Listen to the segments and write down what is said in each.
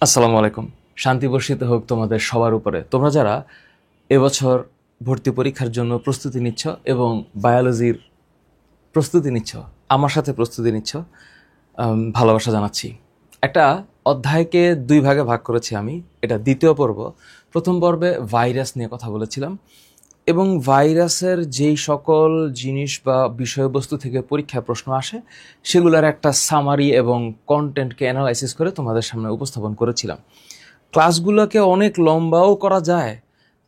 আসসালামু আলাইকুম। শান্তি বর্ষিত হোক তোমাদের সবার উপরে। তোমরা যারা এবছর ভর্তি পরীক্ষার জন্য প্রস্তুতি নিচ্ছ এবং বায়োলজির প্রস্তুতি নিচ্ছ, আমার সাথে প্রস্তুতি নিচ্ছ, ভালোবাসা জানাচ্ছি। একটা অধ্যায়কে দুই ভাগে ভাগ করেছি আমি। এটা দ্বিতীয় পর্ব। প্রথম পর্বে ভাইরাস নিয়ে কথা বলেছিলাম এবং ভাইরাসের যেই সকল জিনিস বা বিষয়বস্তু থেকে পরীক্ষায় প্রশ্ন আসে সেগুলোর একটা সামারি এবং কন্টেন্টকে অ্যানালাইসিস করে তোমাদের সামনে উপস্থাপন করেছিলাম। ক্লাসগুলোকে অনেক লম্বাও করা যায়,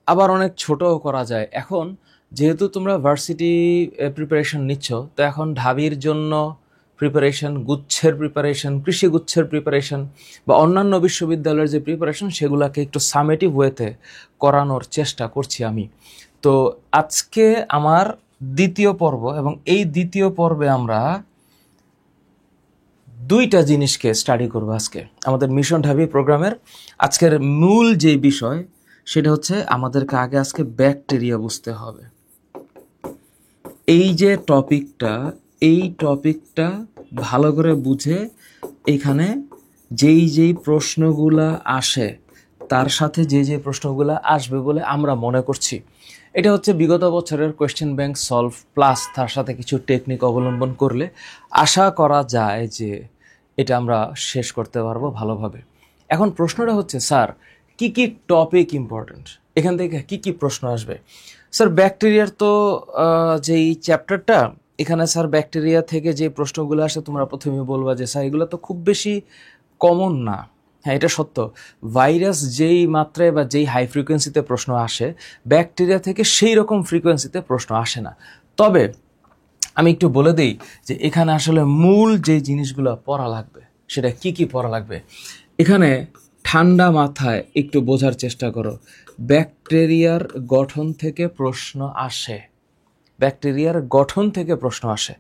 আবার অনেক ছোটও করা যায়। এখন যেহেতু তোমরা ভার্সিটি প্রিপারেশন নিচ্ছ, তো এখন ঢাবির জন্য প্রিপারেশন, গুচ্ছের প্রিপারেশন, কৃষি গুচ্ছের প্রিপারেশন বা অন্যান্য বিশ্ববিদ্যালয়ের যে প্রিপারেশন, সেগুলোকে একটু সামেটিভ ওয়েতে করানোর চেষ্টা করছি আমি। তো আজকে আমার দ্বিতীয় পর্ব, এবং এই দ্বিতীয় পর্বে আমরা দুইটা জিনিসকে স্টাডি করব আজকে। আমাদের মিশন ঢাবি প্রোগ্রামের আজকের মূল যে বিষয় সেটা হচ্ছে আমাদেরকে আগে আজকে ব্যাকটেরিয়া বুঝতে হবে। এই যে টপিকটা, এই টপিকটা ভালো করে বুঝে এখানে যেই প্রশ্নগুলা আসে তার সাথে যে প্রশ্নগুলা আসবে বলে আমরা মনে করছি, এটা হচ্ছে বিগত বছরের কোয়েশ্চেন ব্যাংক সলভ প্লাস তার সাথে কিছু টেকনিক অবলম্বন করলে আশা করা যায় যে এটা আমরা শেষ করতে পারবো ভালোভাবে। এখন প্রশ্নটা হচ্ছে, স্যার কি কি টপিক ইম্পর্টেন্ট, এখান থেকে কি কি প্রশ্ন আসবে? স্যার ব্যাকটেরিয়ার তো যেই চ্যাপ্টারটা, এখানে স্যার ব্যাকটেরিয়া থেকে যে প্রশ্নগুলো আসে তোমরা প্রথমে বলবা যে স্যার এগুলো তো খুব বেশি কমন না। হ্যাঁ, এটা সত্য। ভাইরাস যেই মাত্রায় বা যেই হাই ফ্রিকোয়েন্সিতে প্রশ্ন আসে, ব্যাকটেরিয়া থেকে সেই রকম ফ্রিকোয়েন্সিতে প্রশ্ন আসে না। তবে আমি একটু বলে দিই যে এখানে আসলে মূল যে জিনিসগুলো পড়া লাগবে সেটা কি কি পড়া লাগবে। এখানে ঠান্ডা মাথায় একটু বোঝার চেষ্টা করো। ব্যাকটেরিয়ার গঠন থেকে প্রশ্ন আসে, ব্যাকটেরিয়ার গঠন থেকে প্রশ্ন আসে,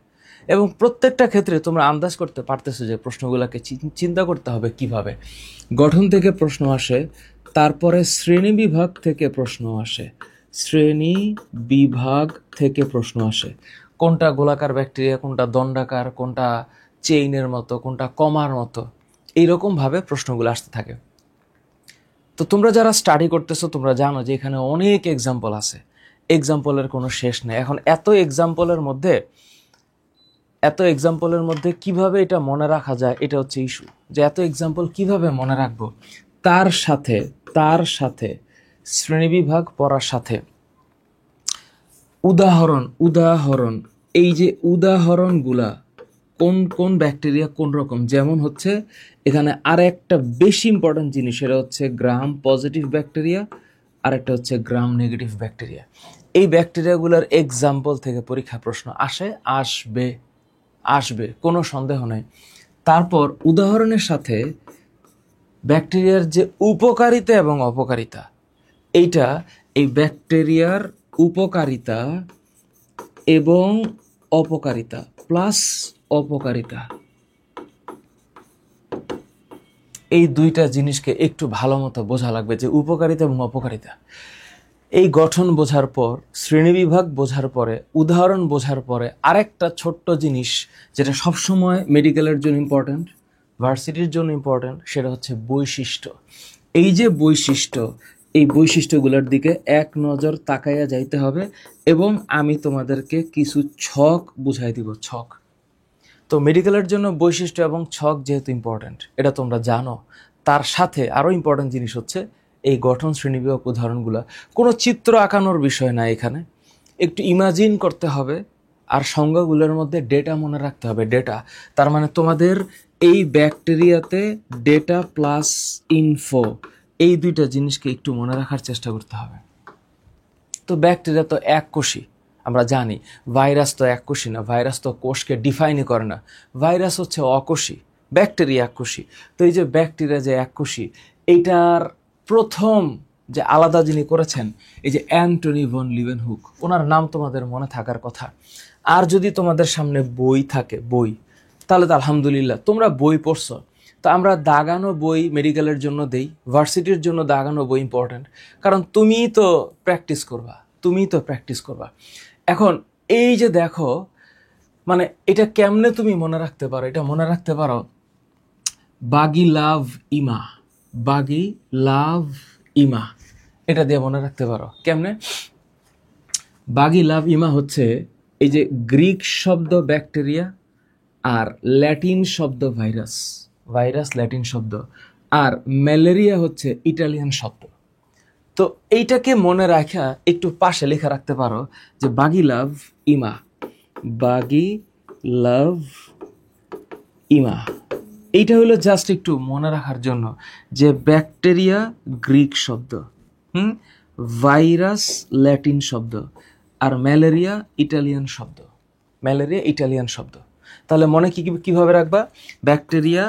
এবং প্রত্যেকটা ক্ষেত্রে তোমরা আন্দাজ করতে পারতেছো যে প্রশ্নগুলোকে চিন্তা করতে হবে কিভাবে। গঠন থেকে প্রশ্ন আসে, তারপরে শ্রেণী বিভাগ থেকে প্রশ্ন আসে, শ্রেণী বিভাগ থেকে প্রশ্ন আসে। কোনটা গোলাকার ব্যাকটেরিয়া, কোনটা দণ্ডাকার, কোনটা চেইনের মতো, কোনটা কমার মতো, এইরকমভাবে প্রশ্নগুলো আসতে থাকে। তো তোমরা যারা স্টাডি করতেছো তোমরা জানো যে এখানে অনেক এক্সাম্পল আছে, এক্সাম্পলের কোনো শেষ নেই। এখন এত এক্সাম্পলের মধ্যে কিভাবে এটা মনে রাখা যায়, এটা হচ্ছে ইস্যু, যে এত এক্সাম্পল কিভাবে মনে রাখবো। তার সাথে শ্রেণীবিভাগ পড়ার সাথে উদাহরণ, এই যে উদাহরণগুলা কোন কোন ব্যাকটেরিয়া কোন রকম, যেমন হচ্ছে এখানে আর একটা বেশি ইম্পর্টেন্ট জিনিস, সেটা হচ্ছে গ্রাম পজিটিভ ব্যাকটেরিয়া, আর একটা হচ্ছে গ্রাম নেগেটিভ ব্যাকটেরিয়া। এই ব্যাকটেরিয়াগুলোর এক্সাম্পল থেকে পরীক্ষা প্রশ্ন আসবে, কোনো সন্দেহ নেই। তারপর উদাহরণের সাথে ব্যাকটেরিয়ার যে উপকারিতা এবং অপকারিতা, এই ব্যাকটেরিয়ার উপকারিতা এবং অপকারিতা প্লাস অপকারিতা, এই দুইটা জিনিসকে একটু ভালো মতো বোঝা লাগবে, যে উপকারিতা এবং অপকারিতা। এই গঠন বোঝার পর, শ্রেণীবিভাগ বোঝার পরে, উদাহরণ বোঝার পরে আরেকটা ছোট্ট জিনিস যেটা সবসময় মেডিকেলের জন্য ইম্পর্ট্যান্ট, ভার্সিটির জন্য ইম্পর্ট্যান্ট, সেটা হচ্ছে বৈশিষ্ট্য। এই যে বৈশিষ্ট্য, এই বৈশিষ্ট্যগুলোর দিকে এক নজর তাকাইয়া যাইতে হবে, এবং আমি তোমাদেরকে কিছু ছক বুঝাই দিব। ছক তো মেডিকেলের জন্য বৈশিষ্ট্য এবং ছক যেহেতু ইম্পর্ট্যান্ট, এটা তোমরা জানো। তার সাথে আরও ইম্পর্ট্যান্ট জিনিস হচ্ছে এই গঠন, শ্রেণীবিভাগ, উদাহরণগুলো। কোনো চিত্র আঁকানোর বিষয় না, এখানে একটু ইমাজিন করতে হবে, আর সংজ্ঞাগুলোর মধ্যে ডেটা মনে রাখতে হবে। ডেটা তার মানে তোমাদের এই ব্যাকটেরিয়াতে ডেটা প্লাস ইনফো, এই দুইটা জিনিসকে একটু মনে রাখার চেষ্টা করতে হবে। তো ব্যাকটেরিয়া তো এককোষী, আমরা জানি। ভাইরাস তো এককোষী না, ভাইরাস তো কোষকে ডিফাইনই করে না। ভাইরাস হচ্ছে অকোষী, ব্যাকটেরিয়া এককোষী। তো এই যে ব্যাকটেরিয়া যে এককোষী, এইটার প্রথম যে আলাদা যিনি করেছেন, এই যে অ্যান্টনি ভন লিউয়েনহুক, ওনার নাম তোমাদের মনে থাকার কথা। আর যদি তোমাদের সামনে বই থাকে, তাহলে তো আলহামদুলিল্লাহ, তোমরা বই পড়ছো। তো আমরা দাগানো বই মেডিকেলের জন্য দেই, ভার্সিটির জন্য দাগানো বই ইম্পর্ট্যান্ট, কারণ তুমিই তো প্র্যাকটিস করবা। এখন এই যে দেখো, মানে এটা কেমনে তুমি মনে রাখতে পারো? এটা মনে রাখতে পারো বাগিলাভ ইমা, বাগি লাভ ইমা, এটা দিয়ে মনে রাখতে পারো। কেমনে? বাগি লাভ ইমা হচ্ছে এই যে গ্রিক শব্দ ব্যাকটেরিয়া আর ল্যাটিন শব্দ ভাইরাস, ভাইরাস ল্যাটিন শব্দ, আর ম্যালেরিয়া হচ্ছে ইটালিয়ান শব্দ। তো এইটাকে মনে রাখা একটু পাশে লেখা রাখতে পারো যে বাগি লাভ ইমা, বাগি লাভ ইমা। এইটা হলো জাস্ট একটু মনে রাখার জন্য যে ব্যাকটেরিয়া গ্রিক শব্দ, ভাইরাস ল্যাটিন শব্দ, আর ম্যালেরিয়া ইটালিয়ান শব্দ, ম্যালেরিয়া ইটালিয়ান শব্দ। তাহলে মনে কিভাবে রাখবা? ব্যাকটেরিয়া,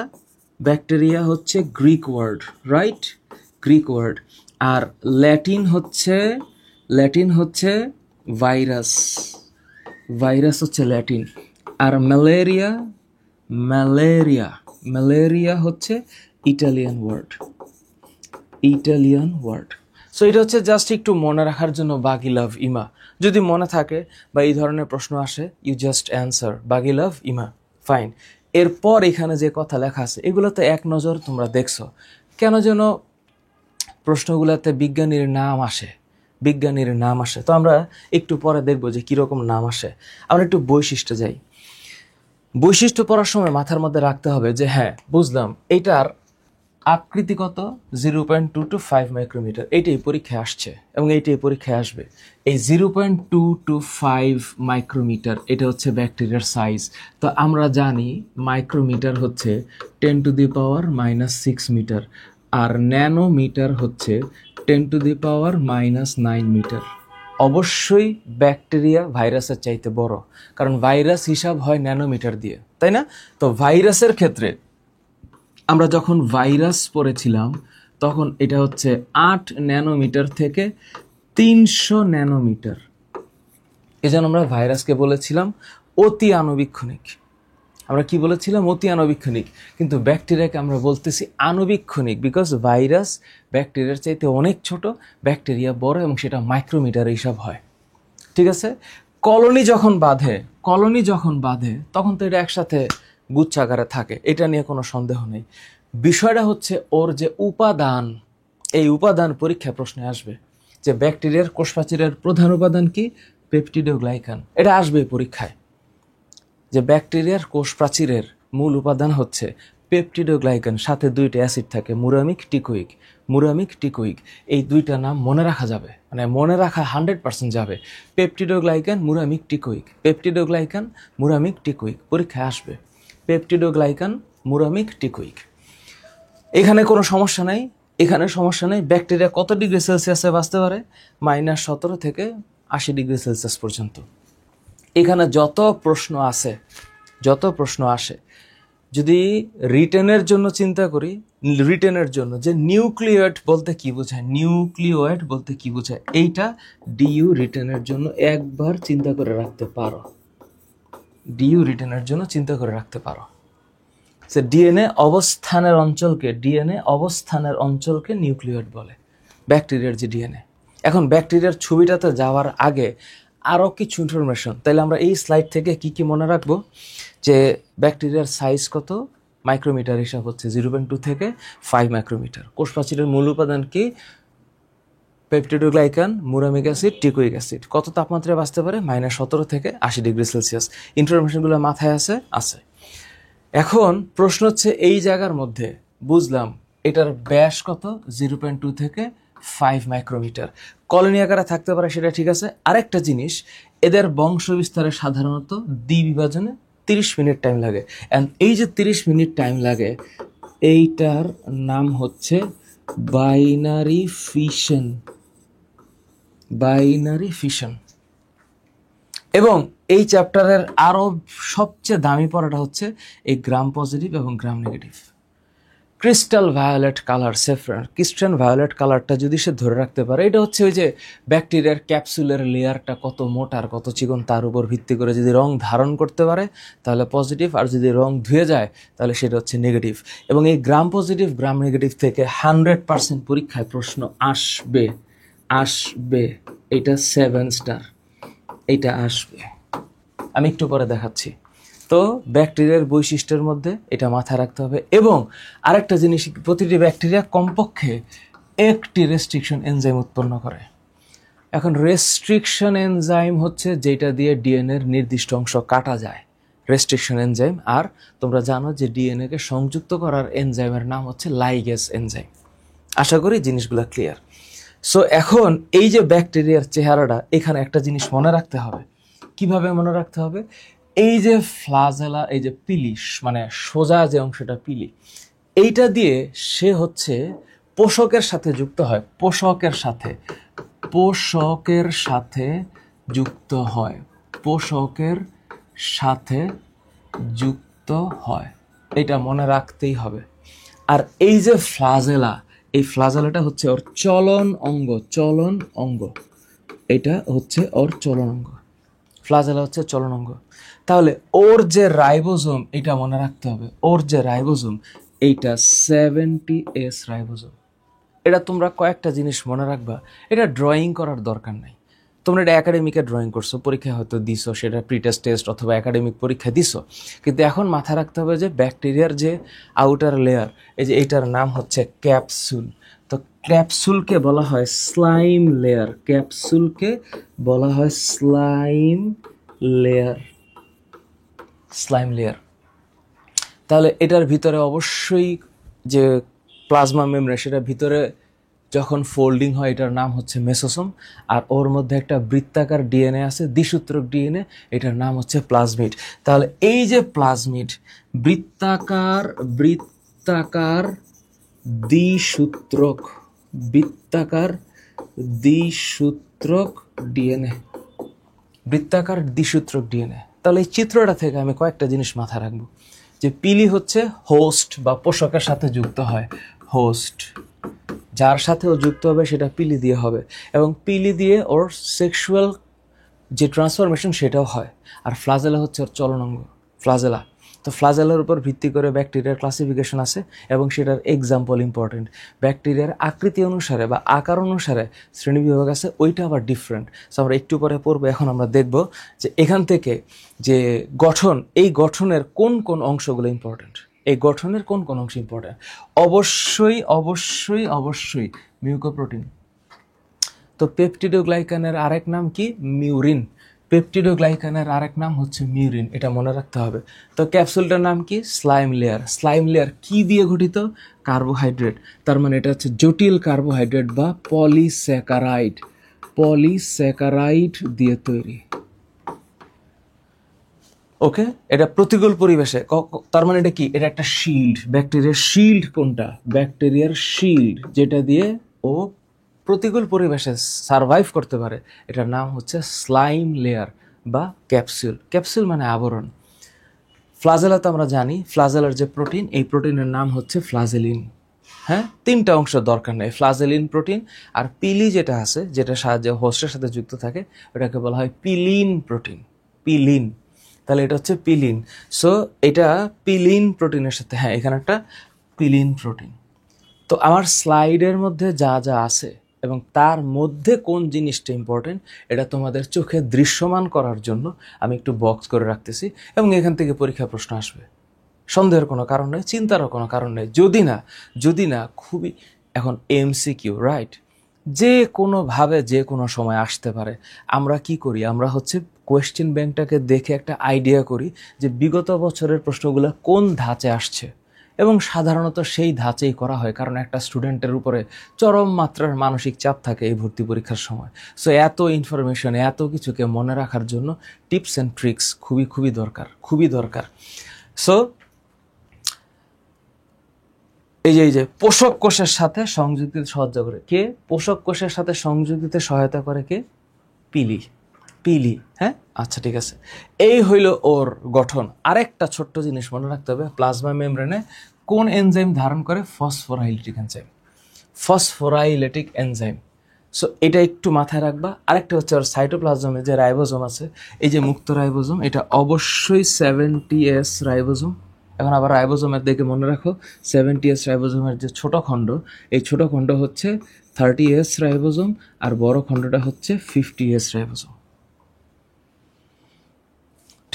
ব্যাকটেরিয়া হচ্ছে Greek word, right? Greek word. আর ল্যাটিন হচ্ছে ভাইরাস, ভাইরাস হচ্ছে ল্যাটিন। আর ম্যালেরিয়া, ম্যালেরিয়া, ম্যালেরিয়া হচ্ছে Italian word, Italian word. So এটা হচ্ছে জাস্ট একটু মনে রাখার জন্য বাগি লাভ ইমা। যদি মনে থাকে বা এই ধরনের প্রশ্ন আসে, ইউ জাস্ট অ্যান্সার বাগি লাভ ইমা, ফাইন। এরপর এখানে যে কথা লেখা আছে এগুলো তো এক নজর তোমরা দেখছো, কেন যেন প্রশ্নগুলোতে বিজ্ঞানীর নাম আসে, বিজ্ঞানীর নাম আসে। তো আমরা একটু পরে দেখবো যে কীরকম নাম আসে। আমরা একটু বৈশিষ্ট্য যাই। বৈশিষ্ট্য পড়ার সময় মাথার মধ্যে রাখতে হবে যে হ্যাঁ বুঝলাম এইটার আকৃতি কত, 0.2 to 5 মাইক্রোমিটার, এইটাই পরীক্ষায় আসছে এবং এইটাই পরীক্ষায় আসবে। এই 0.2 to 5 মাইক্রোমিটার এটা হচ্ছে ব্যাকটেরিয়ার সাইজ। তো আমরা জানি মাইক্রোমিটার হচ্ছে 10 to the power -6 মিটার, আর ন্যানোমিটার হচ্ছে 10 to the power -9 মিটার। অবশ্যই ব্যাকটেরিয়া ভাইরাসের চাইতে বড়, কারণ ভাইরাস হিসাব হয় ন্যানোমিটার দিয়ে, তাই না? তো ভাইরাসের ক্ষেত্রে আমরা যখন ভাইরাস পড়েছিলাম তখন এটা হচ্ছে 8 ন্যানোমিটার থেকে 300 ন্যানোমিটার। এজন্য আমরা ভাইরাসকে বলেছিলাম অতি আণুবীক্ষণিক। আমরা কি বলেছিলাম? অতি আণুবীক্ষণিক। কিন্তু ব্যাকটেরিয়াকে আমরা বলতেছি আণুবীক্ষণিক, বিকজ ভাইরাস ব্যাকটেরিয়ার চাইতে অনেক ছোট, ব্যাকটেরিয়া বড় এবং সেটা মাইক্রোমিটার হিসাব হয়। ঠিক আছে? কলোনি যখন বাঁধে তখন তো এটা একসাথে গুচ্ছাকারে থাকে, এটা নিয়ে কোনো সন্দেহ নেই। বিষয়টা হচ্ছে ওর যে উপাদান, এই উপাদান পরীক্ষা প্রশ্নে আসবে যে ব্যাকটেরিয়ার কোষপ্রাচীরের প্রধান উপাদান কি? পেপটিডোগ্লাইকান। এটা আসবে পরীক্ষায় যে ব্যাকটেরিয়ার কোষপ্রাচীরের মূল উপাদান হচ্ছে পেপটিডোগ্লাইকান, সাথে 2টা অ্যাসিড থাকে, মুরামিক টিকোইক, মুরামিক টিকোইক। এই 2টা নাম মনে রাখা যাবে, মানে মনে রাখা 100% যাবে। পেপটিডোগ্লাইকান, মুরামিক টিকোইক, পেপটিডোগ্লাইকান, মুরামিক টিকোইক, পরীক্ষায় আসবে পেপটিডোগ্লাইকান, মুরামিক টিকোইক। এখানে কোনো সমস্যা নাই, এখানে সমস্যা নেই। ব্যাকটেরিয়া কত ডিগ্রি সেলসিয়াসে বাঁচতে পারে? -17 থেকে 80 ডিগ্রি সেলসিয়াস পর্যন্ত। এখানে যত প্রশ্ন আসে, যদি রিটেনের জন্য চিন্তা করি, রিটেনের জন্য যে নিউক্লিয়েট বলতে কি বোঝায়, নিউক্লিয়েট বলতে কি বোঝায়, এইটা ডিইউ রিটেনের জন্য একবার চিন্তা করে রাখতে পারো, ডিইউ রিটেনের জন্য চিন্তা করে রাখতে পারো। সে ডিএনএ অবস্থানের অঞ্চলকে নিউক্লিয়েট বলে, ব্যাকটেরিয়ার যে ডিএনএ। এখন ব্যাকটেরিয়ার ছবিটাতে যাওয়ার আগে আরও কিছু ইনফরমেশন, তাহলে আমরা এই স্লাইড থেকে কি মনে রাখবো? যে ব্যাকটেরিয়ার সাইজ কত, মাইক্রোমিটার হিসাব হচ্ছে 0.2 থেকে 5 মাইক্রোমিটার। কোষপ্রাচীরের মূল উপাদান কি? Peptidoglycan, muramic acid, টিকোইক acid. কত তাপমাত্রায় বাঁচতে পারে? -17 থেকে 80 ডিগ্রি সেলসিয়াস। ইনফরমেশনগুলো মাথায় আছে। এখন প্রশ্ন হচ্ছে এই জায়গার মধ্যে বুঝলাম এটার ব্যাস কত, 0.2 থেকে 5 মাইক্রোমিটার। কলোনি আকারে থাকতে পারে, সেটা ঠিক আছে। আরেকটা জিনিস, এদের বংশ বিস্তারে সাধারণত দ্বিবিভাজনে 30 মিনিট টাইম লাগে। অ্যান্ড এই যে 30 মিনিট টাইম লাগে, এইটার নাম হচ্ছে বাইনারি ফিশন, বাইনারি ফিশন। এবং এই চ্যাপ্টারের আরও সবচেয়ে দামি পড়াটা হচ্ছে এই গ্রাম পজিটিভ এবং gram negative. Crystal violet colour, saffron crystal violet কালারটা যদি সে ধরে রাখতে পারে, এটা হচ্ছে ওই যে ব্যাকটেরিয়ার ক্যাপসুলের লেয়ারটা কত মোটা আর কত চিকন তার উপর ভিত্তি করে যদি রং ধারণ করতে পারে তাহলে পজিটিভ, আর যদি রং ধুয়ে যায় তাহলে সেটা হচ্ছে নেগেটিভ। এবং এই গ্রাম পজিটিভ গ্রাম নেগেটিভ থেকে 100% পরীক্ষায় প্রশ্ন আসবে। এটা 7 স্টার, এটা আসবে। আমি একটু পরে দেখাচ্ছি। তো ব্যাকটেরিয়ার বৈশিষ্ট্যের মধ্যে এটা মাথায় রাখতে হবে। এবং আরেকটা জিনিস, প্রতিটি ব্যাকটেরিয়া কমপক্ষে একটি রেস্ট্রিকশন এনজাইম উৎপন্ন করে। এখন রেস্ট্রিকশন এনজাইম হচ্ছে যেটা দিয়ে ডিএনএর নির্দিষ্ট অংশ কাটা যায়, রেস্ট্রিকশন এনজাইম। আর তোমরা জানো যে ডিএনএকে সংযুক্ত করার এনজাইমের নাম হচ্ছে লাইগেজ এনজাইম। আশা করি জিনিসগুলো ক্লিয়ার। সো এখন এই যে ব্যাকটেরিয়ার চেহারাটা, এখানে একটা জিনিস মনে রাখতে হবে। কিভাবে মনে রাখতে হবে? এই যে ফ্লাজেলা, এই যে পিলি, মানে সোজা যে অংশটা পিলি, এইটা দিয়ে সে হচ্ছে পোষকের সাথে যুক্ত হয়, পোষকের সাথে যুক্ত হয়, পোষকের সাথে যুক্ত হয়, এটা মনে রাখতেই হবে। আর এই যে ফ্লাজেলা, এই ফ্লাজেলাটা হচ্ছে ওর চলন অঙ্গ, এটা হচ্ছে ওর চলন অঙ্গ, ফ্লাজেলা হচ্ছে চলন অঙ্গ। তাহলে ওর যে রাইবোজোম, এটা মনে রাখতে হবে, ওর যে রাইবোজোম এইটা 70S রাইবোজোম। এটা তোমরা কয়েকটা জিনিস মনে রাখবা, এটা ড্রয়িং করার দরকার নাই। তোমরা এটা একাডেমিকে ড্রয়িং করছো, পরীক্ষায় হয়তো দিছো, সেটা প্রিটেস্ট টেস্ট অথবা একাডেমিক পরীক্ষায় দিছো। কিন্তু এখন মাথায় রাখতে হবে যে ব্যাকটেরিয়ার যে আউটার লেয়ার, এই যে এইটার নাম হচ্ছে ক্যাপসুল। তো ক্যাপসুলকে বলা হয় স্লাইম লেয়ার, ক্যাপসুলকে বলা হয় স্লাইম লেয়ার। তাহলে এটার ভিতরে অবশ্যই যে প্লাজমা মেমব্রেন, সেটার ভিতরে যখন ফোল্ডিং হয় এটার নাম হচ্ছে মেসোসোম। আর ওর মধ্যে একটা বৃত্তাকার ডিএনএ আছে, দ্বিসূত্রক ডিএনএ, এটার নাম হচ্ছে প্লাজমিড। তাহলে এই যে প্লাজমিড, বৃত্তাকার দ্বিসূত্রক ডিএনএ। তাহলে এই চিত্রটা থেকে আমি কয়েকটা জিনিস মাথায় রাখবো, যে পিলি হচ্ছে হোস্ট বা পোষকের সাথে যুক্ত হয়, হোস্ট যার সাথে ও যুক্ত হবে সেটা পিলি দিয়ে হবে, এবং পিলি দিয়ে ওর সেক্সুয়াল যে ট্রান্সফরমেশন সেটাও হয়। আর ফ্লাজেলা হচ্ছে ওর চলনাঙ্গ, ফ্লাজেলা। তো ফ্লাজেলার উপর ভিত্তি করে ব্যাকটেরিয়ার ক্লাসিফিকেশন আছে, এবং সেটার এক্সাম্পল ইম্পর্টেন্ট। ব্যাকটেরিয়ার আকৃতি অনুসারে বা আকার অনুসারে শ্রেণীবিভাগ আছে, ওইটা আবার ডিফারেন্ট। সো আমরা একটু পরে পড়বো। এখন আমরা দেখব যে এখান থেকে যে গঠন, এই গঠনের কোন কোন অংশগুলো ইম্পর্টেন্ট, এই গঠনের কোন কোন অংশ ইম্পর্টেন্ট। অবশ্যই মিউকোপ্রোটিন। তো পেপটিডোগ্লাইকানের আরেক নাম কি? মিউরিন। পেপটিডোগ্লাইকানের আরেক নাম হচ্ছে মিউরিন, এটা মনে রাখতে হবে। তো ক্যাপসুলটার নাম কি? স্লাইম লেয়ার কি দিয়ে গঠিত? কার্বোহাইড্রেট। তার মানে এটা হচ্ছে জটিল কার্বোহাইড্রেট বা পলিস্যাকারাইড দিয়ে তৈরি। ওকে, এটা প্রতিকূল পরিবেশে, তার মানে এটা কি? এটা একটা শিল্ড। ব্যাকটেরিয়ার শিল্ড কোনটা? ব্যাকটেরিয়ার শিল্ড যেটা দিয়ে ও প্রতিকূল পরিবেশে সারভাইভ করতে পারে, এটার নাম হচ্ছে স্লাইম লেয়ার বা ক্যাপসুল মানে আবরণ। ফ্লাজেলা তো আমরা জানি, ফ্লাজেলার যে প্রোটিন, এই প্রোটিনের নাম হচ্ছে ফ্লাজেলিন। হ্যাঁ, তিনটা অংশ দরকার নেই, ফ্লাজেলিন, প্রোটিন আর পিলি যেটা আছে, যেটা সাহায্যে হোস্টের সাথে যুক্ত থাকে, ওটাকে বলা হয় পিলিন প্রোটিন, পিলিন। তাহলে এটা হচ্ছে পিলিন। সো এটা পিলিন প্রোটিনের সাথে, হ্যাঁ এখানে একটা পিলিন প্রোটিন। তো আমার স্লাইডের মধ্যে যা যা আছে এবং তার মধ্যে কোন জিনিসটা ইম্পর্টেন্ট, এটা তোমাদের চোখে দৃশ্যমান করার জন্য আমি একটু বক্স করে রাখতেছি, এবং এখান থেকে পরীক্ষা প্রশ্ন আসবে, সন্দেহের কোনো কারণ নেই, চিন্তারও কোনো কারণ নেই। যদি না খুবই এখন এমসিকিউ, রাইট, যে কোনোভাবে যে কোনো সময় আসতে পারে। আমরা কি করি? আমরা হচ্ছে কোয়েশ্চেন ব্যাংকটাকে দেখে একটা আইডিয়া করি যে বিগত বছরের প্রশ্নগুলো কোন ধাঁচে আসছে, এবং সাধারণত সেই ধাঁচেই করা হয়, কারণ একটা স্টুডেন্টের উপরে চরম মাত্রার মানসিক চাপ থাকে এই ভর্তি পরীক্ষার সময়। সো এত ইনফরমেশন, এত কিছুকে মনে রাখার জন্য টিপস অ্যান্ড ট্রিক্স খুবই দরকার। সো এই যে পোষক কোষের সাথে সংযুক্তিতে সাহায্য করে কে? পোষক কোষের সাথে সংযুক্তিতে সহায়তা করে কে? পিলি। হ্যাঁ, আচ্ছা ঠিক আছে, এই হইল ওর গঠন। আরেকটা ছোট্ট জিনিস মনে রাখতে হবে, প্লাজমা মেমব্রেনে কোন এনজাইম ধারণ করে? ফসফোরাইলেটিক এনজাইম। সো এটা একটু মাথায় রাখবা। আরেকটা হচ্ছে ওর সাইটোপ্লাজমে যে রাইবোজোম আছে, এই যে মুক্ত রাইবোজোম, এটা অবশ্যই 70S রাইবোজোম। এখন আবার রাইবোজোমের দিকে মনে রাখো, 70S রাইবোজোমের যে ছোট খণ্ড, এই ছোট খণ্ড হচ্ছে 30S রাইবোজোম, আর বড় খণ্ডটা হচ্ছে 50S রাইবোজোম।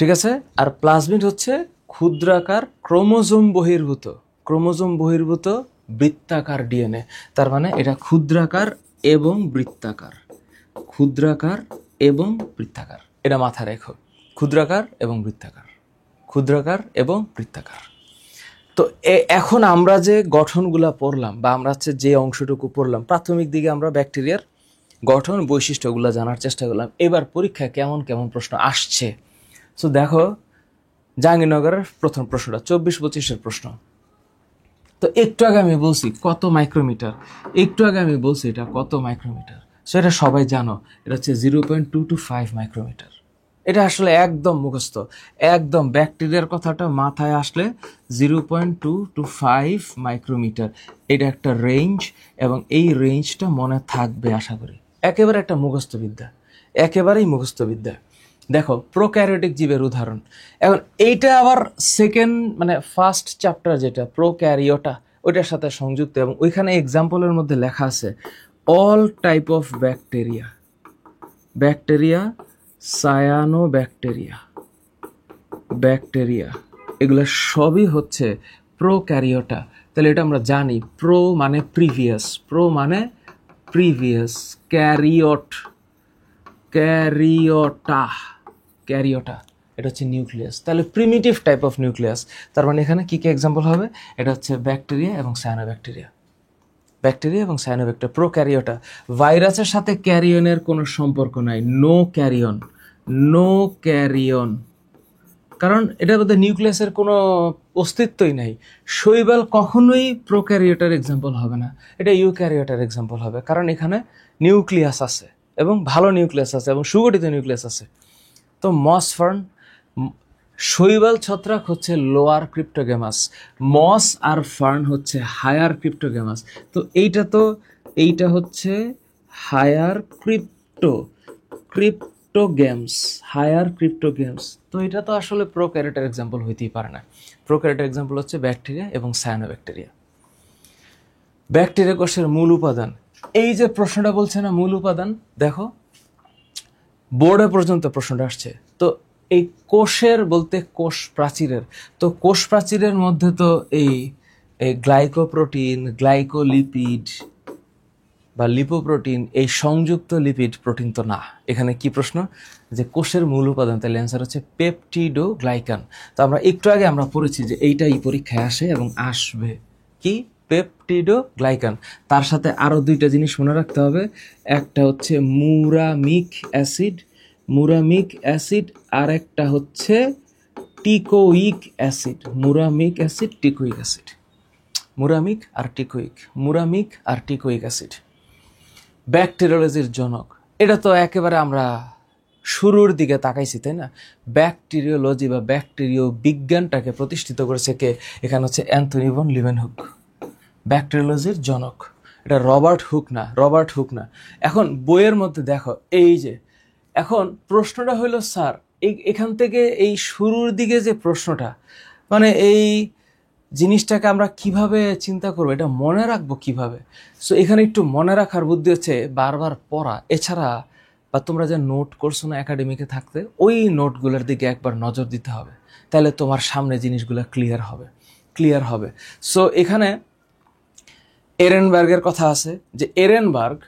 ঠিক আছে। আর প্লাজমিড হচ্ছে ক্ষুদ্রাকার ক্রোমোজোম বহির্ভূত বৃত্তাকার ডিএনএ। তার মানে এটা ক্ষুদ্রাকার এবং বৃত্তাকার, এটা মাথায় রেখো, ক্ষুদ্রাকার এবং বৃত্তাকার। তো এখন আমরা যে গঠনগুলা পড়লাম বা আমরা হচ্ছে যে অংশটুকু পড়লাম, প্রাথমিক দিকে আমরা ব্যাকটেরিয়ার গঠন বৈশিষ্ট্যগুলো জানার চেষ্টা করলাম। এবার পরীক্ষায় কেমন কেমন প্রশ্ন আসছে। সো দেখো, জাহাঙ্গীরনগরের প্রথম প্রশ্নটা 24-25-এর প্রশ্ন। তো একটু আগে আমি বলছি কত মাইক্রোমিটার, এটা কত মাইক্রোমিটার। সো এটা সবাই জানো, এটা হচ্ছে 0.225 মাইক্রোমিটার। এটা আসলে একদম মুখস্থ, একদম ব্যাকটেরিয়ার কথাটা মাথায় আসলে 0.225 মাইক্রোমিটার, এটা একটা রেঞ্জ, এবং এই রেঞ্জটা মনে থাকবে আশা করি। একেবারে একটা একেবারেই মুখস্থবিদ্যা। দেখো, প্রোক্যারিওটিক জীবের উদাহরণ। এখন এইটা আবার ফার্স্ট চ্যাপ্টার যেটা প্রোক্যারিওটা, ওইটার সাথে সংযুক্ত, এবং ওইখানে এক্সাম্পলের মধ্যে লেখা আছে all type of bacteria, cyanobacteria, এগুলো সবই হচ্ছে প্রোক্যারিওটা। তাহলে এটা আমরা জানি, প্রো মানে প্রিভিয়াস, ক্যারিওটা এটা হচ্ছে নিউক্লিয়াস। তাহলে প্রিমিটিভ টাইপ অফ নিউক্লিয়াস। তার মানে এখানে কি এক্সাম্পল হবে? এটা হচ্ছে ব্যাকটেরিয়া এবং সায়ানোব্যাকটেরিয়া, প্রোক্যারিওটা। ভাইরাসের সাথে ক্যারিয়নের কোনো সম্পর্ক নাই, নো ক্যারিয়ন, কারণ এটার মধ্যে নিউক্লিয়াসের কোনো অস্তিত্বই নাই। শৈবাল কখনোই প্রোক্যারিওটার এক্সাম্পল হবে না, এটা ইউক্যারিওটার এক্সাম্পল হবে, কারণ এখানে নিউক্লিয়াস আছে, এবং ভালো নিউক্লিয়াস আছে, এবং সুগঠিত নিউক্লিয়াস আছে। তো মস ফার্ন, শৈবাল ছত্রাক হচ্ছে লোয়ার ক্রিপ্টোগ্যামাস, মস আর ফার্ন হচ্ছে হায়ার ক্রিপ্টোগ্যামাস। তো এইটা হচ্ছে হায়ার ক্রিপ্টোগ্যামস। তো এটা তো আসলে প্রোক্যারিওটার এক্সাম্পল হইতেই পারে না। প্রোক্যারিওটার এক্সাম্পল হচ্ছে ব্যাকটেরিয়া এবং সায়ানোব্যাকটেরিয়া। ব্যাকটেরিয়া কোষের মূল উপাদান, এই যে প্রশ্নটা বলছে না মূল উপাদান, দেখো বোর্ডে পর্যন্ত প্রশ্নটা আসছে। তো এই কোষের বলতে কোষ প্রাচীরের, তো কোষ প্রাচীরের মধ্যে তো এই গ্লাইকোপ্রোটিন, গ্লাইকোলিপিড বা লিপোপ্রোটিন, এই সংযুক্ত লিপিড প্রোটিন তো না। এখানে কি প্রশ্ন, যে কোষের মূল উপাদান, তাহলে অ্যান্সার হচ্ছে পেপটিডোগ্লাইকান। তো আমরা একটু আগে আমরা পড়েছি যে এইটাই পরীক্ষায় আসে এবং আসবে, কি পেপটিডোগ্লাইকান। তার সাথে আরো দুইটা জিনিস মনে রাখতে হবে, একটা হচ্ছে মুরামিক অ্যাসিড, আর একটা হচ্ছে টিকোইক অ্যাসিড। মুরামিক আর টিকোইক অ্যাসিড। ব্যাকটেরিওলজির জনক, এটা তো একেবারে আমরা শুরুর দিকে তাকাইছি, তাই না? ব্যাকটেরিওলজি বা ব্যাকটেরিয় বিজ্ঞানটাকে প্রতিষ্ঠিত করেছে কে? এখানে হচ্ছে অ্যান্থনি ভন লিউয়েনহুক, ব্যাকটেরিওলজির জনক। এটা রবার্ট হুক না। এখন বইয়ের মধ্যে দেখো, এই যে এখন প্রশ্নটা হইল, স্যার এখান থেকে এই শুরুর দিকে যে প্রশ্নটা, মানে এই জিনিসটাকে আমরা কিভাবে চিন্তা করবো, এটা মনে রাখবো কিভাবে? সো এখানে একটু মনে রাখার বুদ্ধি হচ্ছে বারবার পড়া, এছাড়া বা তোমরা যে নোট করছো না একাডেমিকে থাকতে, ওই নোটগুলোর দিকে একবার নজর দিতে হবে, তাহলে তোমার সামনে জিনিসগুলো ক্লিয়ার হবে। সো এখানে এরেনবার্গের কথা আছে, যে এরেনবার্গ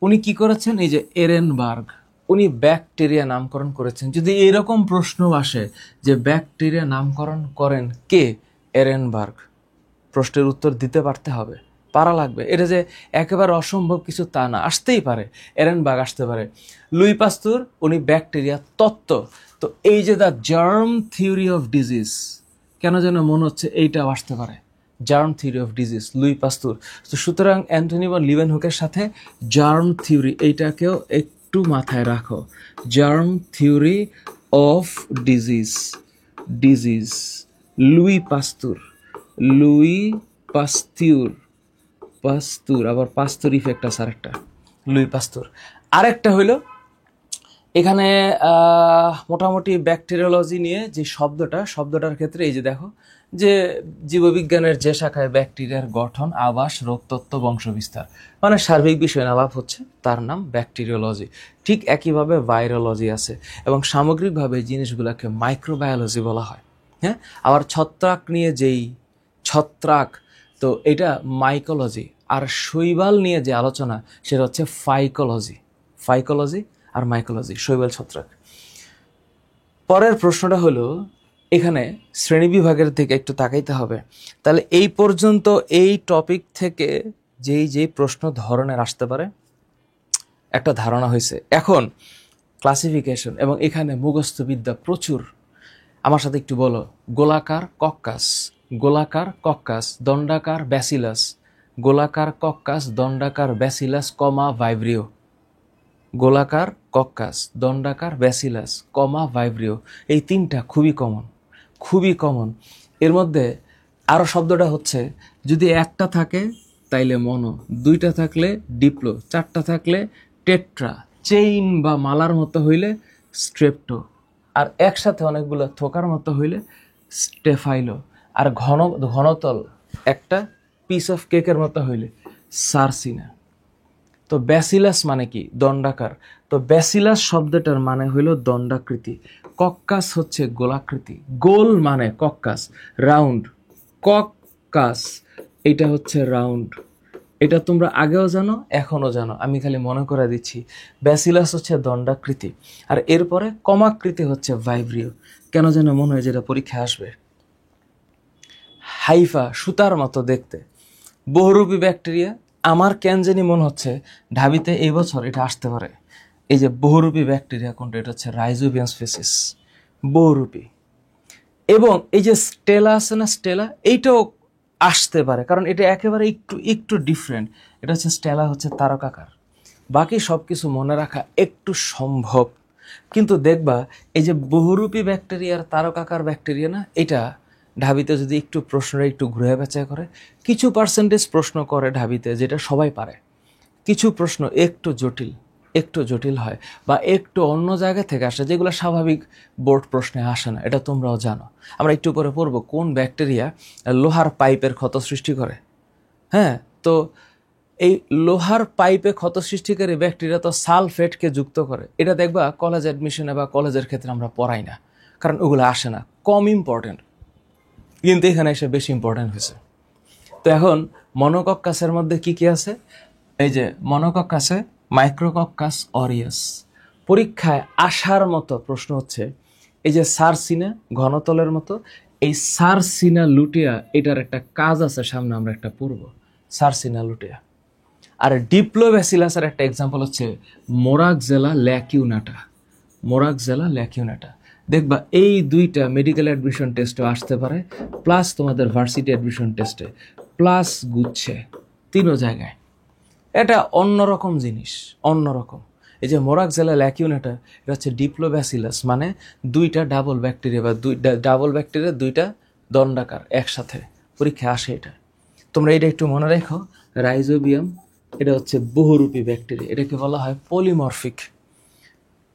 উনি কি করেছেন, এই যে এরেনবার্গ উনি ব্যাকটেরিয়া নামকরণ করেছেন। যদি এরকম প্রশ্ন আসে যে ব্যাকটেরিয়া নামকরণ করেন কে, এরেনবার্গ, প্রশ্নের উত্তর দিতে পারা লাগবে। এটা যে একেবারে অসম্ভব কিছু তা না, আসতেই পারে, এরেনবার্গ আসতে পারে। লুই পাস্তুর উনি ব্যাকটেরিয়া তত্ত্ব। তো এই যে the germ theory of disease, কেন যেন মনে হচ্ছে এইটাও আসতে পারে, germ theory of disease, Luis পাস্তুর। তো সুতরাং অ্যান্থনি ভন লিউয়েনহুকের সাথে জার্ম থিওরি, এইটাকেও একটু মাথায় রাখো, germ theory of disease, Luis পাস্তুর, আবার পাস্তুর ইফেক্ট আছে আরেকটা, লুই পাস্তুর। আরেকটা হইল এখানে মোটামুটি ব্যাকটেরিওলজি নিয়ে যে শব্দটার ক্ষেত্রে এই যে দেখো যে জীববিজ্ঞানের যে শাখায় ব্যাকটেরিয়ার গঠন, আবাস, রোগতত্ত্ব, বংশবিস্তার মানে সার্বিক বিষয় আলাপ হচ্ছে, তার নাম ব্যাকটেরিওলজি। ঠিক একইভাবে ভাইরোলজি আছে এবং সামগ্রিকভাবে এই জিনিসগুলোকে মাইক্রোবায়োলজি বলা হয়। হ্যাঁ, আবার ছত্রাক নিয়ে যেই ছত্রাক, তো এটা মাইকোলজি। আর শৈবাল নিয়ে যে আলোচনা সেটা হচ্ছে ফাইকোলজি আর মাইকোলজি, শৈবাল ছত্রাক। পরের প্রশ্নটা হলো, এখানে শ্রেণীবিভাগের দিকে একটু তাকাইতে হবে। তাহলে এই পর্যন্ত এই টপিক থেকে যেই প্রশ্ন ধরনের আসতে পারে একটা ধারণা হয়েছে। এখন ক্লাসিফিকেশন এবং এখানে মুখস্থবিদ্যা প্রচুর। আমার সাথে একটু বলো, গোলাকার কক্কাস, দণ্ডাকার ব্যাসিলাস, গোলাকার কক্কাস, দণ্ডাকার ব্যাসিলাস, ভাইব্রিও। গোলাকার কক্কাস, দণ্ডাকার ব্যাসিলাস, ভাইব্রিও, এই তিনটা খুবই কমন। এর মধ্যে আরও শব্দটা হচ্ছে, যদি একটা থাকে তাইলে মনো, দুইটা থাকলে ডিপ্লো, চারটা থাকলে টেট্রা, চেইন বা মালার মতো হইলে স্ট্রেপ্টো, আর একসাথে অনেকগুলো থোকার মতো হইলে স্টেফাইলো, আর ঘনতল একটা পিস অফ কেকের মতো হইলে সারসিনা। তো ব্যাসিলাস মানে কি? দণ্ডাকার। তো ব্যাসিলাস শব্দটার মানে হইল দণ্ডাকৃতি, কক্কাস হচ্ছে গোলাকৃতি, গোল মানে কক্কাস, রাউন্ড, কক্কাস এটা হচ্ছে রাউন্ড। এটা তোমরা আগেও জানো, এখনও জানো, আমি খালি মনে করে দিচ্ছি। ব্যাসিলাস হচ্ছে দণ্ডাকৃতি, আর এরপরে কমাকৃতি হচ্ছে ভাইব্রিও। কেন যেন মনে হয় যেটা পরীক্ষায় আসবে। হাইফা, সুতার মতো দেখতে, বহুরূপী ব্যাকটেরিয়া। আমার কেন জানি মনে হচ্ছে ঢাবিতে এই বছর এটা আসতে পারে। এই যে বহুরূপী ব্যাকটেরিয়া কোনটা, এটা হচ্ছে রাইজোবিয়াম স্পেসিস, বহুরূপী। এবং এই যে স্টেলা আছে না, স্টেলা, এইটাও আসতে পারে, কারণ এটা একেবারে একটু ডিফারেন্ট। এটা হচ্ছে স্টেলা হচ্ছে তারকাকার। বাকি সব কিছু মনে রাখা একটু সম্ভব, কিন্তু দেখবা এই যে বহুরূপী ব্যাকটেরিয়ার তারকাকার ব্যাকটেরিয়া না, এটা ঢাবিতে যদি একটু প্রশ্নটা একটু ঘুরে বেচা করে, কিছু পার্সেন্টেজ প্রশ্ন করে ঢাবিতে যেটা সবাই পারে, কিছু প্রশ্ন একটু জটিল হয় বা একটু অন্য জায়গা থেকে আসে, যেগুলো স্বাভাবিক বোর্ড প্রশ্নে আসে না। এটা তোমরাও জানো। আমরা একটু পরে পড়বো কোন ব্যাকটেরিয়া লোহার পাইপের ক্ষত সৃষ্টি করে। হ্যাঁ, তো এই লোহার পাইপে ক্ষত সৃষ্টিকারী ব্যাকটেরিয়া তো সালফেটকে যুক্ত করে। এটা দেখবা কলেজ অ্যাডমিশনে বা কলেজের ক্ষেত্রে আমরা পড়াই না, কারণ ওগুলো আসে না, কম ইম্পর্টেন্ট। কিন্তু এখানে এসে বেশি ইম্পর্টেন্ট হয়েছে। তো এখন মনোকক্কাসের মধ্যে কি কি আছে? এই যে মনোকক্কাসে মাইক্রোকক্কাস অরিয়াস। পরীক্ষায় আসার মতো প্রশ্ন হচ্ছে, এই যে সারসিনা ঘনতলের মতো, এই সারসিনা লুটিয়া, এটার একটা কাজ আছে, সামনে আমরা একটা পড়ব, সারসিনা লুটিয়া। আর ডিপ্লোব্যাসিলাসের একটা এক্সাম্পল হচ্ছে মোরাকজেলা ল্যাকিউনাটা। দেখবা এই দুইটা মেডিকেল অ্যাডমিশন টেস্টে আসতে পারে, প্লাস তোমাদের ভার্সিটি অ্যাডমিশন টেস্টে, প্লাস গুচ্ছে, তিনও জায়গায়। এটা অন্যরকম জিনিস, অন্যরকম। এই যে মোরাকজেলা ল্যাকিউনাটা, এটা হচ্ছে ডিপ্লোব্যাসিলাস, মানে দুইটা ডাবল ব্যাকটেরিয়া দুইটা দণ্ডাকার একসাথে, পরীক্ষায় আসে এটা। তোমরা এটা একটু মনে রেখো। রাইজোবিয়াম, এটা হচ্ছে বহুরূপী ব্যাকটেরিয়া, এটাকে বলা হয় পলিমরফিক।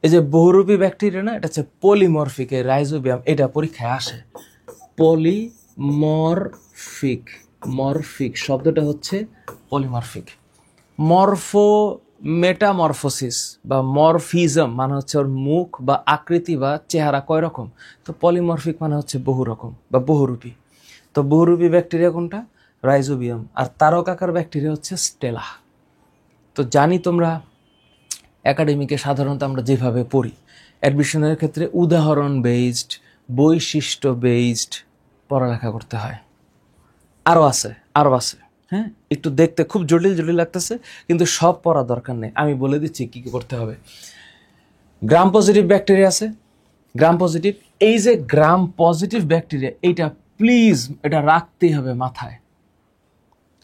এই যে বহুরূপী ব্যাকটেরিয়া না, এটা হচ্ছে পলিমরফিক। এই রাইজোবিয়াম, এটা পরীক্ষায় আসে। মরফিক শব্দটা হচ্ছে পলিমরফিক। মেটামরফোসিস বা মরফিজম মানে হচ্ছে ওর মুখ বা আকৃতি বা চেহারা কয় রকম, তো পলিমরফিক মানে হচ্ছে বহু রকম বা বহুরূপী। তো বহুরূপী ব্যাকটেরিয়া কোনটা? রাইজোবিয়াম। আর তারকাকার ব্যাকটেরিয়া হচ্ছে স্টেলা। তো জানি তোমরা একাডেমিকে সাধারণত আমরা যেভাবে পড়ি, অ্যাডমিশনের ক্ষেত্রে উদাহরণ বেসড, বৈশিষ্ট্য বেসড পড়ালেখা করতে হয়। আরও আছে। হ্যাঁ, একটু দেখতে খুব জটিল লাগতেছে, কিন্তু সব পড়া দরকার নেই। আমি বলে দিচ্ছি কি কি করতে হবে। গ্রাম পজিটিভ ব্যাকটেরিয়া আছে, গ্রাম পজিটিভ। এই যে গ্রাম পজিটিভ ব্যাকটেরিয়া, এইটা প্লিজ এটা রাখতেই হবে মাথায়।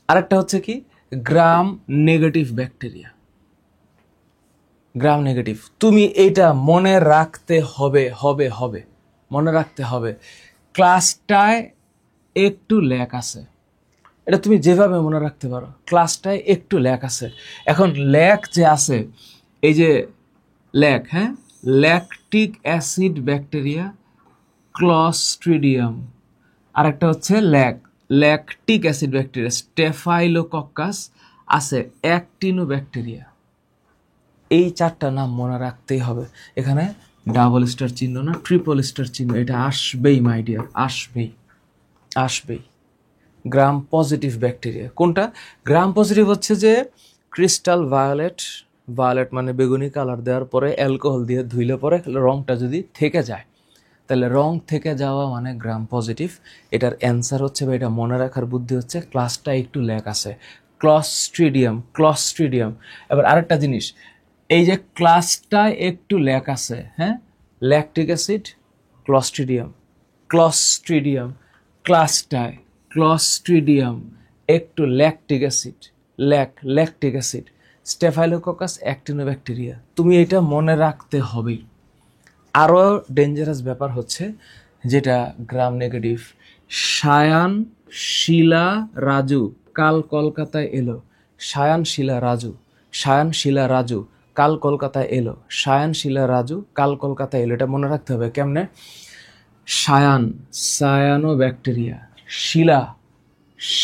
আরেকটা হচ্ছে কি, gram negative bacteria. Gram negative, তুমি এটা মনে রাখতে হবে, মনে রাখতে হবে। ক্লাসটায় একটু ল্যাক আছে, এটা তুমি যেভাবে মনে রাখতে পারো, ক্লাসটায় একটু ল্যাক আছে। এখন ল্যাক যে আছে, এই যে ল্যাক, হ্যাঁ, ল্যাকটিক অ্যাসিড ব্যাকটেরিয়া ক্লস্ট্রিডিয়াম, আর একটা হচ্ছে ল্যাকটিক অ্যাসিড ব্যাকটেরিয়া স্টেফাইলোকক্কাস, আছে অ্যাক্টিনোব্যাকটেরিয়া। এই চারটা নাম মনে রাখতেই হবে। এখানে ডাবল স্টার চিহ্ন না, ট্রিপল স্টার চিহ্ন, এটা আসবেই মাই ডিয়ার, আসবেই। গ্রাম পজিটিভ ব্যাকটেরিয়া কোনটা? গ্রাম পজিটিভ হচ্ছে যে ক্রিস্টাল ভায়োলেট মানে বেগুনি কালার দেওয়ার পরে অ্যালকোহল দিয়ে ধুইলে পরে রংটা যদি থেকে যায়, তাহলে রং থেকে যাওয়া মানে গ্রাম পজিটিভ। এটার অ্যান্সার হচ্ছে বা এটা মনে রাখার বুদ্ধি হচ্ছে ক্লাসটা একটু ল্যাক আছে, ক্লস্ট্রিডিয়াম। এবার আরেকটা জিনিস, এই যে ক্লাসটায় একটু ল্যাক আছে, হ্যাঁ, ল্যাকটিক অ্যাসিড ক্লস্ট্রিডিয়াম, ক্লস্ট্রিডিয়াম একটু ল্যাকটিক অ্যাসিড স্টেফাইলোককাস অ্যাক্টিনোব্যাকটেরিয়া। তুমি এটা মনে রাখতে হবে। আরও ডেঞ্জারাস ব্যাপার হচ্ছে যেটা গ্রাম নেগেটিভ, সায়ান শিলা রাজু কাল কলকাতায় এলো। সায়ান শিলা রাজু কাল কলকাতায় এলো। এটা মনে রাখতে হবে কেমনে? সায়ানো ব্যাকটেরিয়া, শিলা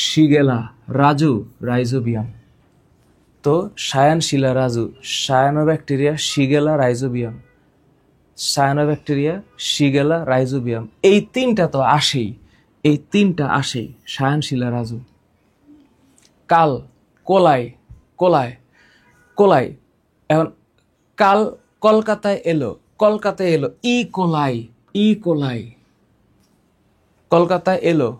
শিগেলা, রাজু রাইজোবিয়াম। তো সায়ানো ব্যাকটেরিয়া শিগেলা রাইজোবিয়াম, এই তিনটা তো আসেই, সায়ানশিলা রাজু। কাল কোলাই এখন কাল কলকাতায় এলো, কলকাতায় এলো,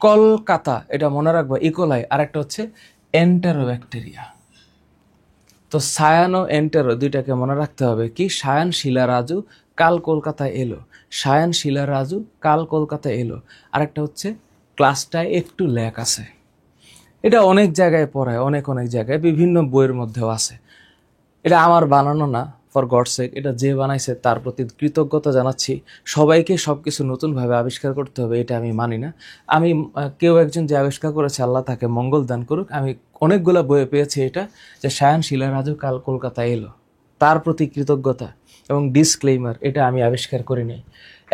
কলকাতা, এটা মনে রাখবো, ইকোলাই। আর একটা হচ্ছে এন্টেরোব্যাকটেরিয়া। তো সায়ানো এন্টেরো দুইটাকে মনে রাখতে হবে কি? সায়ান শিলা রাজু কাল কলকাতায় এলো। আরেকটা হচ্ছে ক্লাসটায় একটু ল্যাক আছে। এটা অনেক জায়গায় পড়ায়, অনেক জায়গায়, বিভিন্ন বইয়ের মধ্যেও আছে। এটা আমার বানানো না, ফর গড সেক, এটা যে বানাইছে তার প্রতি কৃতজ্ঞতা জানাচ্ছি। সবাইকে সব কিছু নতুনভাবে আবিষ্কার করতে হবে এটা আমি মানি না। আমি কেউ একজন যে আবিষ্কার করেছে, আল্লাহ তাকে মঙ্গল দান করুক। আমি অনেকগুলো বইয়ে পেয়েছি এটা, যে সায়ান শিলা রাজু কাল কলকাতায় এলো, তার প্রতি কৃতজ্ঞতা এবং ডিসক্লেইমার, এটা আমি আবিষ্কার করিনি।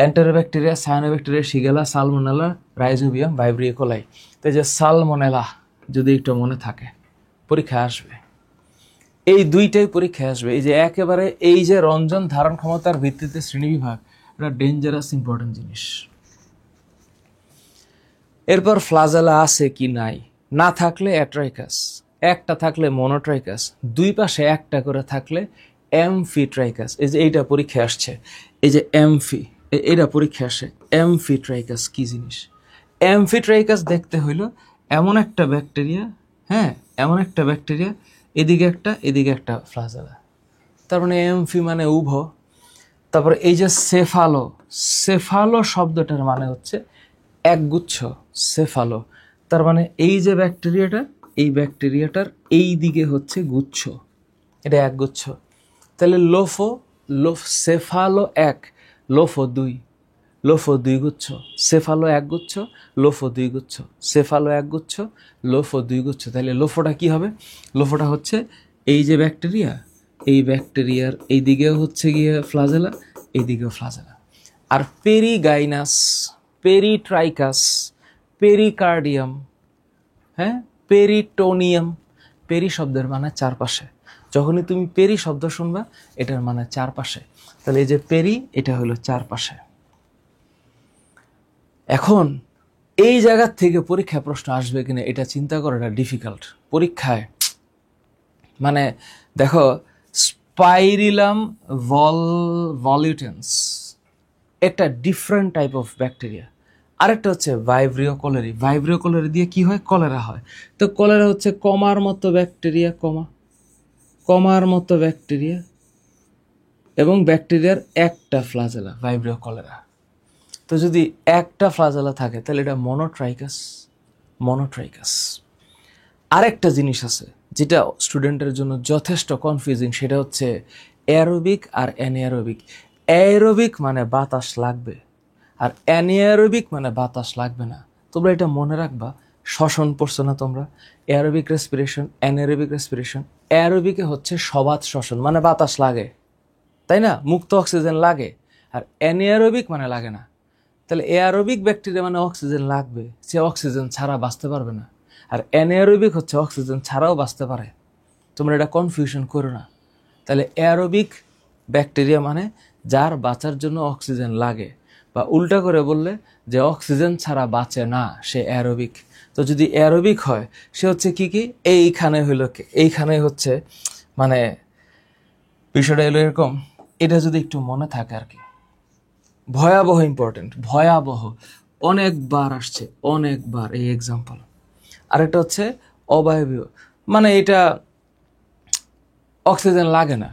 এন্টেরোব্যাকটেরিয়া, সায়ানোব্যাকটেরিয়া, শিগেলা, সালমোনেলা, রাইজোবিয়াম, ভাইব্রিও কোলাই। তো যে সালমোনেলা যদি একটু মনে থাকে, পরীক্ষায় আসবে, এই দুইটাই পরীক্ষায় আসবে। এই যে একেবারে এই যে রঞ্জন ধারণ ক্ষমতার ভিত্তিতে শ্রেণীবিভাগ, এটা ডেঞ্জারাস ইম্পর্টেন্ট জিনিস। এরপর ফ্লাজেলা আছে কি নাই, না থাকলে অ্যাট্রাইকাস, একটা থাকলে মনোট্রাইকাস, দুই পাশে একটা করে থাকলে অ্যামফিট্রাইকাস। এই যে এইটা পরীক্ষায় আসছে, এই যে এটা পরীক্ষায় আসে। অ্যামফিট্রাইকাস কি জিনিস? অ্যামফিট্রাইকাস দেখতে হইল এমন একটা ব্যাকটেরিয়া, এদিকে একটা ফ্লাজেলা, তার মানে এমফি মানে উভ। তারপরে এই যে সেফালো শব্দটার মানে হচ্ছে একগুচ্ছ, সেফালো, তার মানে এই যে ব্যাকটেরিয়াটার এই দিকে হচ্ছে গুচ্ছ, এটা একগুচ্ছ। তাহলে সেফালো এক, লোফো দুই গুচ্ছ, সেফালো এক গুচ্ছ, লোফো দুই গুচ্ছ, সেফালো এক গুচ্ছ, লোফো দুই গুচ্ছ। তাহলে লোফোটা কি হবে? লোফোটা হচ্ছে এই যে ব্যাকটেরিয়া, এই ব্যাকটেরিয়ার এই দিকেও হচ্ছে গিয়ে ফ্লাজেলা, এই দিকেও ফ্লাজেলা। আর পেরিগাইনাস, পেরিট্রাইকাস, পেরিকার্ডিয়াম, হ্যাঁ, পেরিটোনিয়াম। পেরি শব্দের মানে চারপাশে, যখনই তুমি পেরি শব্দ শুনবা এটার মানে চারপাশে। তাহলে এই যে পেরি, এটা হলো চারপাশে। এখন এই জায়গার থেকে পরীক্ষায় প্রশ্ন আসবে কিনা এটা চিন্তা করাটা ডিফিকাল্ট। পরীক্ষায় মানে দেখো, স্পাইরিলাম ভলিউটেন্স একটা ডিফারেন্ট টাইপ অফ ব্যাকটেরিয়া। আরেকটা হচ্ছে ভাইব্রিও কোলেরি দিয়ে কি হয়? কলেরা হয়। তো কলেরা হচ্ছে কমার মতো ব্যাকটেরিয়া এবং ব্যাকটেরিয়ার একটা ফ্লাজেলা, ভাইব্রিও কলেরা। তো যদি একটা ফ্লাজেলা থাকে তাহলে এটা মনোট্রাইকাস। আরেকটা জিনিস আছে যেটা স্টুডেন্টের জন্য যথেষ্ট কনফিউজিং, সেটা হচ্ছে অ্যারোবিক আর অ্যানিয়ারোবিক। অ্যারোবিক মানে বাতাস লাগবে, আর অ্যানিয়ারোবিক মানে বাতাস লাগবে না। তোমরা এটা মনে রাখবা, শ্বসন পড়ছো না তোমরা? Aerobic respiration, anaerobic respiration. অ্যারোবিকে হচ্ছে সবাত শ্বসন, মানে বাতাস লাগে, তাই না? মুক্ত অক্সিজেন লাগে, আর অ্যানিয়ারোবিক মানে লাগে না। তাহলে এয়ারোবিক ব্যাকটেরিয়া মানে অক্সিজেন লাগবে, সে অক্সিজেন ছাড়া বাঁচতে পারবে না। আর অ্যানিয়ারোবিক হচ্ছে অক্সিজেন ছাড়াও বাঁচতে পারে। তোমরা এটা কনফিউশন করো না। তাহলে এয়ারোবিক ব্যাকটেরিয়া মানে যার বাঁচার জন্য অক্সিজেন লাগে, বা উল্টা করে বললে যে অক্সিজেন ছাড়া বাঁচে না, সে অ্যারোবিক। তো যদি অ্যারোবিক হয় সে হচ্ছে কি এইখানে হইল, এইখানে হচ্ছে মানে বিষয়টা এলো এরকম। এটা যদি একটু মনে থাকে আর কি, ভয়াবহ ইম্পর্টেন্ট, ভয়াবহ, অনেকবার আসছে, অনেকবার এই এক্সাম্পল। আরেকটা হচ্ছে অবায়বীয়, মানে এটা অক্সিজেন লাগে না,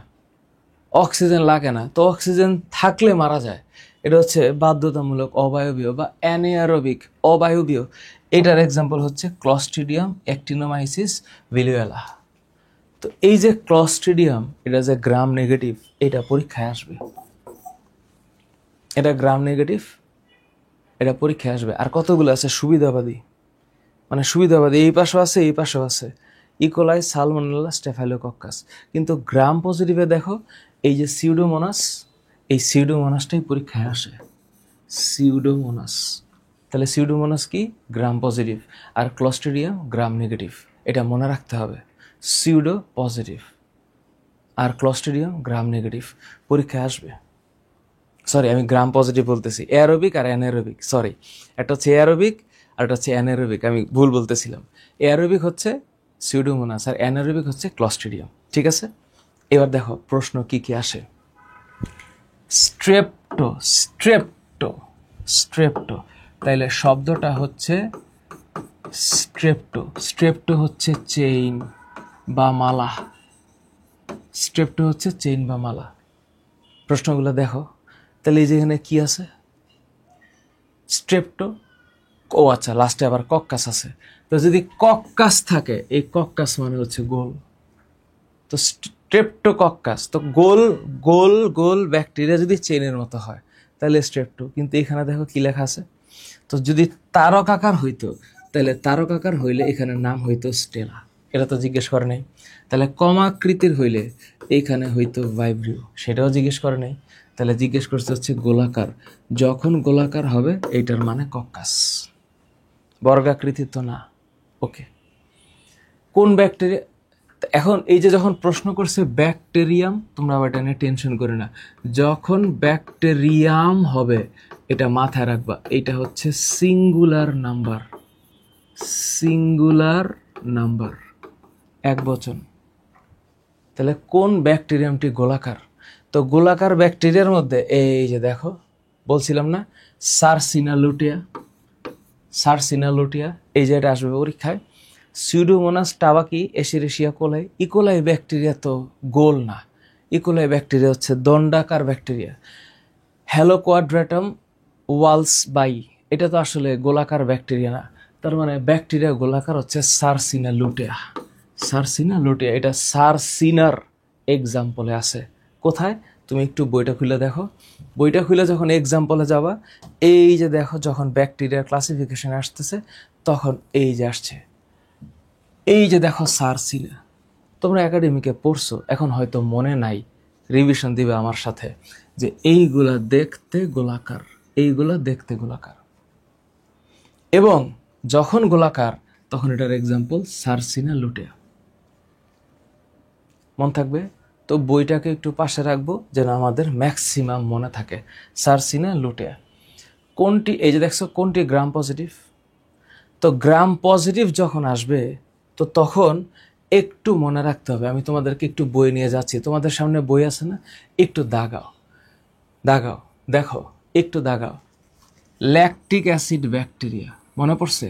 অক্সিজেন লাগে না, তো অক্সিজেন থাকলে মারা যায়। এটা হচ্ছে বাধ্যতামূলক অবায়বীয় বা অ্যানিয়ারোবিক অবায়বীয়। এটার এক্সাম্পল হচ্ছে ক্লস্ট্রিডিয়াম অ্যাক্টিনোমাইসিস ভিলুয়েলা। তো এই যে ক্লস্ট্রিডিয়াম, এটা যে গ্রাম নেগেটিভ, এটা পরীক্ষায় আসবে, এটা গ্রাম নেগেটিভ, এটা পরীক্ষায় আসবে। আর কতগুলো আছে সুবিধাবাদী, মানে সুবিধাবাদী এই পাশেও আছে, এই পাশেও আছে, ইকোলাই, সালমোনেলা, স্টেফাইলোকক্কাস। কিন্তু গ্রাম পজিটিভে দেখো এই যে সিউডোমোনাস, এই সিউডোমোনাসটাই পরীক্ষায় আসে, সিউডোমোনাস। তাহলে সিউডোমোনাস কি? Gram positive. আর ক্লস্ট্রিডিয়াম গ্রাম নেগেটিভ, এটা মনে রাখতে হবে। সিউডো পজিটিভ আর ক্লস্ট্রিডিয়াম গ্রাম নেগেটিভ, পরীক্ষায় আসবে। সরি, আমি গ্রাম পজিটিভ বলতেছি, এয়ারোবিক আর অ্যানারোবিক, সরি, একটা হচ্ছে এয়ারোবিক আর একটা হচ্ছে অ্যানারোবিক, আমি ভুল বলতেছিলাম। এয়ারোবিক হচ্ছে সিউডোমোনাস আর অ্যানারোবিক হচ্ছে ক্লস্ট্রিডিয়াম, ঠিক আছে? এবার দেখো প্রশ্ন কি কি আসে। স্ট্রেপ্টো, স্ট্রেপ্টো, স্ট্রেপ্টো, তাইলে শব্দটা হচ্ছে স্ট্রেপ্টো। স্ট্রেপ্টো হচ্ছে চেইন বা মালা, স্ট্রেপ্টো হচ্ছে চেইন বা মালা। প্রশ্নগুলো দেখো, তাহলে এই যে এখানে কি আছে? স্ট্রেপ্টো, ও আচ্ছা, লাস্টে আবার কক্কাস আছে। তো যদি কক্কাস থাকে, এই কক্কাস মানে হচ্ছে গোল, তো স্ট্রেপ্টোকক্কাস, তো গোল গোল গোল ব্যাকটেরিয়া যদি চেনের মতো হয় তাহলে স্ট্রেপ্টো। কিন্তু এখানে দেখো কি লেখা আছে, তো যদি তারকাকার হইতো তাহলে তারকাকার হইলে এখানে নাম হইতো স্টেলা, এটা তো জিজ্ঞেস করে নাই। তাহলে কমাকৃতির হইলে এইখানে হইতো ভাইব্রিও, সেটাও জিজ্ঞেস করে নাই। তাহলে জিজ্ঞেস করছে হচ্ছে গোলাকার, যখন গোলাকার হবে এইটার মানে কক্কাস, বর্গাকৃতি তো না। ওকে, কোন ব্যাকটেরিয়া? এখন এই যে যখন প্রশ্ন করছে ব্যাকটেরিয়াম, তোমরা আবার এটা নিয়ে টেনশন করে না, যখন ব্যাকটেরিয়াম হবে এটা মাথায় রাখবা, এটা হচ্ছে সিঙ্গুলার নাম্বার, সিঙ্গুলার নাম্বার, এক বচন। তাহলে কোন ব্যাকটেরিয়ামটি গোলাকার? তো গোলাকার ব্যাকটেরিয়ার মধ্যে এই যে দেখো বলছিলাম না, সার্সিনালুটিয়া, সার্সিনালুটিয়া, এই যে এটা আসবে পরীক্ষায়। সিউডোমোনাস টাবাকি, এশিরেশিয়া কোলাই। ইকোলাই ব্যাকটেরিয়া তো গোল না, ইকোলাই ব্যাকটেরিয়া হচ্ছে দণ্ডাকার ব্যাকটেরিয়া। হ্যালোকোয়াড্রাটাম ওয়ালস বাই, এটা তো আসলে গোলাকার ব্যাকটেরিয়া না, তার মানে ব্যাকটেরিয়া গোলাকার হচ্ছে সার্সিনালুটিয়া, সার্সিনালুটিয়া। এটা সার্সিনার এক্সাম্পলে আছে। কোথায়? তুমি একটু বইটা খুলে দেখো, বইটা খুলে যখন এক্সাম্পলে যাবা, এই যে দেখো যখন ব্যাকটেরিয়ার ক্লাসিফিকেশন আসতেছে তখন এই যে আসছে, এই যে দেখো সার্সিনা। তোমরা একাডেমিকে পড়ছো, এখন হয়তো মনে নাই, রিভিশন দিবে আমার সাথে, যে এইগুলা দেখতে গোলাকার, এইগুলা দেখতে গোলাকার, এবং যখন গোলাকার তখন এটার এক্সাম্পল সার্সিনালুটিয়া। মন থাকবে? তো বইটাকে একটু পাশে রাখবো যেন আমাদের ম্যাক্সিমাম মনে থাকে। সার্সিনালুটিয়া কোনটি? এই যে দেখছো কোনটি গ্রাম পজিটিভ? তো গ্রাম পজিটিভ যখন আসবে তো তখন একটু মনে রাখতে হবে, আমি তোমাদেরকে একটু বই নিয়ে যাচ্ছি, তোমাদের সামনে বই আছে না, একটু দাগাও, দাগাও, দেখো একটু দাগাও। ল্যাকটিক অ্যাসিড ব্যাকটেরিয়া, মনে পড়ছে?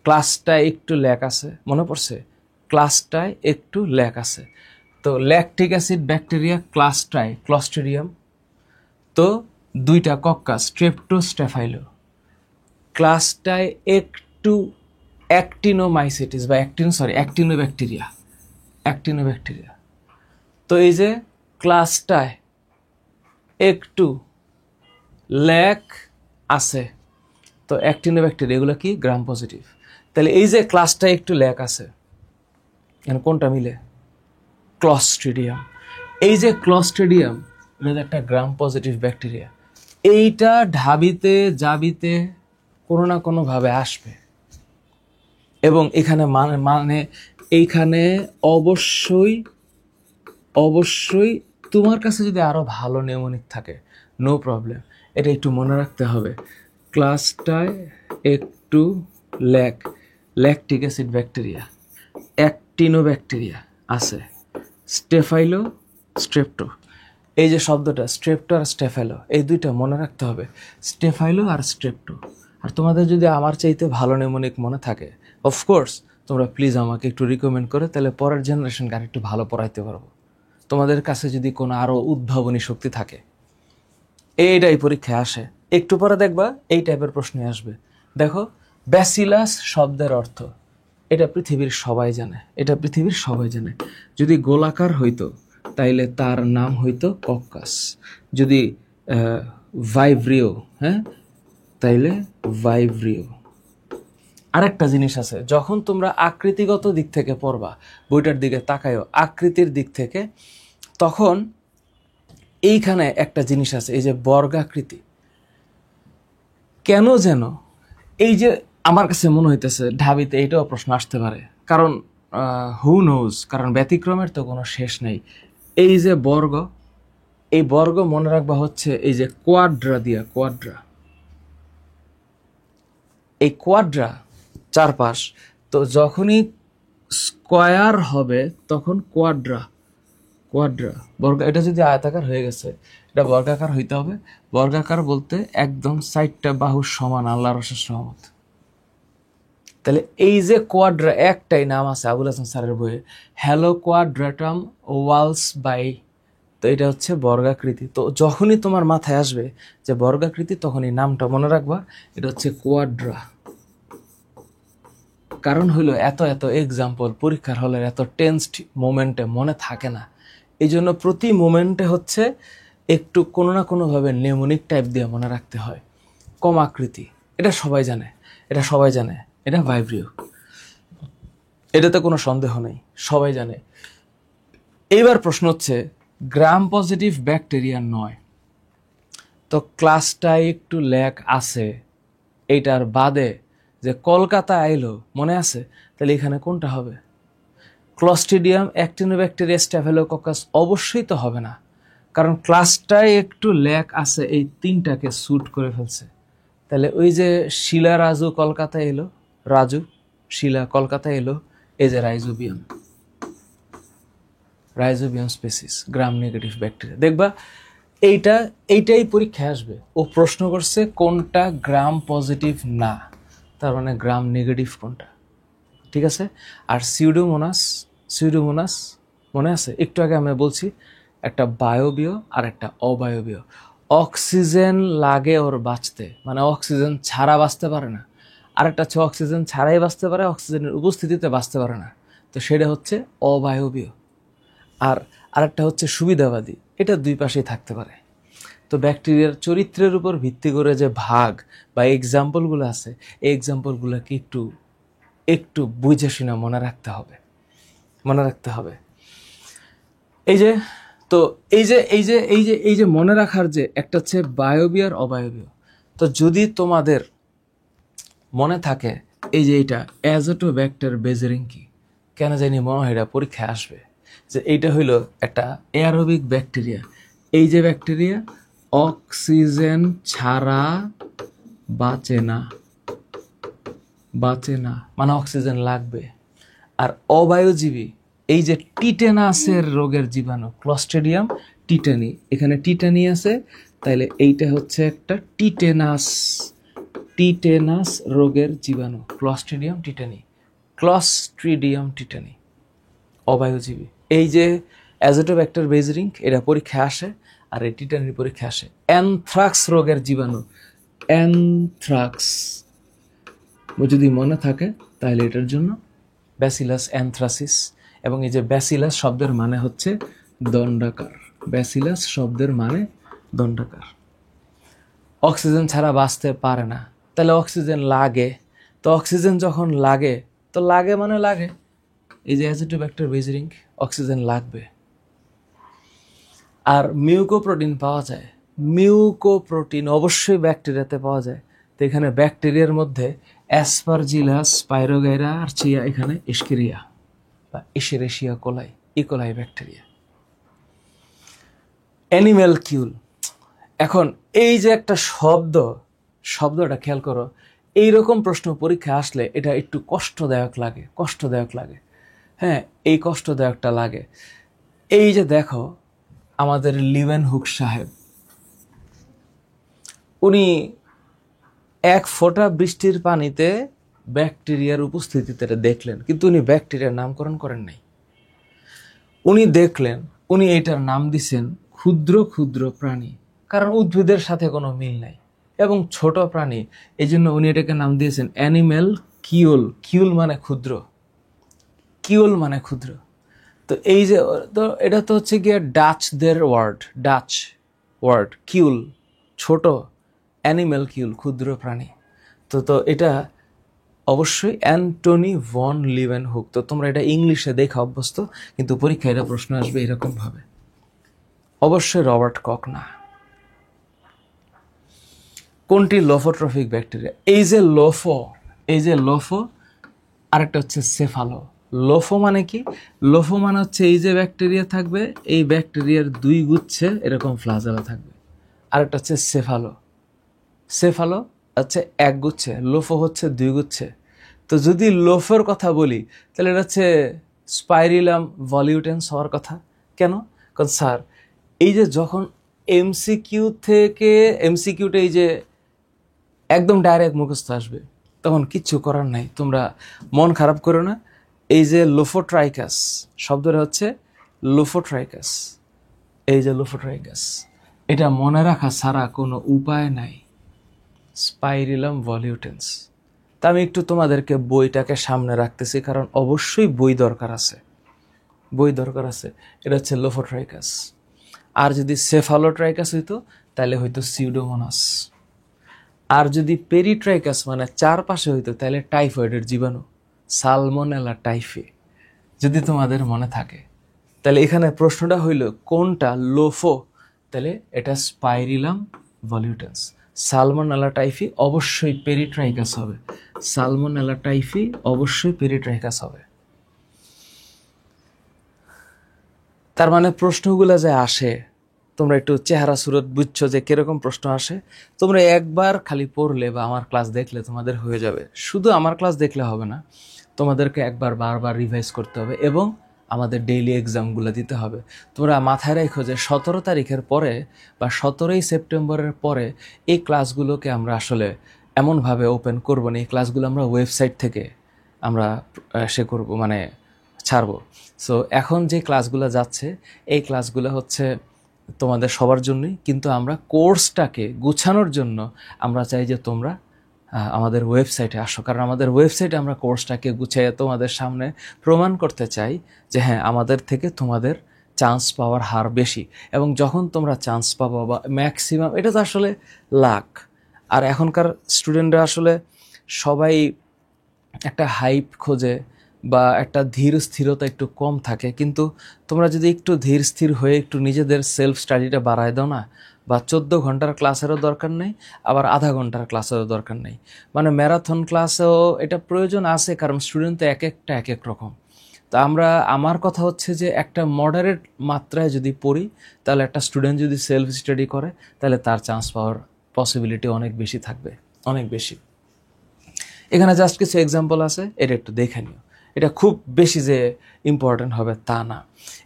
ক্লাসটায় একটু ল্যাক আছে, মনে পড়ছে? ক্লাসটায় একটু ল্যাক আছে। তো ল্যাকটিক অ্যাসিড ব্যাকটেরিয়া ক্লাসটায় ক্লস্ট্রিডিয়াম, তো দুইটা কক্কাস স্ট্রেপ্টো স্টেফাইলো। ক্লাসটায় একটু অ্যাক্টিনোমাইসিটিস বা অ্যাক্টিনোব্যাকটেরিয়া, অ্যাক্টিনোব্যাকটেরিয়া। তো এই যে ক্লাসটায় একটু ল্যাক আছে, তো অ্যাক্টিনোব্যাকটেরিয়া, এগুলো কি গ্রাম পজিটিভ। তাহলে এই যে ক্লাসটায় একটু ল্যাক আছে, কোনটা মিলে? ক্লস্ট্রিডিয়াম। এই যে ক্লস্ট্রিডিয়াম, এটা একটা গ্রাম পজিটিভ ব্যাকটেরিয়া। এইটা ঢাবিতে জাবিতে কোনো না কোনোভাবে আসবে, এবং এখানে মানে মানে এইখানে অবশ্যই অবশ্যই তোমার কাছে যদি আরও ভালো নিউমোনিক থাকে, নো প্রবলেম, এটা একটু মনে রাখতে হবে। ক্লাসটায় একটু ল্যাকটিক অ্যাসিড ব্যাকটেরিয়া, অ্যাক্টিনোব্যাকটেরিয়া আছে, স্টেফাইলো, স্ট্রেপ্টো। এই যে শব্দটা স্ট্রেপ্টো আর স্টেফাইলো, এই দুইটা মনে রাখতে হবে, স্টেফাইলো আর স্ট্রেপ্টো। আর তোমাদের যদি আমার চাইতে ভালো নিউমোনিক মনে থাকে, অফকোর্স তোমরা প্লিজ আমাকে একটু রিকমেন্ড করে, তাহলে পরের জেনারেশনকে আর একটু ভালো পড়াইতে পারবো। তোমাদের কাছে যদি কোনো আরও উদ্ভাবনী শক্তি থাকে, এইটাই পরীক্ষায় আসে, একটু পরে দেখবা এই টাইপের প্রশ্নই আসবে। দেখো, ব্যাসিলাস শব্দের অর্থ, এটা পৃথিবীর সবাই জানে, এটা পৃথিবীর সবাই জানে। যদি গোলাকার হইতো তাইলে তার নাম হইতো কক্কাস, যদি ভাইব্রিও, হ্যাঁ, তাইলে ভাইব্রিও। আরেকটা জিনিস আছে, যখন তোমরা আকৃতিগত দিক থেকে পড়বা, বইটার দিকে তাকায়ও আকৃতির দিক থেকে, তখন এইখানে একটা জিনিস আছে, এই যে বর্গাকৃতি। কেন যেন এই যে আমার কাছে মনে হইতেছে ঢাবিতে এইটাও প্রশ্ন আসতে পারে, কারণ হু নোজ, কারণ ব্যতিক্রমের তো কোনো শেষ নেই। এই যে বর্গ, এই বর্গ মনে রাখবা হচ্ছে এই যে কোয়াড্রা দিয়া, কোয়াড্রা, এই কোয়াড্রা চারপাশ, তো যখনই স্কোয়ার হবে তখন কোয়াড্রা, কোয়াড্রা বর্গ। এটা যদি আয়তাকার হয়ে গেছে, এটা বর্গাকার হইতে হবে। বর্গাকার বলতে একদম সাইডটা বাহুর সমান, আল্লাহর অশেষ রহমত। তাহলে এই যে কোয়াড্রা, একটাই নাম আছে আবুল হাসান স্যারের বইয়ে, হ্যালো কোয়াড্রাটাম ওয়ালস বাই, তো এটা হচ্ছে বর্গাকৃতি। তো যখনই তোমার মাথায় আসবে যে বর্গাকৃতি, তখন এই নামটা মনে রাখবা, এটা হচ্ছে কোয়াড্রা। কারণ হইলো এত এত এক্সাম্পল পরীক্ষার হলের এত টেন্সড মোমেন্টে মনে থাকে না, এই জন্য প্রতি মোমেন্টে হচ্ছে একটু কোনো না কোনোভাবে নেমোনিক টাইপ দিয়ে মনে রাখতে হয়। কমাকৃতি, এটা সবাই জানে, এটা সবাই জানে, এটা ভাইব্রিও, এটাতে কোনো সন্দেহ নেই, সবাই জানে। এইবার প্রশ্ন হচ্ছে গ্রাম পজিটিভ ব্যাকটেরিয়া নয়, তো ক্লাসটায় একটু ল্যাক আছে, এইটার বাদে যে কলকাতা আইলো, মনে আছে, তাহলে এখানে কোনটা হবে? ক্লস্ট্রিডিয়াম, অ্যাক্টিনোব্যাকটেরিয়া, স্ট্যাফিলোকক্কাস অবশ্যই তো হবে না, কারণ ক্লাসটায় একটু ল্যাক আছে, এই তিনটাকে স্যুট করে ফেলছে। তাহলে ওই যে শিলা রাজু কলকাতায় এলো, রাজু শিলা কলকাতায় এলো, এই যে rhizobium, rhizobium species, gram negative bacteria. দেখবা এইটাই পরীক্ষায় আসবে, ও প্রশ্ন করছে কোনটা গ্রাম পজিটিভ না, তার মানে গ্রাম নেগেটিভ কোনটা, ঠিক আছে। আর সিউডোমোনাস মনে আছে, একটু আগে আমরা বলছি একটা বায়বীয় আর একটা অবায়বীয়। অক্সিজেন লাগে ওর বাঁচতে, মানে অক্সিজেন ছাড়া বাঁচতে পারে না। আরেকটা হচ্ছে অক্সিজেন ছাড়াই বাঁচতে পারে, অক্সিজেনের উপস্থিতিতে বাঁচতে পারে না, তো সেটা হচ্ছে অবায়বীয়। আর আরেকটা হচ্ছে সুবিধাবাদী, এটা দুই পাশেই থাকতে পারে। তো ব্যাকটেরিয়ার চরিত্রের উপর ভিত্তি করে যে ভাগ বা এক্সাম্পলগুলো আছে, এই এক্সাম্পলগুলোকে একটু বুঝে শুনে মনে রাখতে হবে। এই যে তো এই যে মনে রাখার যে একটা হচ্ছে বায়বীয় আর অবায়বীয়। তো যদি তোমাদের মনে থাকে এই যে এইটা অ্যাজোটোব্যাক্টার বেজেরিঙ্কি, কেন জানি মনে হয় এটা পরীক্ষায় আসবে, যে এইটা হইল একটা এয়ারোবিক ব্যাকটেরিয়া। এই যে ব্যাকটেরিয়া অক্সিজেন ছাড়া বাঁচে না, মানে অক্সিজেন লাগবে। আর অবায়ুজীবী, এই যে টিটেনাসের রোগের জীবাণু, ক্লস্ট্রিডিয়াম টিটানি, এখানে টিটানি আছে, তাইলে এইটা হচ্ছে একটা টিটেনাস রোগের জীবাণু, ক্লস্ট্রিডিয়াম টিটানি, অবায়ুজীবী। এই যে অ্যাজোটোব্যাক্টার বেজেরিঙ্ক, এটা পরীক্ষায় আসে, আর এই টিটানির পরীক্ষায় আসে। অ্যানথ্রাক্স রোগের জীবাণু, অ্যানথ্রাক্স যদি মনে থাকে তাহলে এটার জন্য ব্যাসিলাস অ্যানথ্রাসিস। এবং এই যে ব্যাসিলাস শব্দের মানে হচ্ছে দণ্ডাকার, ব্যাসিলাস শব্দের মানে দণ্ডাকার। অক্সিজেন ছাড়া বাঁচতে পারে না, তাহলে অক্সিজেন লাগে, তো অক্সিজেন যখন লাগে, তো লাগে মানে লাগে, এই যে অ্যাজোটোব্যাক্টার বেজেরিঙ্ক অক্সিজেন লাগবে। আর মিউকোপ্রোটিন পাওয়া যায়। মিউকোপ্রোটিন অবশ্যই ব্যাকটেরিয়াতে পাওয়া যায়। তো এখানে ব্যাকটেরিয়ার মধ্যে অ্যাসপারজিলাস, স্পাইরোগাইরা আর এখানে এস্কেরিয়া বা এশেরেশিয়া কোলাই, ইকোলাই ব্যাকটেরিয়া। অ্যানিম্যাল কিউল। এখন এই যে একটা শব্দটা খেয়াল করো, এইরকম প্রশ্ন পরীক্ষা আসলে এটা একটু কষ্টদায়ক লাগে। হ্যাঁ, এই কষ্টদায়কটা লাগে। এই যে দেখো আমাদের লিভেনহুক সাহেব, উনি এক ফোঁটা বৃষ্টির পানিতে ব্যাকটেরিয়ার উপস্থিতিতে দেখলেন, কিন্তু উনি ব্যাকটেরিয়ার নামকরণ করেন নাই। উনি এটার নাম দিছেন ক্ষুদ্র ক্ষুদ্র প্রাণী, কারণ উদ্ভিদের সাথে কোনো মিল নাই এবং ছোট প্রাণী, এই জন্য উনি এটাকে নাম দিয়েছেন অ্যানিম্যাল কিউল। কিউল মানে ক্ষুদ্র, তো এই যে, তো এটা তো হচ্ছে গিয়ে ডাচদের ডাচ ওয়ার্ড কিউল ছোট, অ্যানিম্যাল কিউল ক্ষুদ্র প্রাণী। তো এটা অবশ্যই অ্যান্টনি ভন লিভেনহুক। তো তোমরা এটা ইংলিশে দেখা অভ্যস্ত, কিন্তু পরীক্ষায় এটা প্রশ্ন আসবে এরকম ভাবে। অবশ্যই রবার্ট কক না। কোনটি লোফোট্রফিক ব্যাকটেরিয়া? এই যে লোফো, আরেকটা হচ্ছে সেফালো। লোফো মানে কি? লোফো মানে হচ্ছে এই যে ব্যাকটেরিয়া থাকবে, এই ব্যাকটেরিয়ার 2 গুচ্ছে এরকম ফ্লাজেলা থাকবে। আরেকটা হচ্ছে সেফালো হচ্ছে 1 গুচ্ছে, লোফো হচ্ছে 2 গুচ্ছে। তো যদি লোফোর কথা বলি তাহলে এটা হচ্ছে স্পাইরিলাম ভলিউটেন্স হওয়ার কথা। কেন? কারণ স্যার এই যে যখন এমসিকিউতে এই যে একদম ডাইরেক্ট মুখস্থ আসবে, তখন কিচ্ছু করার নাই, তোমরা মন খারাপ করো না। এই যে লোফোট্রাইকাস শব্দটা হচ্ছে লোফোট্রাইকাস, এই যে লোফোট্রাইকাস, এটা মনে রাখা ছাড়া কোনো উপায় নাই। স্পাইরিলাম ভলিউটেন্স। তা আমি একটু তোমাদেরকে বইটাকে সামনে রাখতেছি, কারণ অবশ্যই বই দরকার আছে। এটা হচ্ছে লোফোট্রাইকাস। আর যদি সেফালোট্রাইকাস হইতো তাহলে হয়তো সিউডোমোনাস। আর যদি পেরিট্রাইকাস মানে চারপাশে হইতো তাহলে টাইফয়েডের জীবাণু, সালমোনেলা টাইফি, যদি তোমাদের মনে থাকে। তাহলে এখানে প্রশ্নটা হইল কোনটা লোফো? তাহলে এটা স্পাইরিলাম ভলিউটেন্স। সালমোনেলা টাইফি অবশ্যই পেরিট্রাইকাস হবে। তার মানে প্রশ্নগুলো যে আসে, তোমরা একটু চেহারা সুরত বুঝছো যে কিরকম প্রশ্ন আসে। তোমরা একবার খালি পড়লে বা আমার ক্লাস দেখলে তোমাদের হয়ে যাবে। শুধু আমার ক্লাস দেখলে হবে না, তোমাদেরকে বারবার রিভাইজ করতে হবে এবং আমাদের ডেইলি এক্সামগুলো দিতে হবে। তোমরা মাথায় রেখো যে 17 তারিখের পরে বা 17ই সেপ্টেম্বরের পরে এই ক্লাসগুলোকে আমরা আসলে এমনভাবে ওপেন করবো না। এই ক্লাসগুলো আমরা ওয়েবসাইট থেকে আমরা ছাড়বো। সো এখন যে ক্লাসগুলো যাচ্ছে, এই ক্লাসগুলো হচ্ছে তোমাদের সবার জন্যই, কিন্তু আমরা কোর্সটাকে গুছানোর জন্য আমরা চাই যে তোমরা আমাদের ওয়েবসাইটে আসো, কারণ আমাদের ওয়েবসাইটে আমরা কোর্সটাকে গুছিয়ে তোমাদের সামনে প্রমাণ করতে চাই যে হ্যাঁ, আমাদের থেকে তোমাদের চান্স পাওয়ার হার বেশি। এবং যখন তোমরা চান্স পাবো বা ম্যাক্সিমাম, এটা তো আসলে লাক। আর এখনকার স্টুডেন্টরা আসলে সবাই একটা হাইপ খোঁজে বা একটা ধীর স্থিরতা একটু কম থাকে, কিন্তু তোমরা যদি একটু ধীর স্থির হয়ে একটু নিজেদের সেলফ স্টাডিটা বাড়ায় দাও না, বা 14 ঘন্টার ক্লাসেরও দরকার নেই, আবার আধা ঘন্টার ক্লাসেরও দরকার নেই, মানে ম্যারাথন ক্লাসেও এটা প্রয়োজন আছে, কারণ স্টুডেন্ট তো এক এক রকম। তো আমার কথা হচ্ছে যে একটা মডারেট মাত্রায় যদি পড়ি, তাহলে একটা স্টুডেন্ট যদি সেলফ স্টাডি করে তাহলে তার চান্স পাওয়ার পসিবিলিটি অনেক বেশি থাকবে, অনেক বেশি। এখানে জাস্ট কিছু এক্সাম্পল আছে, এটা একটু দেখে নিও। এটা খুব বেশি যে ইম্পর্টেন্ট হবে তা না।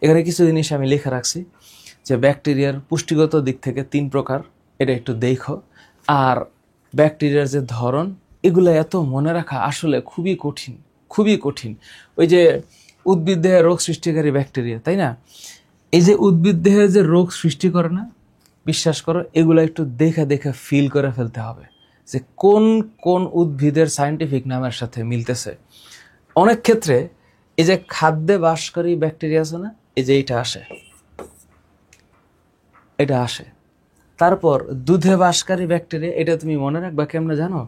এখানে কিছু জিনিস আমি লিখে রাখছি যে ব্যাকটেরিয়ার পুষ্টিগত দিক থেকে 3 প্রকার, এটা একটু দেখো। আর ব্যাকটেরিয়ার যে ধরন, এগুলো এত মনে রাখা আসলে খুবই কঠিন। ওই যে উদ্ভিদ দেহে রোগ সৃষ্টিকারী ব্যাকটেরিয়া, তাই না? এই যে উদ্ভিদ দেহে যে রোগ সৃষ্টি করে না, বিশ্বাস করো এগুলো একটু দেখে ফিল করে ফেলতে হবে যে কোন কোন উদ্ভিদের সায়েন্টিফিক নামের সাথে মিলতেছে। অনেক ক্ষেত্রে এই যে খাদ্যে বাসকারী ব্যাকটেরিয়া আছে না, এই যে এটা আসে। তারপর দুধে বাসকারী ব্যাকটেরিয়া, এটা তুমি মনে রাখবা কেমনে জানো?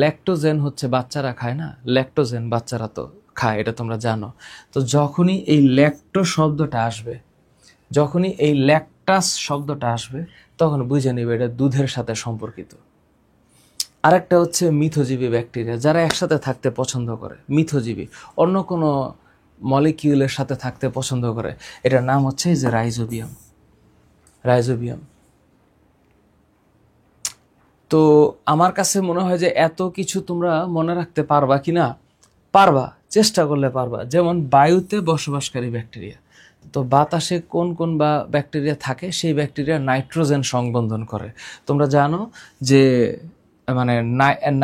ল্যাকটোজেন হচ্ছে বাচ্চারা খায় না, ল্যাকটোজেন বাচ্চারা তো খায়, এটা তোমরা জানো। তো যখনই এই ল্যাকটো শব্দটা আসবে, যখনই এই ল্যাকটো ল্যাকটাস শব্দটা আসবে তখন বুঝে নিবে এটা দুধের সাথে সম্পর্কিত। আরেকটা হচ্ছে মিথজীবী ব্যাকটেরিয়া, যারা একসাথে থাকতে পছন্দ করে, মিথজীবী, অন্য কোনো মলিকিউলের সাথে থাকতে পছন্দ করে, এটার নাম হচ্ছে যে রাইজোবিয়াম। রাইজোবিয়াম। তো আমার কাছে মনে হয় যে এত কিছু তোমরা মনে রাখতে পারবা কি না? পারবা, চেষ্টা করলে পারবা। যেমন বায়ুতে বসবাসকারী ব্যাকটেরিয়া, তো বাতাসে কোন কোন বা ব্যাকটেরিয়া থাকে, সেই ব্যাকটেরিয়া নাইট্রোজেন সংবন্ধন করে। তোমরা জানো যে মানে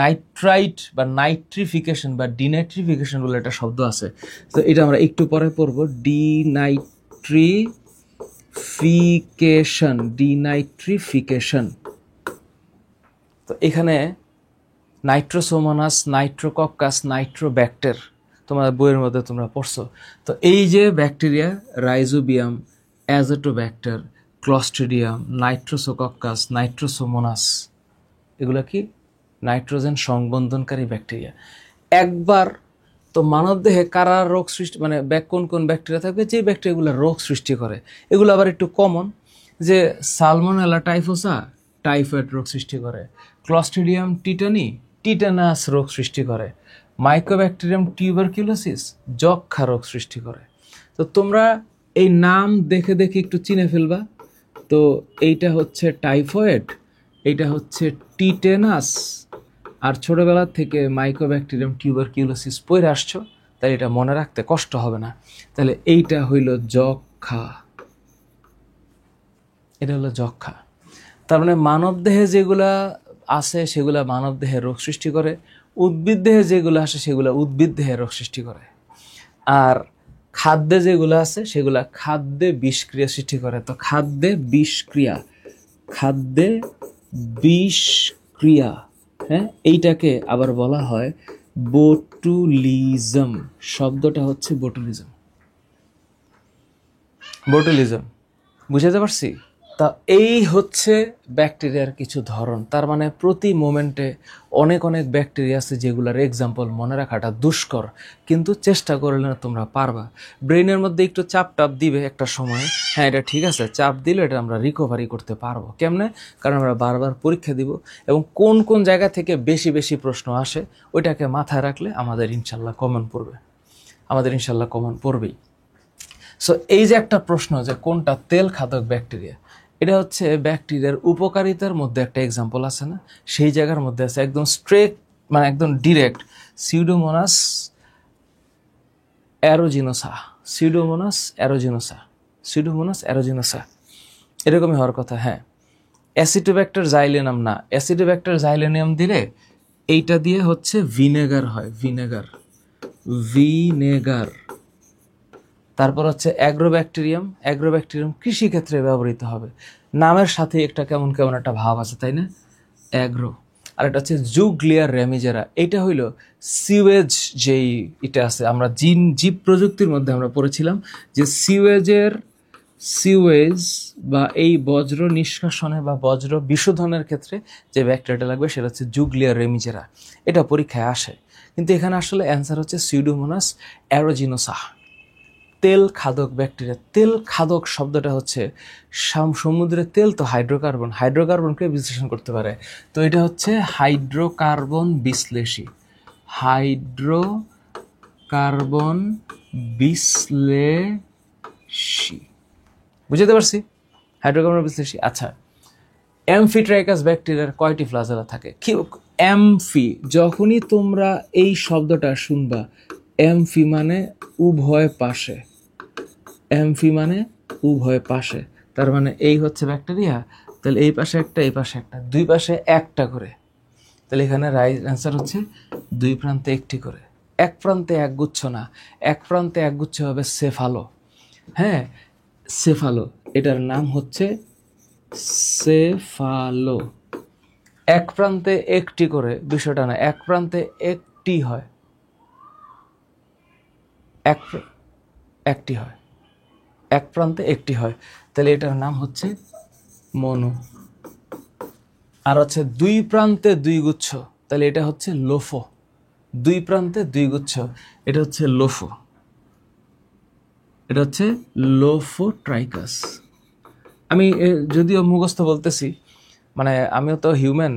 নাইট্রাইট বা নাইট্রিফিকেশন বা ডিনাইট্রিফিকেশন বলে একটা শব্দ আছে, তো এটা আমরা একটু পরে পড়বো। ডিনাইট্রিফিকেশন। তো এখানে নাইট্রোসোমোনাস, নাইট্রোকক্কাস, নাইট্রোব্যাক্টের তোমাদের বইয়ের মধ্যে তোমরা পড়ছো। তো এই যে bacteria, Rhizobium, Azotobacter, Clostridium, Nitrosococcus, Nitrosomonas, এগুলো কি নাইট্রোজেন সংবন্ধনকারী ব্যাকটেরিয়া। একবার তো মানবদেহে কারা রোগ সৃষ্টি, মানে কোন কোন ব্যাকটেরিয়া থাকবে, যে ব্যাকটেরিয়াগুলো রোগ সৃষ্টি করে, এগুলো আবার একটু কমন, যে সালমোনেলা টাইফোসা টাইফয়েড রোগ সৃষ্টি করে, ক্লস্ট্রিডিয়াম টিটানি টিটানাস রোগ সৃষ্টি করে, মাইকোব্যাকটেরিয়াম টিউবারকিউলোসিস যক্ষা রোগ সৃষ্টি করে। তো তোমরা এই নাম দেখে দেখে একটু চিনে ফেলবা। তো এইটা হচ্ছে টাইফয়েড, এইটা হচ্ছে টিটেনাস, আর ছোটবেলা থেকে মাইকোব্যাকটেরিয়াম টিউবারকিউলোসিস পড়ে আসছো, তাহলে এটা মনে রাখতে কষ্ট হবে না। তাহলে এইটা হইল যক্ষা, এটা হলো যক্ষা। তার মানে মানবদেহে যেগুলা আছে সেগুলা মানবদেহে রোগ সৃষ্টি করে, উদ্ভিদ দেহে যেগুলো আসে সেগুলো উদ্ভিদ দেহে রোগ সৃষ্টি করে, আর খাদ্যে যেগুলো আছে সেগুলা খাদ্যে বিষক্রিয়া সৃষ্টি করে। তো খাদ্যে বিষক্রিয়া, খাদ্যে বিষক্রিয়া, হ্যাঁ, এইটাকে আবার বলা হয় বোটুলিজম। শব্দটা হচ্ছে বোটুলিজম। বোটুলিজম বুঝাতে পারছি? তা এই হচ্ছে ব্যাকটেরিয়ার কিছু ধরন। তার মানে প্রতি মোমেন্টে অনেক অনেক ব্যাকটেরিয়া আছে যেগুলোর এক্সাম্পল মনে রাখাটা দুষ্কর, কিন্তু চেষ্টা করলে না তোমরা পারবা। ব্রেনের মধ্যে একটু চাপ টাপ দিবে একটা সময়, হ্যাঁ এটা ঠিক আছে, চাপ দিলে এটা আমরা রিকভারি করতে পারবো। কেমনে? কারণ আমরা বারবার পরীক্ষা দিব, এবং কোন কোন জায়গা থেকে বেশি বেশি প্রশ্ন আসে ওইটাকে মাথায় রাখলে আমাদের ইনশাল্লাহ কমন পড়বে, আমাদের ইনশাল্লাহ কমন পড়বেই। সো এই যে একটা প্রশ্ন যে কোনটা তেল খাদক ব্যাকটেরিয়া, এটা হচ্ছে ব্যাকটেরিয়ার উপকারিতার মধ্যে একটা এক্সাম্পল আছে না, সেই জায়গার মধ্যে আছে একদম স্ট্রেট, মানে একদম ডিরেক্ট, সিউডোমোনাস অ্যারোজিনোসা। সিউডোমোনাস অ্যারোজিনোসা, সিউডোমোনাস অ্যারোজিনোসা, এরকমই হওয়ার কথা। হ্যাঁ, অ্যাসিটোব্যাক্টার জাইলেনাম না, অ্যাসিটোব্যাক্টার জাইলেনিয়াম দিলে এইটা দিয়ে হচ্ছে ভিনেগার হয়, ভিনেগার, ভিনেগার। তারপর হচ্ছে অ্যাগ্রোব্যাকটেরিয়াম, অ্যাগ্রোব্যাকটেরিয়াম কৃষিক্ষেত্রে ব্যবহৃত হবে। নামের সাথে একটা কেমন কেমন একটা ভাব আছে, তাই না? অ্যাগ্রো। আর এটা হচ্ছে জুগ্লিয়ার রেমিজেরা, এটা হইল সিওয়েজ। যেই এটা আছে, আমরা জীব প্রযুক্তির মধ্যে আমরা পড়েছিলাম যে সিওয়েজ বা এই বজ্র নিষ্কাশনে বা বজ্র বিশোধনের ক্ষেত্রে যে ব্যাকটেরিয়াটা লাগবে সেটা হচ্ছে জুগ্লিয়ার রেমিজেরা। এটা পরীক্ষায় আসে, কিন্তু এখানে আসলে অ্যান্সার হচ্ছে সিউডোমোনাস অ্যারোজিনোসা, তেল খাদক ব্যাকটেরিয়া। তেল খাদক শব্দটা হচ্ছে সমুদ্রের তেল তো হাইড্রোকার্বন, হাইড্রোকার্বনকে বিশ্লেষণ করতে পারে, তো এটা হচ্ছে হাইড্রোকার্বন বিশ্লেষী, হাইড্রোকার্বন বিশ্লেষী। বুঝতে পারছি? হাইড্রোকার্বন বিশ্লেষী। আচ্ছা, অ্যামফিট্রাইকাস ব্যাকটেরিয়ার কয়টি ফ্লাজেলা থাকে? কি অ্যামফি, যখনই তোমরা এই শব্দটা শুনবা, অ্যামফি মানে উভয় পাশে, অ্যামফি মানে উভয় পাশে, তার মানে এই হচ্ছে ব্যাকটেরিয়া, তাহলে এই পাশে একটা, এই পাশে একটা, দুই পাশে একটা করে, তাহলে এখানে রাইট অ্যান্সার হচ্ছে দুই প্রান্তে একটি করে। এক প্রান্তে এক গুচ্ছ না, এক প্রান্তে এক গুচ্ছ হবে সেফালো। হ্যাঁ, সেফালো, এটার নাম হচ্ছে সেফালো। এক প্রান্তে একটি করে বিষয়টা না, এক প্রান্তে একটি হয়, একটি হয়, এক প্রান্তে একটি হয়, তাহলে এটার নাম হচ্ছে মনো। আর হচ্ছে দুই প্রান্তে দুই গুচ্ছ, তাহলে এটা হচ্ছে লোফো। দুই প্রান্তে দুই গুচ্ছ, এটা হচ্ছে লোফো, এটা হচ্ছে লোফোট্রাইকাস, আমি যদিও মুখস্থ বলতেছি, মানে আমিও তো হিউম্যান,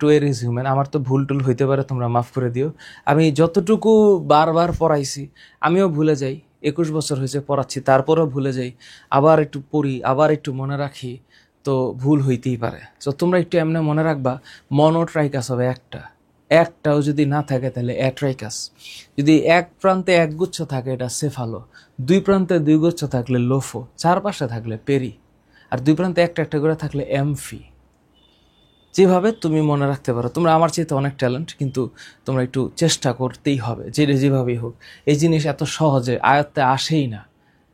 টু এর ইজ হিউম্যান, আমার তো ভুল টুল হইতে পারে, তোমরা মাফ করে দিও। আমি যতটুকু বারবার পড়াইছি আমিও ভুলে যাই, 21 বছর হয়েছে পড়াচ্ছি, তারপরেও ভুলে যাই, আবার একটু পড়ি, আবার একটু মনে রাখি, তো ভুল হইতেই পারে। তো তোমরা একটু এমনি মনে রাখবা, মনোট্রাইকাস হবে একটাও যদি না থাকে তাহলে অ্যাট্রাইকাস, যদি এক প্রান্তে এক গুচ্ছ থাকে এটা সেফালো, দুই প্রান্তে দুই গুচ্ছ থাকলে লোফো, চারপাশে থাকলে পেরি, আর দুই প্রান্তে একটা একটা করে থাকলে এমফি। যেভাবে তুমি মনে রাখতে পারো, তোমরা আমার চাইতে অনেক ট্যালেন্ট, কিন্তু তোমরা একটু চেষ্টা করতেই হবে, যেভাবেই হোক। এই জিনিস এত সহজে আয়ত্তে আসেই না,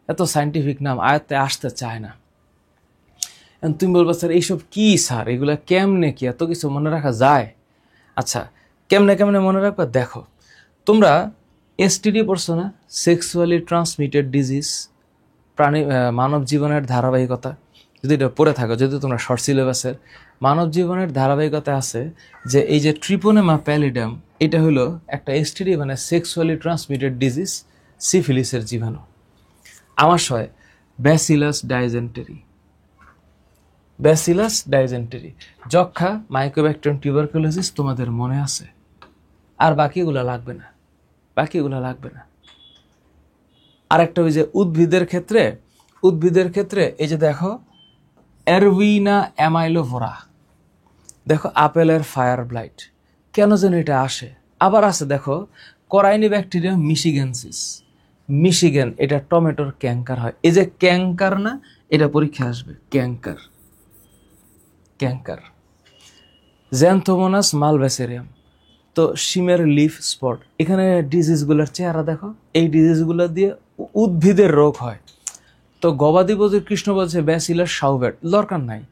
এত সায়েন্টিফিক নাম আয়ত্তে আসতে চায় না। তুমি বলবা স্যার এইসব কি স্যার, এগুলা কেমনে কি এত কিছু মনে রাখা যায়? আচ্ছা, কেমনে মনে রাখবা দেখো, তোমরা এসটিডি পড়ছো না, সেক্সুয়ালি ট্রান্সমিটেড ডিজিজ, মানব জীবনের ধারাবাহিকতা। যদি এটা পড়ে থাকো, যদি তোমরা শর্ট সিলেবাসের মানব জীবনের ধারাবাহিকতা আছে, যে এই যে ট্রিপোনেমা প্যালিডাম, এটা হলো একটা এসটিডি, মানে সেক্সুয়ালি ট্রান্সমিটেড ডিজিজ, সিফিলিসের জীবাণু। আমাশয় ব্যাসিলাস ডাইজেন্টেরি, যক্ষা, মাইকোব্যাকটেরিয়াম টিউবারকুলোসিস তোমাদের মনে আছে, আর বাকিগুলো লাগবে না। আরেকটা ওই যে উদ্ভিদের ক্ষেত্রে এই যে দেখো এরভিনা অ্যামাইলোভোরা, দেখো আপেলের ফায়ার ব্লাইট, কেন যেন এটা আসে। আবার আছে দেখো করাইনি ব্যাকটেরিয়া মিশিগান, এটা টমেটোর ক্যাঙ্কার হয়। এই যে ক্যাঙ্কার না, এটা পরীক্ষা আসবে, ক্যাঙ্কার। জ্যান্থোমোনাস মালভেসেরিয়াম, তো শিমের লিফ স্পট। এখানে ডিজিজগুলোর চেহারা দেখো, এই ডিজিজগুলো দিয়ে উদ্ভিদের রোগ হয়। তো গবাদি পশুর কৃষ্ণ বলছে ব্যাসিলাস শাউভেট, দরকার নাই।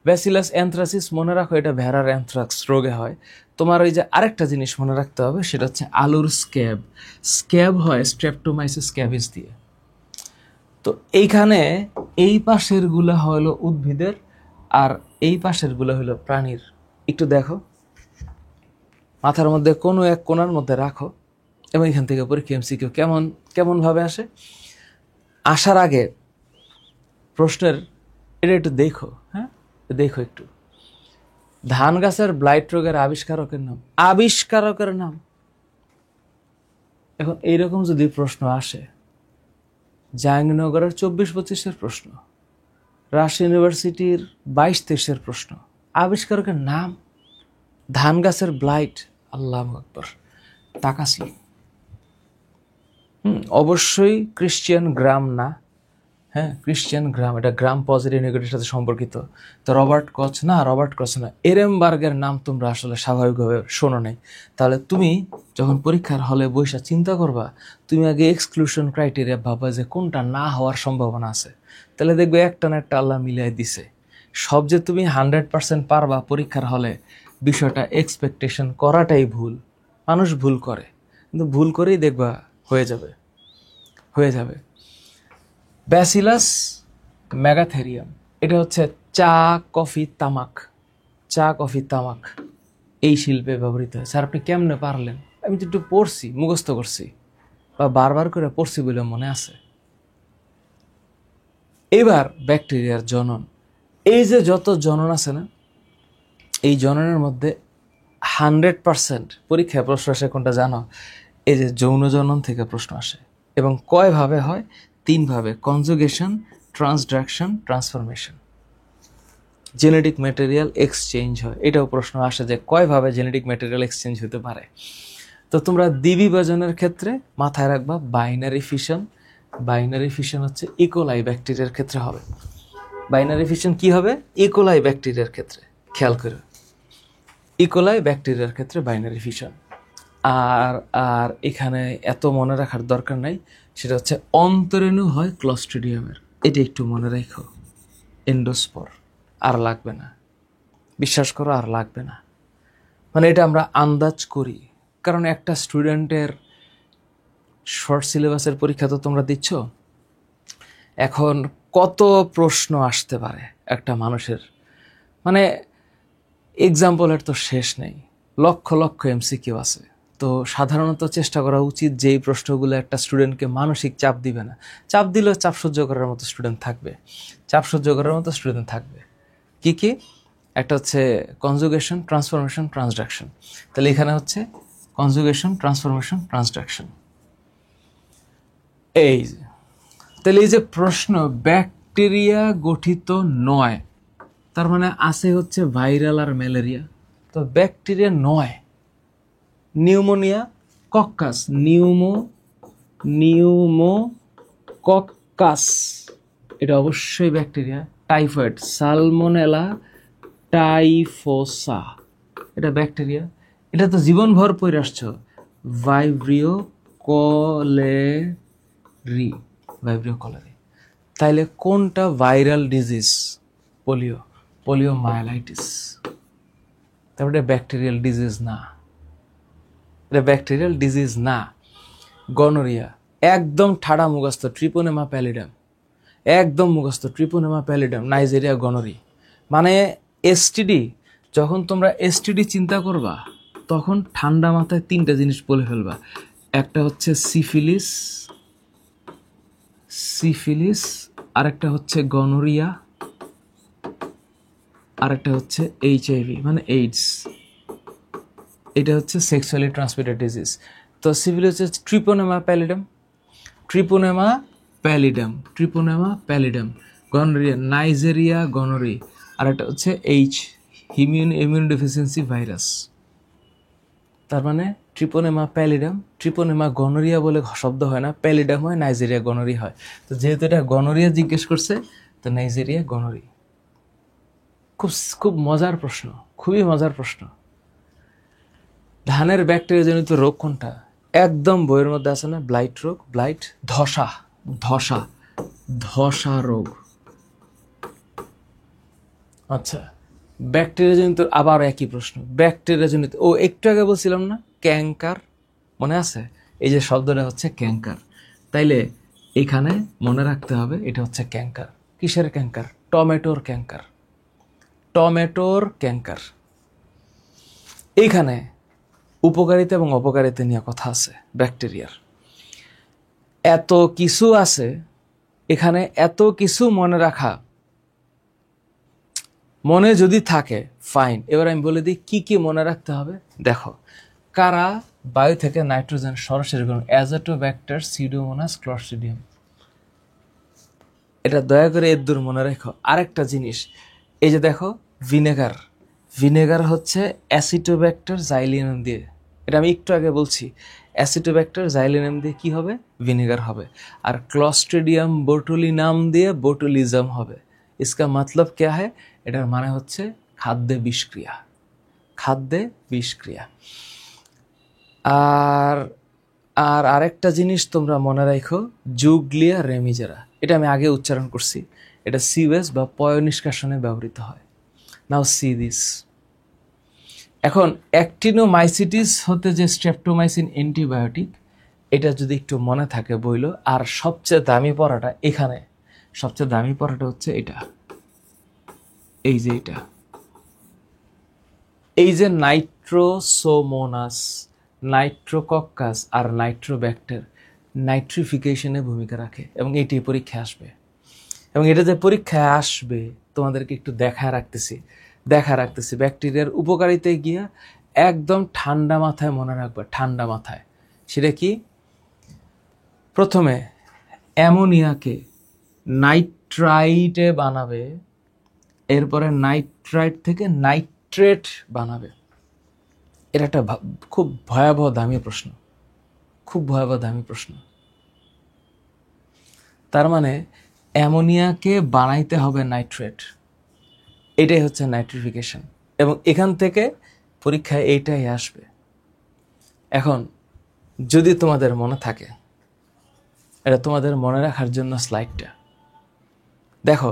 ব্যাসিলাস অ্যানথ্রাসিস মনে রাখো, এটা ভেড়ার অ্যানথ্রাক্স রোগে হয়। তোমার ওই যে আরেকটা জিনিস মনে রাখতে হবে, সেটা হচ্ছে আলুর স্ক্যাব হয় স্ট্রেপ্টোমাইসিস স্ক্যাবিস দিয়ে। তো এইখানে এই পাশের গুলা হলো উদ্ভিদের, আর এই পাশের গুলো হলো প্রাণীর। একটু দেখো, মাথার মধ্যে কোনো এক কোণার মধ্যে রাখো, এবং এখান থেকে পরীক্ষা এমসিকিউ কেমন ভাবে আসে। আসার আগে প্রশ্নের এটা একটু দেখো, হ্যাঁ দেখো একটু, ধান গাছের ব্লাইট রোগের আবিষ্কারকের নাম। এখন এইরকম যদি প্রশ্ন আসে, জাহাঙ্গীরনগরের 24-25-এর প্রশ্ন, রাজশাহী ইউনিভার্সিটির 22-23-এর প্রশ্ন, আবিষ্কারকের নাম, ধান গাছের ব্লাইট, আল্লাহু আকবার, তাকাসি। অবশ্যই ক্রিশ্চিয়ান গ্রাম না, হ্যাঁ ক্রিশ্চিয়ান গ্রাম, এটা গ্রাম পজিটিভ নেগেটিভের সাথে সম্পর্কিত। তো রবার্ট কচ না, এরেমবার্গের নাম তোমরা আসলে স্বাভাবিকভাবে শোনো নাই। তাহলে তুমি যখন পরীক্ষার হলে বসে চিন্তা করবা, তুমি আগে এক্সক্লুশন ক্রাইটেরিয়া ভাববা যে কোনটা না হওয়ার সম্ভাবনা আছে, তাহলে দেখবে একটা না একটা আল্লাহ মিলাই দিছে। সব যে তুমি 100% পারবা পরীক্ষার হলে, বিষয়টা এক্সপেকটেশন করাটাই ভুল। মানুষ ভুল করে, কিন্তু ভুল করেই দেখবা হয়ে যাবে। ব্যাসিলাস মেগাথেরিয়াম, এটা হচ্ছে চা কফি তামাক এই শিল্পে ব্যবহৃত হয়। স্যার আপনি কেমনে পারলেন? আমি তো একটু পড়ছি, মুখস্থ করছি, বা বারবার করে পড়ছি বলে মনে আছে। এবার ব্যাকটেরিয়ার জনন, এই যে যত জনন আছে না, এই জননের মধ্যে 100% পরীক্ষায় প্রশ্ন আসে কোনটা জানো? এই যে যৌন জনন থেকে প্রশ্ন আসে, এবং কয় ভাবে হয়? 3 ভাবে, conjugation, transduction, transformation. Genetic material exchange হয়, এটাও প্রশ্ন আসে যে কয় ভাবে জেনেটিক ম্যাটেরিয়াল এক্সচেঞ্জ হতে পারে। তো তোমরা দ্বিবিভাজনের ক্ষেত্রে মাথায় রাখবা বাইনারি ফিশন হচ্ছে ইকোলাই ব্যাকটেরিয়ার ক্ষেত্রে হবে। বাইনারি ফিশন কি হবে? ইকোলাই ব্যাকটেরিয়ার ক্ষেত্রে, খেয়াল করো, ইকোলাই ব্যাকটেরিয়ার ক্ষেত্রে বাইনারি ফিশন। আর এখানে এত মনে রাখার দরকার নাই, সেটা হচ্ছে অন্তরেণু হয় ক্লস্ট্রিডিয়ামের, এটা একটু মনে রাখো। এন্ডোস্পোর, আর লাগবে না, বিশ্বাস করো আর লাগবে না। মানে এটা আমরা আন্দাজ করি, কারণ একটা স্টুডেন্টের শর্ট সিলেবাসের পরীক্ষা তো তোমরা দিচ্ছ, এখন কত প্রশ্ন আসতে পারে একটা মানুষের, মানে এক্সাম্পলের তো শেষ নেই, লক্ষ এমসিকিউ আছে। তো সাধারণত চেষ্টা করা উচিত যে এই প্রশ্নগুলো একটা স্টুডেন্টকে মানসিক চাপ দিবে না। চাপ দিলেও চাপ সহ্য করার মতো স্টুডেন্ট থাকবে, চাপ সহ্য করার মতো স্টুডেন্ট থাকবে। কি কি? একটা হচ্ছে কনজুগেশন, ট্রান্সফরমেশন, ট্রান্সডাকশন। তাহলে এখানে হচ্ছে কনজুগেশন, ট্রান্সফরমেশন, ট্রান্সডাকশন। এই তাহলে এই যে প্রশ্ন ব্যাকটেরিয়া গঠিত নয়, তার মানে আছে হচ্ছে ভাইরাল আর ম্যালেরিয়া, তো ব্যাকটেরিয়া নয়। নিউমোনিয়া, কক্কাস, নিউমোকক্কাস, এটা অবশ্যই ব্যাকটেরিয়া। টাইফয়েড, সালমোনেলা টাইফোসা, এটা ব্যাকটেরিয়া। এটা তো জীবনভর পড়ে আসছো। ভাইব্রিও কলেরি। তাইলে কোনটা ভাইরাল ডিজিজ? পোলিওমাইলাইটিস। তারপরে এটা ব্যাকটেরিয়াল ডিজিজ না, এটা ব্যাকটেরিয়াল ডিজিজ না। গনোরিয়া একদম ঠাড়া মুখস্থ, ট্রিপোনেমা প্যালিডাম, একদম মুখস্থ, ট্রিপোনেমা প্যালিডাম, নাইজেরিয়া গনোরি। মানে এসটিডি, যখন তোমরা এসটিডি চিন্তা করবা তখন ঠান্ডা মাথায় তিনটা জিনিস বলে ফেলবা। একটা হচ্ছে সিফিলিস, আরেকটা হচ্ছে গনোরিয়া, আরেকটা হচ্ছে এইচআইভি মানে এইডস। এটা হচ্ছে সেক্সুয়ালি ট্রান্সমিটেড ডিজিজ। তো সিফিলিস হচ্ছে ট্রিপোনেমা প্যালিডাম। গনোরিয়া নাইজেরিয়া গনোরি, আর একটা হচ্ছে ইমিউন ডেফিসিয়েন্সি ভাইরাস। তার মানে ট্রিপোনেমা প্যালিডাম, ট্রিপোনেমা গনোরিয়া বলে শব্দ হয় না, প্যালিডাম হয়, নাইজেরিয়া গনোরি হয়। তো যেহেতু এটা গনোরিয়া জিজ্ঞেস করছে, তো নাইজেরিয়া গনোরি। খুব মজার প্রশ্ন, খুবই মজার প্রশ্ন। ধানের ব্যাকটেরিয়া জনিত রোগ কোনটা? একদম বইয়ের মধ্যে আছে না, ব্লাইট রোগ, ব্লাইট। ধসা রোগ। আচ্ছা, ব্যাকটেরিয়া জনিত আবার একই প্রশ্ন, ব্যাকটেরিয়া জনিত, ও একটু আগে বলছিলাম না ক্যাঙ্কার, মনে আছে? এই যে শব্দটা হচ্ছে ক্যাঙ্কার। তাইলে এখানে মনে রাখতে হবে এটা হচ্ছে ক্যাঙ্কার। কিসের ক্যাঙ্কার? টমেটোর ক্যাঙ্কার। এইখানে উপকারিতা এবং অপকারিতা নিয়ে কথা আছে ব্যাকটেরিয়ার। এত কিছু আছে এখানে, এত কিছু মনে রাখা মনে যদি থাকে ফাইন। এবার আমি বলে দিই কি কি মনে রাখতে হবে। দেখো, কারা বায়ু থেকে নাইট্রোজেন সরাসরি গ্রহণ? Azotobacter, pseudomonas, Clostridium. এটা দয়া করে এর দূর মনে রেখো। আরেকটা জিনিস, এই যে দেখো ভিনেগার হচ্ছে অ্যাসিটোব্যাক্টার জাইলিনাম দিয়ে। এটা আমি একটু আগে বলছি, অ্যাসিটোব্যাক্টার জাইলিনাম দিয়ে কি হবে? ভিনেগার হবে। আর ক্লস্ট্রিডিয়াম বোটুলিনাম দিয়ে বোটুলিজম হবে। इसका मतलब क्या है? এটার মানে হচ্ছে খাদ্যে বিষক্রিয়া। আর আরেকটা জিনিস তোমরা মনে রাখো, জুগ্লিয়া রেমিজেরা। এটা আমি আগে উচ্চারণ করছি, এটা সিওএস বা পয় নিষ্কাশনে ব্যবহৃত হয়। নাও সি দিস। এখন অ্যাক্টিনোমাইসিটিস হতে যে স্ট্রেপ্টোমাইসিন অ্যান্টিবায়োটিক, এটা যদি একটু মনে থাকে বইল। আর সবচেয়ে দামি পড়াটা এখানে, সবচেয়ে দামি পড়াটা হচ্ছে এটা, এই যে এটা, এই যে নাইট্রোসোমোনাস, নাইট্রোকক্কাস আর নাইট্রোব্যাক্টার নাইট্রিফিকেশনে ভূমিকা রাখে, এবং এটি পরীক্ষায় আসবে। এবং এটা যে পরীক্ষায় আসবে তোমাদেরকে একটু দেখা রাখতেছি ব্যাকটেরিয়ার উপকারিতায় গিয়া একদম ঠান্ডা মাথায় মনে রাখবে, ঠান্ডা মাথায়। সেটা কি? প্রথমে অ্যামোনিয়াকে নাইট্রাইটে বানাবে, এরপরে নাইট্রাইট থেকে নাইট্রেট বানাবে। এটা একটা খুব ভয়াবহ দামি প্রশ্ন। তার মানে অ্যামোনিয়াকে বানাইতে হবে নাইট্রেট, এটাই হচ্ছে নাইট্রিফিকেশন। এবং এখান থেকে পরীক্ষায় এইটাই আসবে। এখন যদি তোমাদের মনে থাকে, এটা তোমাদের মনে রাখার জন্য স্লাইডটা দেখো।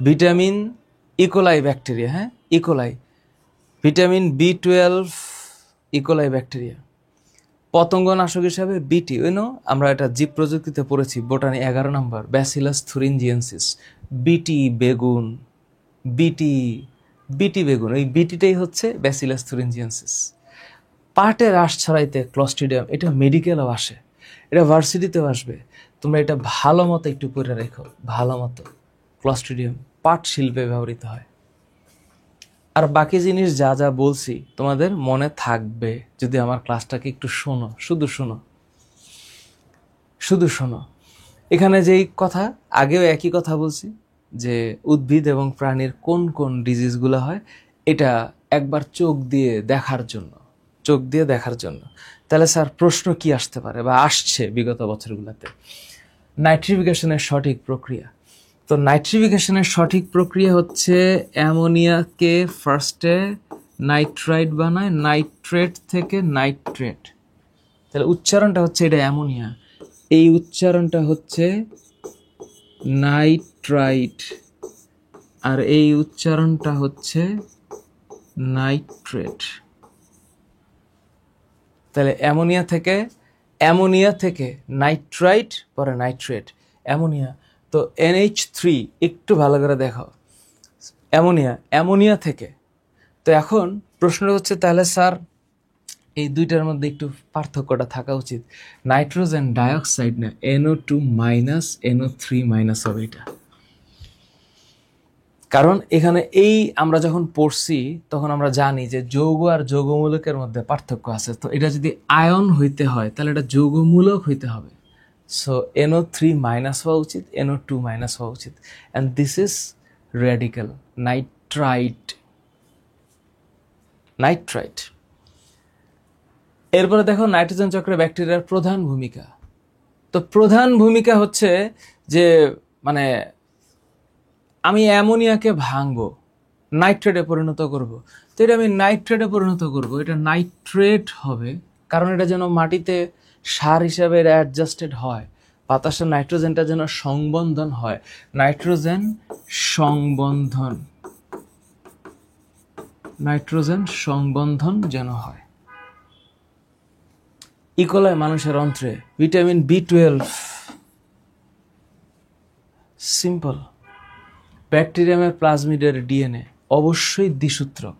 ভিটামিন ইকোলাই ব্যাকটেরিয়া, হ্যাঁ E. coli, vitamin B12 E. coli bacteria. পতঙ্গনাশক হিসাবে বিটি, আমরা এটা জীব প্রযুক্তিতে পড়েছি, বোটানি 11 নম্বর, ব্যাসিলাস থুরিনজিয়েন্সিস। বিটি বেগুন, ওই বিটিটাই হচ্ছে ব্যাসিলাস থুরিনজিয়েন্সিস। পাটে রাশ ছড়াইতে ক্লস্ট্রিডিয়াম, এটা মেডিকেলেও আসে, এটা ভার্সিটিতেও আসবে। তোমরা এটা ভালো মতো একটু করে রেখো, ভালো মতো। ক্লস্ট্রিডিয়াম পাট শিল্পে ব্যবহৃত হয়। আর বাকি জিনিস যা যা বলছি তোমাদের মনে থাকবে যদি আমার ক্লাসটাকে একটু শোনো, শুধু শোনো, শুধু শোনো। এখানে যেই কথা, আগেও একই কথা বলছি যে উদ্ভিদ এবং প্রাণীর কোন কোন ডিজিজগুলো হয়, এটা একবার চোখ দিয়ে দেখার জন্য, চোখ দিয়ে দেখার জন্য। তাহলে স্যার প্রশ্ন কি আসতে পারে বা আসছে বিগত বছরগুলোতে? নাইট্রিফিকেশনের সঠিক প্রক্রিয়া। তো নাইট্রিফিকেশনের সঠিক প্রক্রিয়া হচ্ছে অ্যামোনিয়াকে ফার্স্টে নাইট্রাইট বানায়, নাইট্রেট থেকে নাইট্রেট। তাহলে উচ্চারণটা হচ্ছে এটা অ্যামোনিয়া, এই উচ্চারণটা হচ্ছে নাইট্রাইট, আর এই উচ্চারণটা হচ্ছে নাইট্রেট। তাহলে অ্যামোনিয়া থেকে নাইট্রাইট, পরে নাইট্রেট, অ্যামোনিয়া। তো NH3 একটু ভালো করে দেখো, অ্যামোনিয়া থেকে। তো এখন প্রশ্নটা হচ্ছে তাহলে স্যার এই দুইটার মধ্যে একটু পার্থক্যটা থাকা উচিত। নাইট্রোজেন ডাইঅক্সাইড না, NO2 মাইনাস NO3 মাইনাস হবে এটা। কারণ এখানে এই আমরা যখন পড়ছি তখন আমরা জানি যে যৌগ আর যৌগমূলকের মধ্যে পার্থক্য আছে। তো এটা যদি আয়ন হইতে হয় তাহলে এটা যৌগমূলক হইতে হবে। সো NO3 মাইনাস হওয়া উচিত, NO2 মাইনাস হওয়া উচিত। And this is radical nitrite. এরপরে দেখো নাইট্রোজেন চক্রে ব্যাকটেরিয়ার প্রধান ভূমিকা। তো প্রধান ভূমিকা হচ্ছে যে মানে আমি অ্যামোনিয়াকে ভাঙবো, নাইট্রেটে পরিণত করব। তো এটা আমি নাইট্রেটে পরিণত করব, এটা নাইট্রেট হবে, কারণ এটা যেন মাটিতে সার হিসাবে অ্যাডজাস্টেড হয়, বাতাসের নাইট্রোজেনটা যেন সংবন্ধন হয়, নাইট্রোজেন সংবন্ধন যেন হয়। ইকোলাই মানুষের অন্ত্রে ভিটামিন B12, সিম্পল। ব্যাকটেরিয়ামের প্লাজমিডের DNA অবশ্যই দ্বিসূত্রক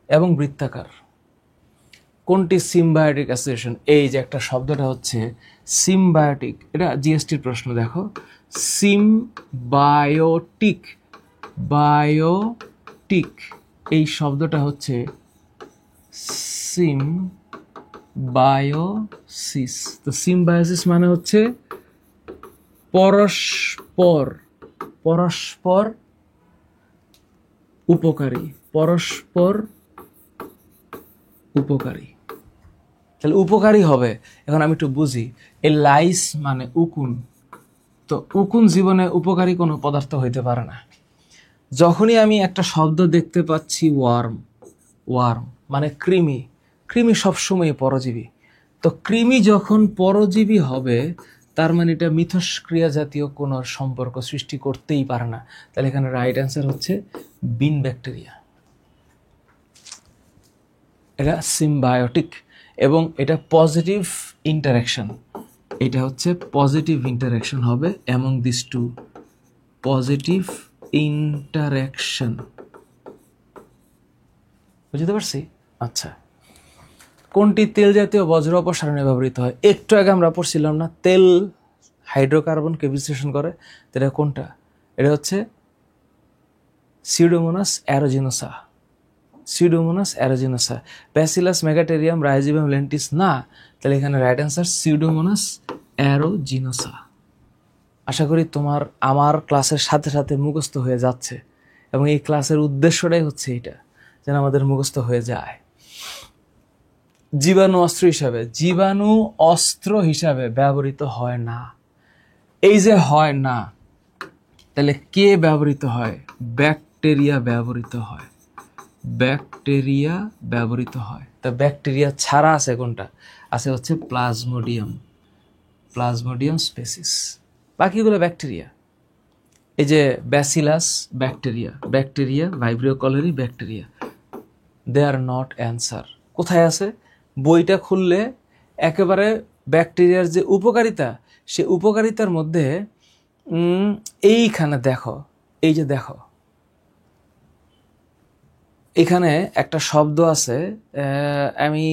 এবং বৃত্তাকার। কোনটি সিম্বায়োটিক অ্যাসোসিয়েশন? এই যে একটা শব্দটা হচ্ছে সিম্বায়োটিক, এটা জিএসটির প্রশ্ন দেখো। বায়োটিক এই শব্দটা হচ্ছে সিম্বায়োসিস। তো সিম্বায়োসিস মানে হচ্ছে পরস্পর উপকারী, তাহলে উপকারী হবে। এখন আমি একটু বুঝি, এই লাইস মানে উকুন। তো উকুন জীবনে উপকারী কোনো পদার্থ হইতে পারে না। যখনই আমি একটা শব্দ দেখতে পাচ্ছি ওয়ার্ম মানে কৃমি সবসময় পরজীবী। তো কৃমি যখন পরজীবী হবে তার মানে এটা মিথস্ক্রিয়া জাতীয় কোনো সম্পর্ক সৃষ্টি করতেই পারে না। তাহলে এখানে রাইট অ্যান্সার হচ্ছে বিন ব্যাকটেরিয়া। এটা সিম্বায়োটিক এবং এটা পজিটিভ ইন্টারাকশন, এটা হচ্ছে পজিটিভ ইন্টারাকশন হবে among this two, positive interaction. বুঝতে পারছি? আচ্ছা, কোনটি তেল জাতীয় বজ্র অপসারণে ব্যবহৃত হয়? একটু আগে আমরা পড়ছিলাম না, তেল হাইড্রোকার্বনকে বিশ্লেষণ করে। এটা কোনটা? এটা হচ্ছে সিউডোমোনাস অ্যারোজিনোসা। ব্যাসিলাস মেগাটেরিয়াম রাইজোবিয়াম লেন্টিস না, তাহলে এখানে রাইট অ্যান্সার সিউডোমোনাস অ্যারোজিনোসা। আশা করি তোমার আমার ক্লাসের সাথে সাথে মুখস্থ হয়ে যাচ্ছে, এবং এই ক্লাসের উদ্দেশ্যটাই হচ্ছে এটা, যেন আমাদের মুখস্থ হয়ে যায়। জীবাণু অস্ত্র হিসাবে ব্যবহৃত হয় না। এই যে হয় না, তাহলে কে ব্যবহৃত হয়? ব্যাকটেরিয়া ব্যবহৃত হয়। তা ব্যাকটেরিয়া ছাড়া আছে কোনটা? আছে হচ্ছে প্লাজমোডিয়াম স্পেসিস, বাকিগুলো ব্যাকটেরিয়া। এই যে Bacillus bacteria, Vibrio cholerae bacteria, they are not answer. কোথায় আছে? বইটা খুললে একেবারে ব্যাকটেরিয়ার যে উপকারিতা, সে উপকারিতার মধ্যে এইখানে দেখো, এই যে দেখো, এখানে একটা শব্দ আছে, আমি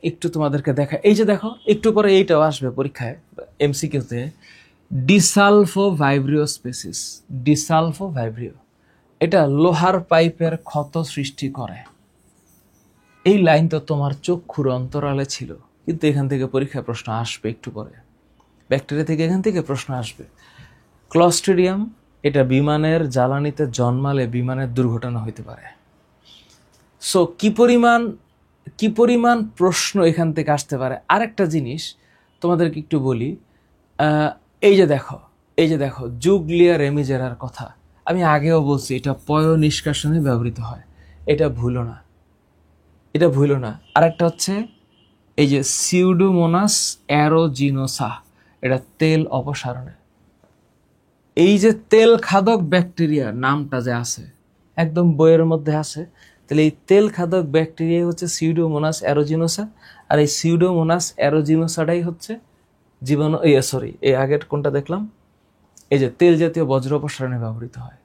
একটু তোমাদেরকে দেখা, এই যে দেখো একটু পরে এইটাও আসবে পরীক্ষায় এমসিকিউতে, ডিসালফো ভাইব্রিও স্পেসিস। ডিসালফো ভাইব্রিও, এটা লোহার পাইপের ক্ষত সৃষ্টি করে। এই লাইন তো তোমার চক্ষুর অন্তরালে ছিল, কিন্তু এখান থেকে পরীক্ষায় প্রশ্ন আসবে একটু পরে। ব্যাকটেরিয়া থেকে এখান থেকে প্রশ্ন আসবে। ক্লস্ট্রিডিয়াম, এটা বিমানের জ্বালানিতে জন্মালে বিমানের দুর্ঘটনা হইতে পারে। সো কি পরিমাণ প্রশ্ন এখান থেকে আসতে পারে। আরেকটা জিনিস তোমাদেরকে একটু বলি, এই যে দেখো জুগলিয়া রেমিজেরার কথা আমি আগেও বলছি, এটা পয় নিষ্কাশনে ব্যবহৃত হয়, এটা ভুলো না। আরেকটা হচ্ছে এই যে সিউডোমোনাস অ্যারোজিনোসা, এটা তেল অপসারণে। এই যে তেল খাদক ব্যাকটেরিয়া নামটা যে আছে একদম বইয়ের মধ্যে আছে, তাহলে এই তেল খাদক ব্যাকটেরিয়া হচ্ছে সিউডোমোনাস অ্যারোজিনোসা, আর এই সিউডোমোনাস অ্যারোজিনোসাটাই হচ্ছে জীবাণু, এই আগের কোনটা দেখলাম, এই যে তেল জাতীয় বজ্র অপসারণে ব্যবহৃত হয়।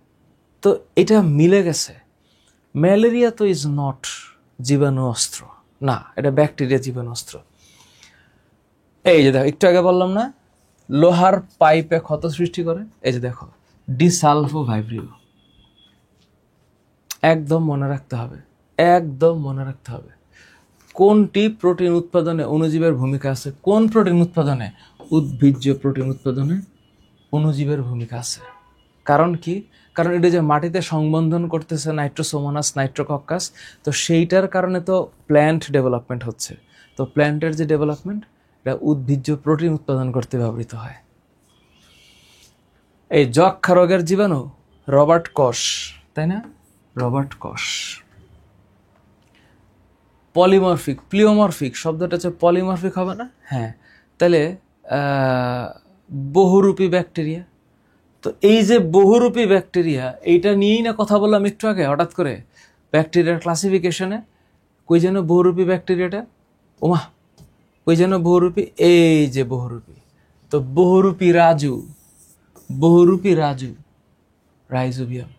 তো এটা মিলে গেছে। ম্যালেরিয়া তো ইজ নট জীবাণু অস্ত্র, না, এটা ব্যাকটেরিয়া জীবাণু অস্ত্র। এই যে দেখো একটু আগে বললাম না, লোহার পাইপে ক্ষত সৃষ্টি করে, এই যে দেখো ডিসালফো ভাইব্রিও। একদম মনে রাখতে হবে। কোনটি প্রোটিন উৎপাদনে অণুজীবের ভূমিকা আছে? কোন প্রোটিন উৎপাদনে? উদ্ভিজ্জ প্রোটিন উৎপাদনে অণুজীবের ভূমিকা আছে। কারণ কি? কারণ এটা যে মাটিতে সংবন্ধন করতেছে নাইট্রোসোমোনাস, নাইট্রোকক্কাস, তো সেইটার কারণে তো প্ল্যান্ট ডেভেলপমেন্ট হচ্ছে। তো প্ল্যান্টের যে ডেভেলপমেন্ট, এটা উদ্ভিজ্জ প্রোটিন উৎপাদন করতে ব্যবহৃত হয়। এই যক্ষা রোগের জীবাণু রবার্ট কশ, তাই না? রবার্ট কশ। পলিমরফিক, প্লিওমরফিক শব্দটা হচ্ছে পলিমরফিক হবে না? হ্যাঁ, তাহলে বহুরূপী ব্যাকটেরিয়া। তো এই যে বহুরূপী ব্যাকটেরিয়া, এইটা নিয়েই না কথা বললাম একটু আগে হঠাৎ করে ব্যাকটেরিয়ার ক্লাসিফিকেশনে। কই যেন বহুরূপী ব্যাকটেরিয়াটা, ওমা কই যেন বহুরূপী, এই যে বহুরূপী। তো বহুরূপী রাজু রাইজোবিয়াম,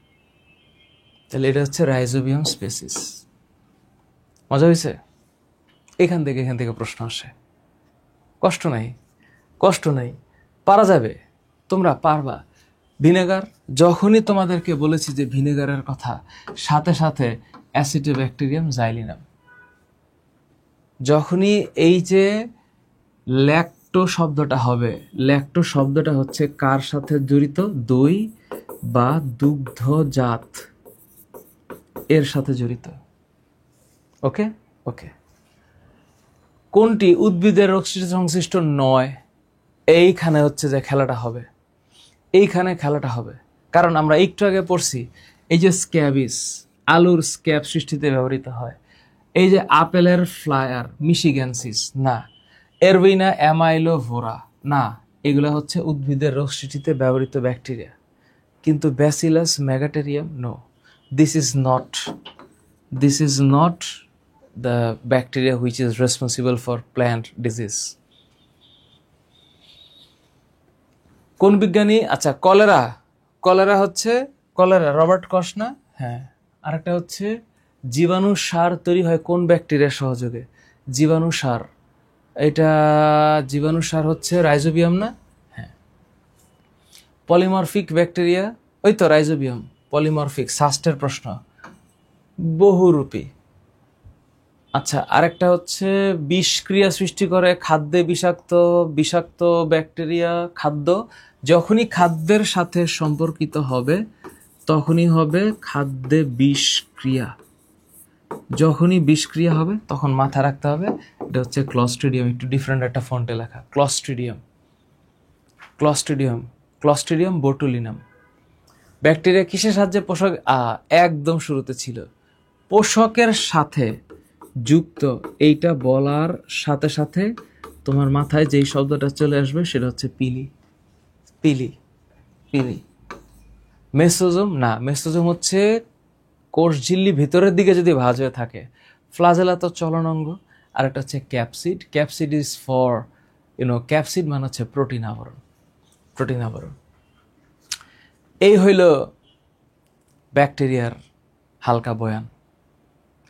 তাহলে এটা হচ্ছে রাইজোবিয়াম স্পেসিস। মজা হয়েছে? এখান থেকে প্রশ্ন আসে। কষ্ট নাই, পারা যাবে, তোমরা পারবা। ভিনেগার, যখনই তোমাদেরকে বলেছি যে ভিনেগারের কথা, সাথে সাথে অ্যাসিডোব্যাকটেরিয়াম জাইলিনাম। যখনই এই যে ল্যাক্টো শব্দটা হবে, ল্যাক্টো শব্দটা হচ্ছে কার সাথে জড়িত? দই বা দুগ্ধজাত এর সাথে জড়িত। ওকে। কোনটি উদ্ভিদের রোগ সংশ্লিষ্ট নয়? এইখানে হচ্ছে যে খেলাটা হবে, কারণ আমরা একটু আগে পড়ছি, এই যে স্ক্যাবিস, আলুর স্ক্যাব সৃষ্টিতে ব্যবহৃত হয়। এই যে আপেলের ফ্লায়ার, মিশিগ্যানসিস না, এরবিনা অ্যামাইলোভোরা না, এগুলো হচ্ছে উদ্ভিদের রোগ সৃষ্টিতে ব্যবহৃত ব্যাকটেরিয়া। কিন্তু Bacillus megaterium, no, this is not the bacteria which is responsible for plant disease. কোন বিজ্ঞানী? আচ্ছা, কলেরা হচ্ছে রবার্ট কশ না? হ্যাঁ। আরেকটা হচ্ছে জীবাণু সার তৈরি হয় কোন ব্যাকটেরিয়ার সহযোগে? জীবাণু সার হচ্ছে রাইজোবিয়াম না? হ্যাঁ। পলিমরফিক ব্যাকটেরিয়া, ওই তো রাইজোবিয়াম। পলিমরফিক, সাস্টের প্রশ্ন, বহুরূপী। আচ্ছা, আরেকটা হচ্ছে বিষক্রিয়া সৃষ্টি করে খাদ্যে, বিষাক্ত ব্যাকটেরিয়া খাদ্য, যখনই খাদ্যের সাথে সম্পর্কিত হবে তখনই হবে খাদ্যে বিষক্রিয়া। যখনই বিষক্রিয়া হবে তখন মাথা রাখতে হবে এটা হচ্ছে ক্লস্ট্রিডিয়াম। একটু ডিফারেন্ট একটা ফন্টে লেখা, ক্লস্ট্রিডিয়াম বোটুলিনাম। ব্যাকটেরিয়া কিসের সাহায্যে পোষক? একদম শুরুতে ছিল, পোষকের সাথে যুক্ত। এইটা বলার সাথে সাথে তোমার মাথায় যেই শব্দটা চলে আসবে সেটা হচ্ছে পিলি। মেসোজোম না, মেসোজোম হচ্ছে কোষ ঝিল্লি ভিতরের দিকে যদি ভাঁজ হয়ে থাকে। ফ্লাজেলা তো চলন অঙ্গ। আর একটা হচ্ছে ক্যাপসিড ইজ ফর ক্যাপসিড মানে হচ্ছে প্রোটিন আবরণ। এই হইল ব্যাকটেরিয়ার হালকা বয়ান।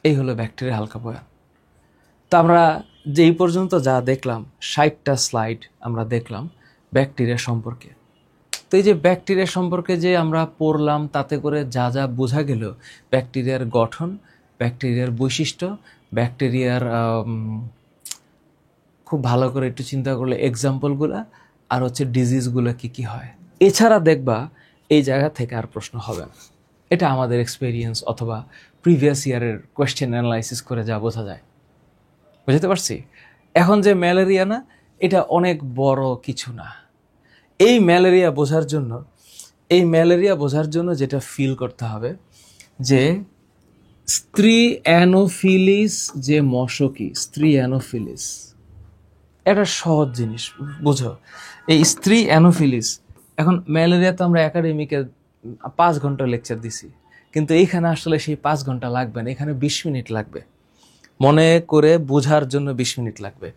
এই হলো ব্যাকটেরিয়া হালকা বয়ান। তো আমরা যেই পর্যন্ত যা দেখলাম 60টা স্লাইড আমরা দেখলাম ব্যাকটেরিয়া সম্পর্কে। তো এই যে ব্যাকটেরিয়া সম্পর্কে যে আমরা পড়লাম, তাতে করে যা যা বোঝা গেল ব্যাকটেরিয়ার গঠন, ব্যাকটেরিয়ার বৈশিষ্ট্য, ব্যাকটেরিয়ার খুব ভালো করে একটু চিন্তা করলে এক্সাম্পলগুলো, আর হচ্ছে ডিজিজগুলো কি কি হয়। এছাড়া দেখবা এই জায়গা থেকে আর প্রশ্ন হবে না। এটা আমাদের এক্সপেরিয়েন্স অথবা প্রিভিয়াস ইয়ারের কোয়েশ্চেন অ্যানালাইসিস করে যা বোঝা যায়। বুঝতে পারছি? এখন যে ম্যালেরিয়া না, এটা অনেক বড় কিছু না। এই ম্যালেরিয়া বোঝার জন্য যেটা ফিল করতে হবে যে স্ত্রী অ্যানোফিলিস যে মশকি, স্ত্রী অ্যানোফিলিস এটা সহজ জিনিস, বুঝো। এই স্ত্রী অ্যানোফিলিস, এখন ম্যালেরিয়া তো আমরা একাডেমিকে 5 ঘন্টা লেকচার দিছি, কিন্তু এইখানে আসলে সেই 5 ঘন্টা লাগবে না, এখানে 20 মিনিট লাগবে। মনে করে বোঝার জন্য 20 মিনিট লাগবে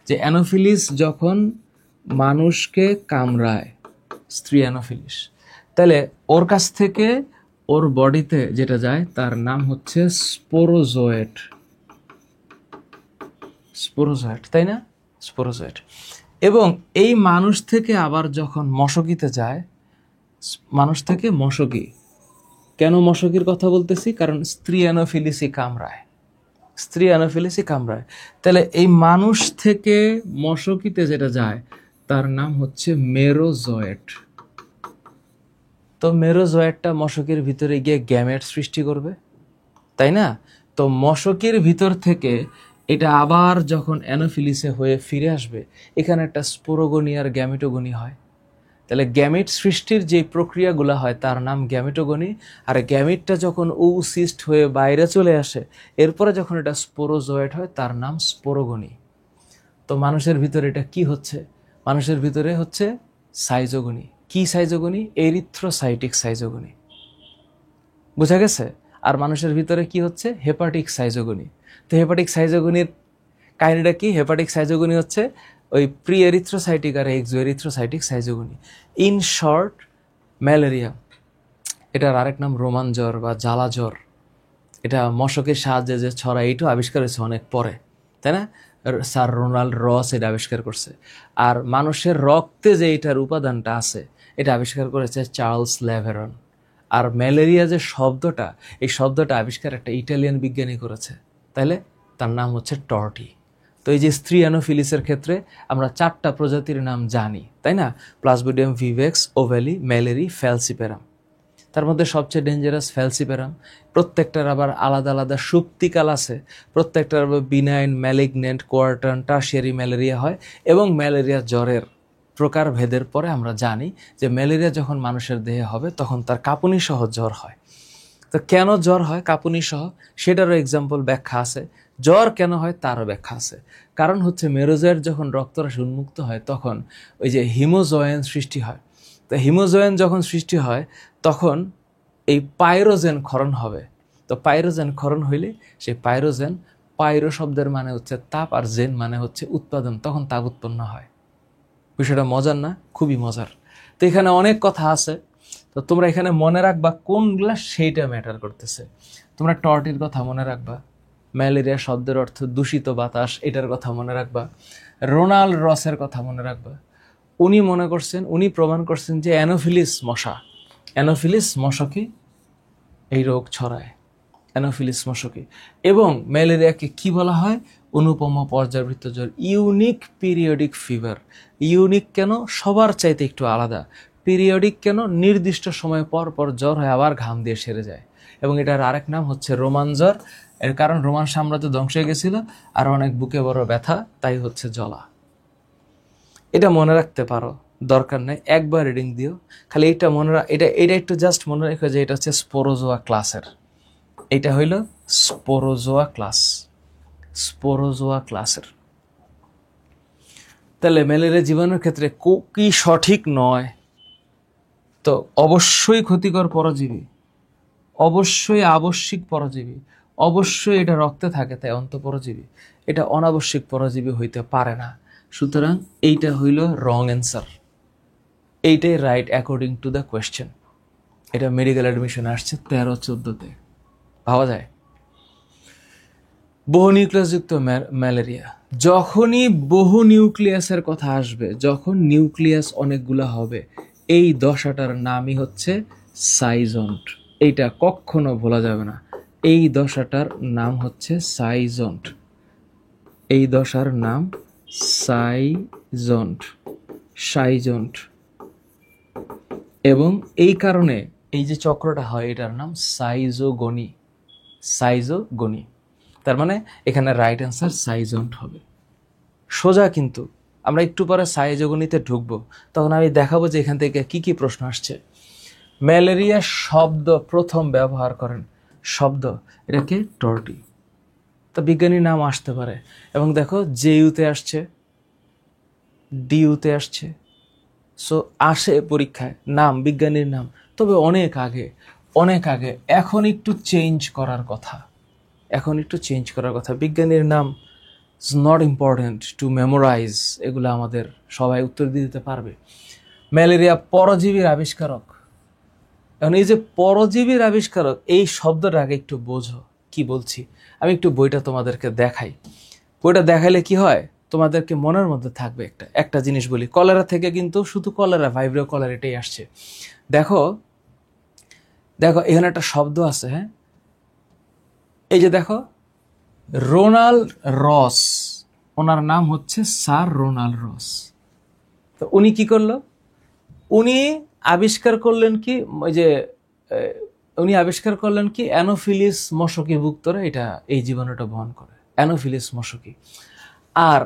যে অ্যানোফিলিস যখন মানুষকে কামড়ায়, স্ত্রী অ্যানোফিলিস, তাহলে ওর কাছ থেকে ওর বডিতে যেটা যায় তার নাম হচ্ছে স্পোরোজোয়েট। স্পোরোজোয়েট, তাই না? স্পোরোজোয়েট। এবং এই মানুষ থেকে আবার যখন মশকিতে যায়, মানুষ থেকে মশকি, কেন মশকির কথা বলতেছি? কারণ স্ত্রী অ্যানোফিলিসই কামড়ায়, স্ত্রী অ্যানোফিলিসই কামড়ায়। তাহলে এই মানুষ থেকে মশকিতে যেটা যায় তার নাম হচ্ছে মেরোজয়েট। তো মেরোজয়েটটা মশকের ভিতরে গিয়ে গ্যামেট সৃষ্টি করবে, তাই না? তো মশকের ভিতর থেকে এটা আবার যখন অ্যানোফিলিসে হয়ে ফিরে আসবে, এখানে একটা স্পোরোগনি আর গ্যামেটোগনি হয়। তাহলে গ্যামেট সৃষ্টির যে প্রক্রিয়াগুলো হয় তার নাম গ্যামেটোগনি। আর গ্যামেটটা যখন ওসিস্ট হয়ে বাইরে চলে আসে, এরপরে যখন এটা স্পোরোজয়েট হয় তার নাম স্পোরোগনি। তো মানুষের ভিতরে এটা কি হচ্ছে? মানুষের ভিতরে হচ্ছে সাইজোগনি। কি সাইজোগনি? Erythrocytic schizogony. বোঝা গেছে? আর মানুষের ভিতরে কি হচ্ছে? Hepatic schizogony. তো হেপাটিক সাইজোগনির কাহিনীটা কি? হেপাটিক সাইজোগনি হচ্ছে ওই প্রি এরিথ্রোসাইটিক আর exo erythrocytic schizogony. In short, malaria, এটার আরেক নাম রোমান জ্বর বা জ্বালা জ্বর। এটা মশকের সাহায্যে যে ছড়ায়, এইটাও আবিষ্কার হয়েছে অনেক পরে, তাই না? স্যার রোনাল্ড রস এটা আবিষ্কার করছে। আর মানুষের রক্তে যে এটার উপাদানটা আছে, এটা আবিষ্কার করেছে চার্লস ল্যাভেরন। আর ম্যালেরিয়া যে শব্দটা, এই শব্দটা আবিষ্কার একটা ইটালিয়ান বিজ্ঞানী করেছে, তাইলে তার নাম হচ্ছে টর্টি। তো এই যে স্ত্রী অ্যানোফিলিসের ক্ষেত্রে আমরা 4টা প্রজাতির নাম জানি, তাই না? Plasmodium vivax, ovale, malariae, falciparum. তার মধ্যে সবচেয়ে ডেঞ্জারাস ফ্যালসিপেরাম। প্রত্যেকটার আবার আলাদা আলাদা সুপ্তিকাল আছে, প্রত্যেকটার আবার বিনাইন, ম্যালিগনেন্ট, কোয়ার্টার্ন, টার্সিয়ারি ম্যালেরিয়া হয়। এবং ম্যালেরিয়া জ্বরের প্রকার ভেদের পরে আমরা জানি যে ম্যালেরিয়া যখন মানুষের দেহে হবে তখন তার কাঁপুনি সহ জ্বর হয়। তো কেন জ্বর হয় কাঁপুনি সহ, সেটারও এক্সাম্পল ব্যাখ্যা আছে। জ্বর কেন হয় তারও ব্যাখ্যা আছে। কারণ হচ্ছে মেরোজয়েট যখন রক্তরস উন্মুক্ত হয় তখন ওই যে হিমোজয়েন সৃষ্টি হয়। তো হিমোজয়েন যখন সৃষ্টি হয় তখন এই পাইরোজেন ক্ষরণ হবে। তো পাইরোজেন ক্ষরণ হইলে সেই পাইরোজেন, পাইরো শব্দের মানে হচ্ছে তাপ, আর জেন মানে হচ্ছে উৎপাদন, তখন তাপ উৎপন্ন হয়। বিষয়টা মজার না? খুবই মজার। তো এখানে অনেক কথা আছে, তো তোমরা এখানে মনে রাখবা কোনগুলা, সেইটা ম্যাটার করতেছে। তোমরা টর্টির কথা মনে রাখবা, ম্যালেরিয়া শব্দের অর্থ দূষিত বাতাস, এটার কথা মনে রাখবা। রোনাল্ড রসের কথা মনে রাখবা। উনি প্রমাণ করছেন যে অ্যানোফিলিস মশা, অ্যানোফিলিস মশকি এই রোগ ছড়ায়, অ্যানোফিলিস মশকি। এবং ম্যালেরিয়াকে কি বলা হয়? অনুপম পর্যাবৃত্ত জ্বর, ইউনিক পিরিয়ডিক ফিভার। ইউনিক কেন? সবার চাইতে একটু আলাদা। পিরিয়ডিক কেন? নির্দিষ্ট সময় পর পর জ্বর হয়, আবার ঘাম দিয়ে সেরে যায়। এবং এটার আরেক নাম হচ্ছে রোমান জ্বর। এর কারণ রোমান সাম্রাজ্য ধ্বংস হয়ে গেছিল, আর অনেক বুকে বড় ব্যথা, তাই হচ্ছে জ্বলা। এটা মনে রাখতে পারো, দরকার নেই, একবার রিডিং দিও। খালি এটা এটা একটু জাস্ট মনে রেখো যে এটা হচ্ছে স্পোরোজোয়া ক্লাসের। এটা হইল স্পোরোজোয়া ক্লাস, স্পোরোজোয়া ক্লাসের। তাহলে ম্যালেরিয়া জীবাণুর ক্ষেত্রে কি সঠিক নয়? তো অবশ্যই ক্ষতিকর পরজীবী, অবশ্যই আবশ্যিক পরজীবী, অবশ্যই এটা রক্তে থাকে তাই অন্তঃপরজীবী। এটা অনাবশ্যিক পরজীবী হইতে পারে না। সুতরাং এইটা হইল রং অ্যান্সার, এইটাই right according to the question. এটা মেডিকেল অ্যাডমিশন আসছে 13-14-তে, ভাবা যায়? বহু নিউক্লিয়াসযুক্ত ম্যালেরিয়া, যখনই বহু নিউক্লিয়াসের কথা আসবে, যখন নিউক্লিয়াস অনেকগুলো হবে, এই দশাটার নামই হচ্ছে সাইজন্ট। এইটা কখনো ভোলা যাবে না। এই দশাটার নাম হচ্ছে সাইজন্ট। এই দশার নাম সাইজন্ট, সাইজন্ট। এবং এই কারণে এই যে চক্রটা হয় এটার নাম সাইজোগনি, সাইজোগনি। তার মানে এখানে রাইট অ্যান্সার সাইজন্ট হবে। সোজা, কিন্তু আমরা একটু পরে সাইজোগনিতে ঢুকবো, তখন আমি দেখাবো যে এখান থেকে কি কি প্রশ্ন আসছে। ম্যালেরিয়া শব্দ প্রথম ব্যবহার করেন, শব্দ এটাকে টর্টি। তা বিজ্ঞানীর নাম আসতে পারে, এবং দেখো জেইউতে আসছে, ডিউতে আসছে। সো আসে পরীক্ষায় নাম, বিজ্ঞানীর নাম, তবে অনেক আগে, অনেক আগে। এখন একটু চেঞ্জ করার কথা, এখন একটু চেঞ্জ করার কথা। বিজ্ঞানীর নাম is not important to memorise, এগুলো আমাদের সবাই উত্তর দিতে পারবে। ম্যালেরিয়া পরজীবীর আবিষ্কারক। এখন এই যে পরজীবীর আবিষ্কারক, এই শব্দটা আগে একটু বোঝো কি বলছি। আমি একটু বইটা তোমাদেরকে দেখাই। বইটা দেখাইলে কি হয়, তোমাদেরকে মনের মধ্যে থাকবে। একটা জিনিস বলি, কলেরা থেকে কিন্তু শুধু কলেরা, ভাইব্রিও কলেরা, এটাই আসছে। দেখো দেখো এখানে একটা শব্দ আছে, হ্যাঁ, এই যে দেখো রোনাল্ড রস, ওনার নাম হচ্ছে স্যার রোনাল্ড রস। তো উনি কি করলো, উনি আবিষ্কার করলেন কি, ওই যে উনি আবিষ্কার করলেন কি অ্যানোফিলিস মশকি ভুক্তরা এটা এই জীবাণুটা বহন করে, অ্যানোফিলিস মশকি। আর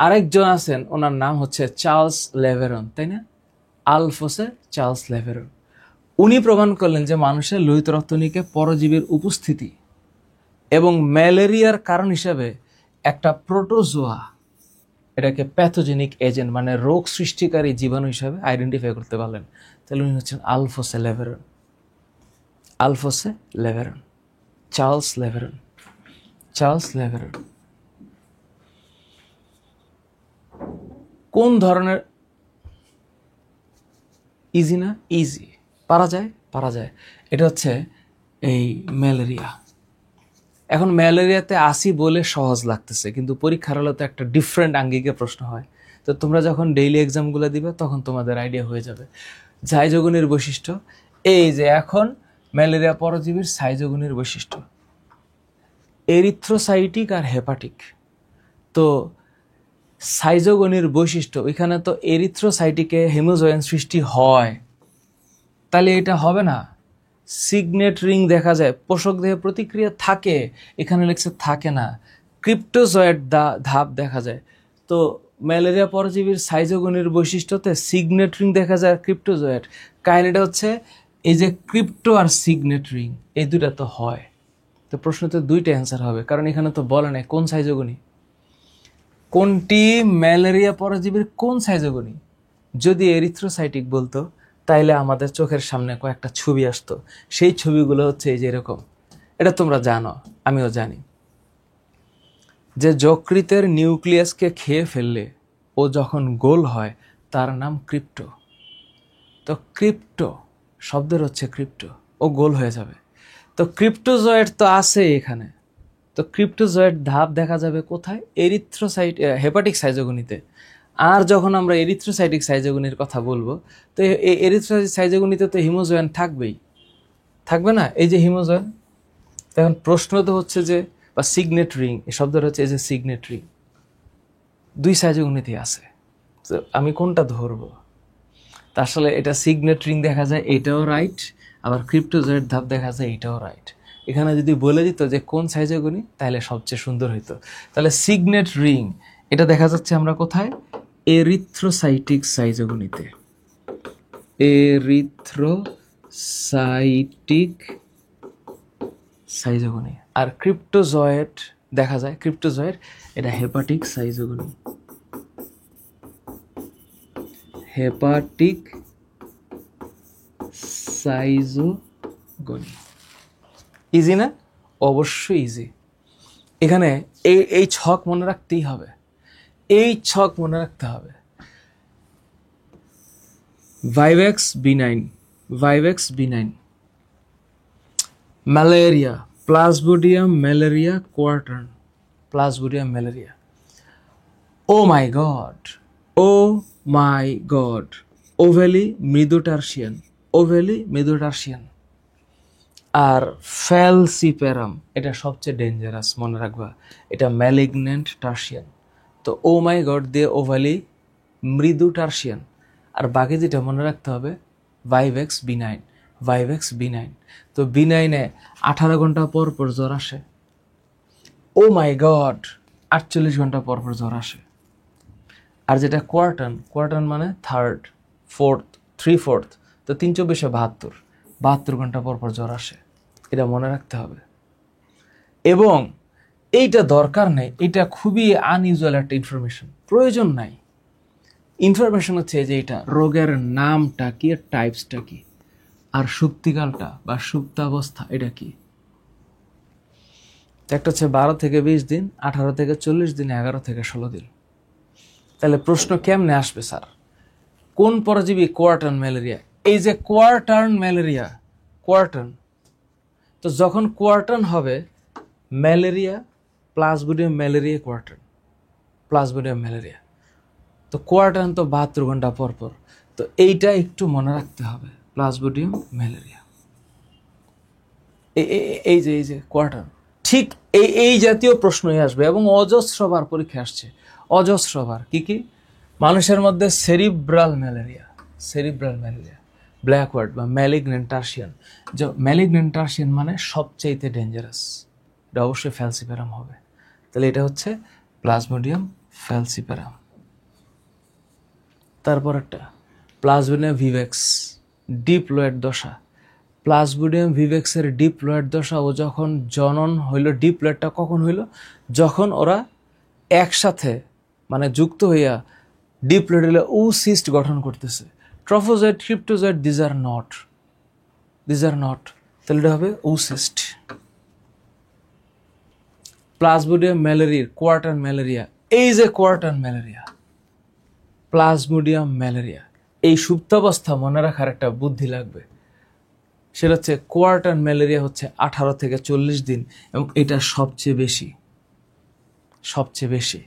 আরেকজন আছেন, ওনার নাম হচ্ছে চার্লস লেভেরন, তাই না, আলফোসে চার্লস লেভেরন। উনি প্রমাণ করলেন যে মানুষের লোহিত রক্তনীকে পরজীবীর উপস্থিতি এবং ম্যালেরিয়ার কারণ হিসাবে একটা প্রোটোজোয়া, এটাকে প্যাথোজেনিক এজেন্ট মানে রোগ সৃষ্টিকারী জীবাণু হিসাবে আইডেন্টিফাই করতে পারলেন। তাহলে উনি হচ্ছেন আলফোসে লেভেরন, আলফোসে লেভেরন, চার্লস লেভেরন, চার্লস লেভেরন। কোন ধরনের, ইজি না, ইজি, পারা যায়, পারা যায়। এটা হচ্ছে এই ম্যালেরিয়া। এখন ম্যালেরিয়াতে আসি বলে সহজ লাগতেছে, কিন্তু পরীক্ষার হলে তো একটা ডিফারেন্ট আঙ্গিকে প্রশ্ন হয়। তো তোমরা যখন ডেইলি এক্সামগুলো দিবে তখন তোমাদের আইডিয়া হয়ে যাবে। সাইজোগনির বৈশিষ্ট্য, এই যে এখন ম্যালেরিয়া পরজীবীর সাইজোগনির বৈশিষ্ট্য এরিথ্রোসাইটিক আর হেপাটিক। তো সাইজোগনির বৈশিষ্ট্য, এখানে তো এরিথ্রোসাইটিকে হেমোজয়েন সৃষ্টি হয়, তাহলে এটা হবে না। সিগনেট রিং দেখা যায়, পোষক দেহে প্রতিক্রিয়া থাকে, এখানে লেখছে থাকে না। ক্রিপ্টোজয়েড ধাপ দেখা যায়। তো ম্যালেরিয়া পরজীবীর সাইজোগনির বৈশিষ্ট্যতে সিগনেট রিং দেখা যায় আর ক্রিপ্টোজয়েড। কাহিনীটা হচ্ছে এই যে ক্রিপ্টো আর সিগনেট রিং, এই দুটা তো হয়। তো প্রশ্নতে দুইটা অ্যান্সার হবে, কারণ এখানে তো বলে নাই কোন সাইজোগনি, কোনটি ম্যালেরিয়া পরজীবীর কোন সাইজোগনি। যদি এরিথ্রোসাইটিক বলতো তাইলে আমাদের চোখের সামনে কয়েকটা ছবি আসতো। সেই ছবিগুলো হচ্ছে এই যে এরকম। এটা তোমরা জানো, আমিও জানি, যে যকৃতের নিউক্লিয়াসকে খেয়ে ফেললে ও যখন গোল হয় তার নাম ক্রিপ্টো। তো ক্রিপ্টো শব্দের হচ্ছে ক্রিপ্টো, ও গোল হয়ে যাবে। তো ক্রিপ্টোজয়েড তো আছে এখানে। তো ক্রিপ্টোজয়েড ধাপ দেখা যাবে কোথায়, এরিথ্রোসাইট হেপাটিক সাইজোগনিতে। আর যখন আমরা এরিথ্রোসাইটিক সাইজোগনির কথা বলবো, তো এই এরিথ্রোসাইটিক সাইজোগনিতে তো হিমোজয়েন থাকবেই, থাকবে না, এই যে হিমোজয়েন। তখন প্রশ্ন তো হচ্ছে যে, বা সিগনেট রিং, এই শব্দটা হচ্ছে এই যে সিগনেট রিং, দুই সাইজোগনিতেই আছে। তো আমি কোনটা ধরবো? তা আসলে এটা সিগনেট রিং দেখা যায়, এটাও রাইট, আবার ক্রিপ্টোজয়েড ধাপ দেখা যায়, এটাও রাইট। এখানে যদি বলে দিত যে কোন সাইজোগনি, তাহলে সবচেয়ে সুন্দর হইতো। তাহলে সিগনেট রিং এটা দেখা যাচ্ছে আমরা কোথায়, এরিথ্রোসাইটিক সাইজোগনিতে, এরিথ্রোসাইটিক সাইজোগনি। আর ক্রিপ্টোজয়েড দেখা যায়, ক্রিপ্টোজয়েড এটা hepatic schizogony, hepatic schizogony. Easy না? অবশ্যই ইজি। এখানে এই ছক মনে রাখতেই হবে, এই ছক মনে রাখতে হবে। Vivax B9, vivax B9, malaria, plasmodium malaria quartan, plasmodium malaria. Oh my god, oh my god, ovale মৃদুটার্সিয়ান, ওভেলি মৃদুটার্সিয়ান। আর ফ্যালসিপেরাম, এটা সবচেয়ে ডেঞ্জারাস, মনে রাখবা, এটা ম্যালিগনেন্ট টার্সিয়ান। তো ও মাই গড দিয়ে ওভালি মৃদুটার্সিয়ান। আর বাকি যেটা মনে রাখতে হবে ভাইভেক্স বিনাইন, ভাইভেক্স বিনাইন। তো বিনাইনে 18 ঘন্টা পর পর জ্বর আসে। ও মাই গড, 48 ঘন্টা পর পর জ্বর আসে। আর যেটা কোয়ার্টান, কোয়ার্টান মানে থার্ড, ফোর্থ, 3/4, তো 3×4 = 72 ঘন্টা পর পর জ্বর আসে। এটা মনে রাখতে হবে। এবং এইটা দরকার নেই, এটা খুবই আনইউজুয়াল একটা ইনফরমেশন, প্রয়োজন নাই। ইনফরমেশন হচ্ছে যে এটা রোগের নামটা কি আর টাইপসটা কি, আর সুপ্তিকালটা বা সুপ্তাবস্থা এটা কি। একটা হচ্ছে 12 থেকে 20 দিন, 18 থেকে 40 দিন, 11 থেকে 16 দিন। তাহলে প্রশ্ন কেমনে আসবে স্যার, কোন পরজীবী কোয়ার্টার্ন ম্যালেরিয়া? এই যে কোয়ার্টার্ন ম্যালেরিয়া, কোয়ার্টার্ন, তো যখন কোয়ার্টার্ন হবে malaria, plasmodium malaria, quartan, plasmodium malaria. তো কোয়ার্টার্ন তো 72 ঘন্টা পর পর। তো এইটা একটু মনে রাখতে হবে, প্লাজমোডিয়াম ম্যালেরিয়া। এই যে কোয়ার্টার্ন, ঠিক এই জাতীয় প্রশ্নই আসবে এবং অজস্রবার পরীক্ষা আসছে, অজস্রবার। কি মানুষের মধ্যে সেরিব্রাল ম্যালেরিয়া, সেরিব্রাল ম্যালেরিয়া, ব্ল্যাকওয়ার্ড বা ম্যালিগনেন্ট টার্সিয়ান। যে ম্যালিগনেন্ট টার্সিয়ান মানে সবচাইতে ডেঞ্জারাস, এটা অবশ্যই ফ্যালসিপেরাম হবে। তাহলে এটা হচ্ছে প্লাজমোডিয়াম ফ্যালসিপেরাম। তারপর একটা প্লাজমোডিয়াম ভিভেক্স, ডিপ্লয়েড দশা। প্লাজমোডিয়াম ভিভেক্সের ডিপ্লয়েড দশা, ও যখন জনন হইল, ডিপ্লয়েডটা কখন হইল, যখন ওরা একসাথে মানে যুক্ত হইয়া ডিপ্লয়েড হইলে সিস্ট গঠন করতেছে। ট্রফোজয়েড, ক্রিপ্টোজয়েড, দিজ আর নট, তাহলে এটা হবে সিস্ট। প্লাজমোডিয়াম ম্যালেরিয়ার কোয়ার্টার্ন ম্যালেরিয়া, এই যে কোয়ার্টার্ন ম্যালেরিয়া, প্লাজমোডিয়াম ম্যালেরিয়া, এই সুপ্তাবস্থা মনে রাখার একটা বুদ্ধি লাগবে। সেটা হচ্ছে কোয়ার্টার্ন ম্যালেরিয়া হচ্ছে 18 থেকে 40 দিন এবং এটা সবচেয়ে বেশি।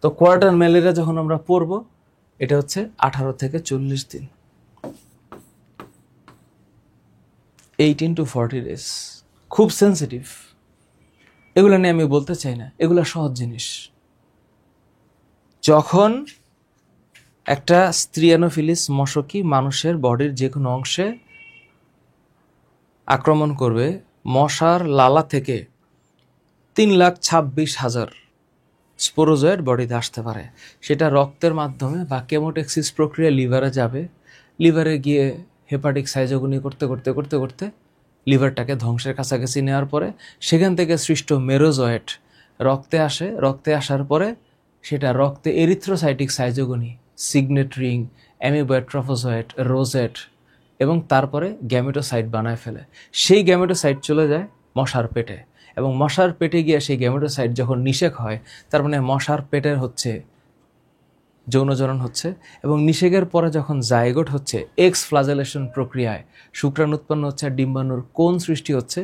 তো কোয়ার্টার্ন ম্যালেরিয়া যখন আমরা পড়ব, এটা হচ্ছে 18 থেকে 40 দিন, 18 to 40 days। খুব সেন্সিটিভ, এগুলো নিয়ে আমি বলতে চাই না, এগুলো সহজ জিনিস। যখন একটা স্ত্রী অ্যানোফিলিস মশকি মানুষের বডির যে কোনো অংশে আক্রমণ করবে, মশার লালা থেকে 3,26,000 স্পোরোজয়েড বডিতে আসতে পারে। সেটা রক্তের মাধ্যমে বা কেমোটেক্সিস প্রক্রিয়া লিভারে যাবে, লিভারে গিয়ে হেপাটিক সাইজোগনি করতে করতে করতে করতে লিভারটাকে ধ্বংসের কাছাকাছি নেওয়ার পরে সেখান থেকে সৃষ্ট মেরোজয়েড রক্তে আসে, রক্তে আসার পরে সেটা রক্তে erythrocytic schizogony, signet ring, amoeboid, trophozoite, rosette এবং তারপরে গ্যামেটোসাইট বানায় ফেলে। সেই গ্যামেটোসাইট চলে যায় মশার পেটে এবং মশার পেটে গিয়ে সেই গ্যামেটোসাইট যখন নিষেক হয়, তার মানে মশার পেটের হচ্ছে যৌনজনন হচ্ছে এবং নিষেকের পরে যখন জাইগোট হচ্ছে, এক্স ফ্লাজেলেশন প্রক্রিয়ায় শুক্রাণু উৎপন্ন হচ্ছে আর ডিম্বাণুর কোণ সৃষ্টি হচ্ছে।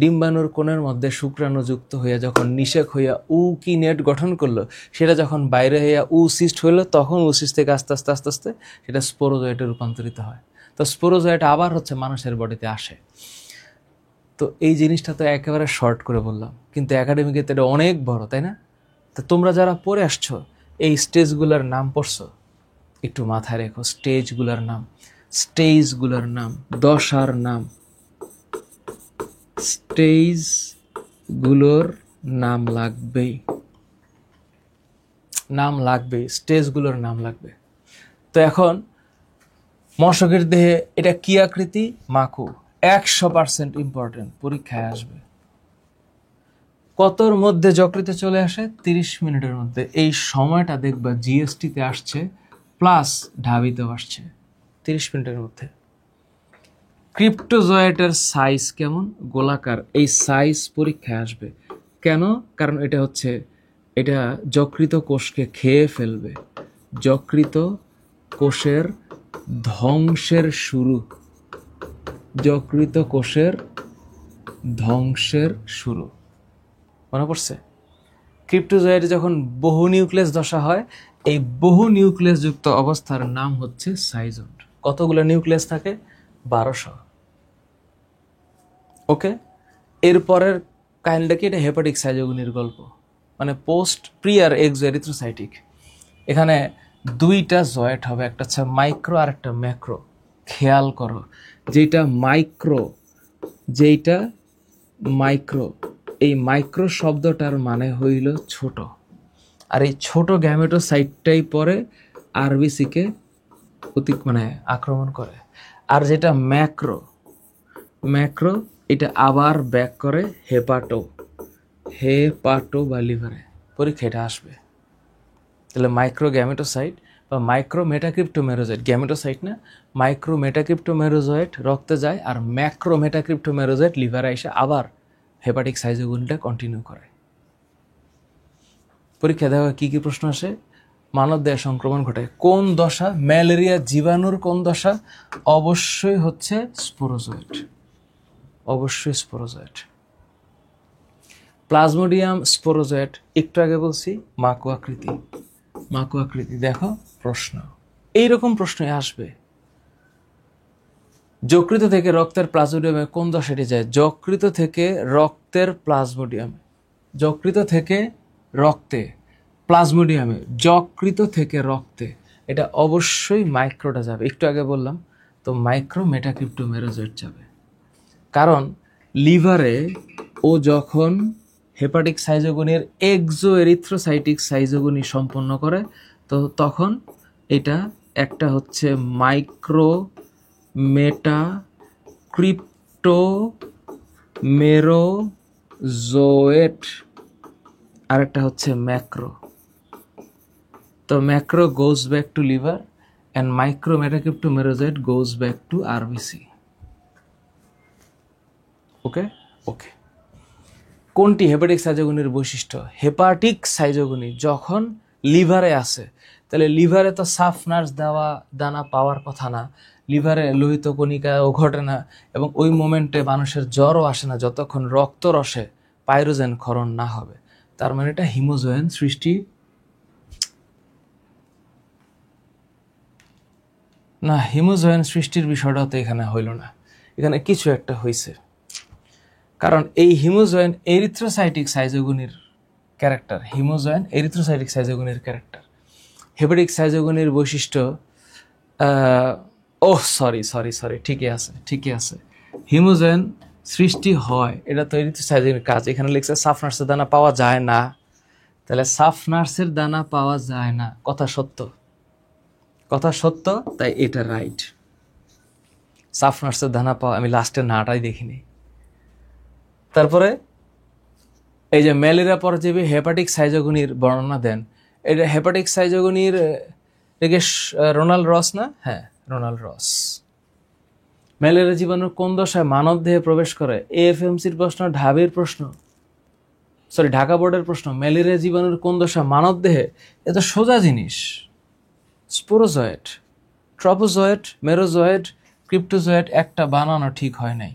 ডিম্বাণুর কোণের মধ্যে শুক্রাণু যুক্ত হইয়া যখন নিষেক হইয়া কি নেট গঠন করলো, সেটা যখন বাইরে হইয়া সিস্ট হইলো, তখন সিস্ট থেকে আস্তে আস্তে আস্তে আস্তে সেটা স্পোরোজয়েটে রূপান্তরিত হয়। তো স্পোরোজয়েট আবার হচ্ছে মানুষের বডিতে আসে। তো এই জিনিসটা তো একেবারে শর্ট করে বললাম, কিন্তু একাডেমিকে তো এটা অনেক বড়, তাই না? তো তোমরা যারা পড়ে আসছো, এই স্টেজগুলোর নাম পড়ছো, একটু মাথায় রেখো স্টেজগুলোর নাম, দশার নাম, স্টেজগুলোর নাম লাগবেই, স্টেজগুলোর নাম লাগবে। তো এখন মশকের দেহে এটা কি আকৃতি? মাকু, 100% ইম্পর্টেন্ট, পরীক্ষায় আসবে। কতর মধ্যে যকৃতে চলে আসে? 30 মিনিটের মধ্যে। এই সময়টা দেখবা জিএসটিতে আসছে প্লাস ঢাবিতেও আসছে, 30 মিনিটের মধ্যে। ক্রিপ্টোজয়েটের সাইজ কেমন? গোলাকার। এই সাইজ পরীক্ষায় আসবে। কেন? কারণ এটা যকৃত কোষকে খেয়ে ফেলবে। যকৃত কোষের ধ্বংসের শুরু, যকৃত কোষের ধ্বংসের শুরু। মনে পড়ছে? ক্রিপ্টোজয়েডে যখন বহু নিউক্লিয়াস দশা হয়, এই বহু নিউক্লিয়াস যুক্ত অবস্থার নাম হচ্ছে সাইজোন। কতগুলো নিউক্লিয়াস থাকে? 1200। ওকে, এরপরের কাহিনীটা কি? এটা হেপাটিক সাইজোগনির গল্প, মানে পোস্ট প্রি আর এক্সো এরিথ্রোসাইটিক। এখানে দুইটা জয়েট হবে, একটা হচ্ছে মাইক্রো আর একটা ম্যাক্রো। খেয়াল করো, যেটা মাইক্রো, এই মাইক্রো শব্দটার মানে হইল ছোট, আর এই ছোট গ্যামেটোসাইটটাই পরে আরবিসিকে মানে আক্রমণ করে। আর যেটা ম্যাক্রো এটা আবার ব্যাক করে হেপাটো বা লিভারে। পরীক্ষা এটা আসবে। তাহলে মাইক্রো গ্যামেটোসাইট বা মাইক্রো মেটাক্রিপ্টোমেরোজয়েড, গ্যামেটোসাইট না, মাইক্রো মেটাক্রিপ্টোমেরোজয়েড রক্তে যায়, আর ম্যাক্রো মেটাক্রিপ্টোমেরোজয়েড লিভারে এসে আবার হেপাটিক সাইজোগনিটা কন্টিনিউ করে। পরীক্ষা দেওয়া কি কি প্রশ্ন আসে? মানব দেহে সংক্রমণ ঘটায় কোন দশা? ম্যালেরিয়া জীবাণুর কোন দশা? অবশ্যই হচ্ছে স্পোরোজয়েড, অবশ্যই স্পোরোজয়েড। প্লাজমোডিয়াম স্পোরোজয়েড, একটু আগে বলছি মাকু আকৃতি। দেখো প্রশ্ন, এইরকম প্রশ্নই আসবে। যকৃত থেকে রক্তের প্লাজমোডিয়ামে কোন দশাটি যায়? যকৃত থেকে রক্তের প্লাজমোডিয়ামে, যকৃত থেকে রক্তে প্লাজমোডিয়ামে, যকৃত থেকে রক্তে, এটা অবশ্যই মাইক্রোটা যাবে। একটু আগে বললাম তো, মাইক্রো মেটাক্রিপ্টোমেরোজয়েড যাবে। কারণ লিভারে ও যখন হেপাটিক সাইজোগনির এক্সো এরিথ্রোসাইটিক সাইজোগনি সম্পন্ন করে, তো তখন এটা একটা হচ্ছে মাইক্রো মেটাক্রিপ্টোমেরোজয়েড, আর একটা হচ্ছে ম্যাক্রো। তো macro goes back to liver and micro metacryptomerozoite goes back to RBC. Okay. কোনটি হেপাটিক সাইজোগনির বৈশিষ্ট্য? হেপাটিক সাইজোগনি যখন লিভারে আসে, তাহলে লিভারে তো সাফ নার্স দানা পাওয়ার কথা না, লিভারে লোহিত কণিকাও ঘটে না, এবং ওই মোমেন্টে মানুষের জ্বরও আসে না যতক্ষণ রক্তরসে পাইরোজেন ক্ষরণ না হবে। তার মানে এটা হিমোজয়েন সৃষ্টি না, হিমোজয়েন সৃষ্টির বিষয়টা তো এখানে হইল না, এখানে কিছু একটা হয়েছে। কারণ এই হিমোজয়েন এরিথ্রোসাইটিক সাইজোগনির ক্যারেক্টার, হেপাটিক সাইজোগনির বৈশিষ্ট্য, সরি, ঠিকই আছে। হিমোজয়েন সৃষ্টি হয়, এটা তো এরিথ্রোসাইজোগনির কাজ। এখানে লিখছে সাফনার্সের দানা পাওয়া যায় না, তাহলে সাফনার্সের দানা পাওয়া যায় না, কথা সত্য, তাই এটা রাইট। সাফনার্সের দানা পাওয়া, আমি লাস্টের নাটাই দেখিনি। তারপরে এই যে ম্যালেরিয়া পরজীবী হেপাটিক সাইজোগনির বর্ণনা দেন, এটা হেপাটিক সাইজোগনির রোনাল্ড রস না? হ্যাঁ, রোনাল্ড রস। ম্যালেরিয়া জীবাণু কোন দশায় মানব দেহে প্রবেশ করে? এএফএমসির প্রশ্ন, ঢাকা বোর্ডের প্রশ্ন। ম্যালেরিয়া জীবাণুর কোন দশা মানব দেহে? এ তো সোজা জিনিস। স্পোরোজয়েড, ট্রপোজয়েড, মেরোজয়েড, ক্রিপ্টোজয়েড, একটা বানানো ঠিক হয় নাই,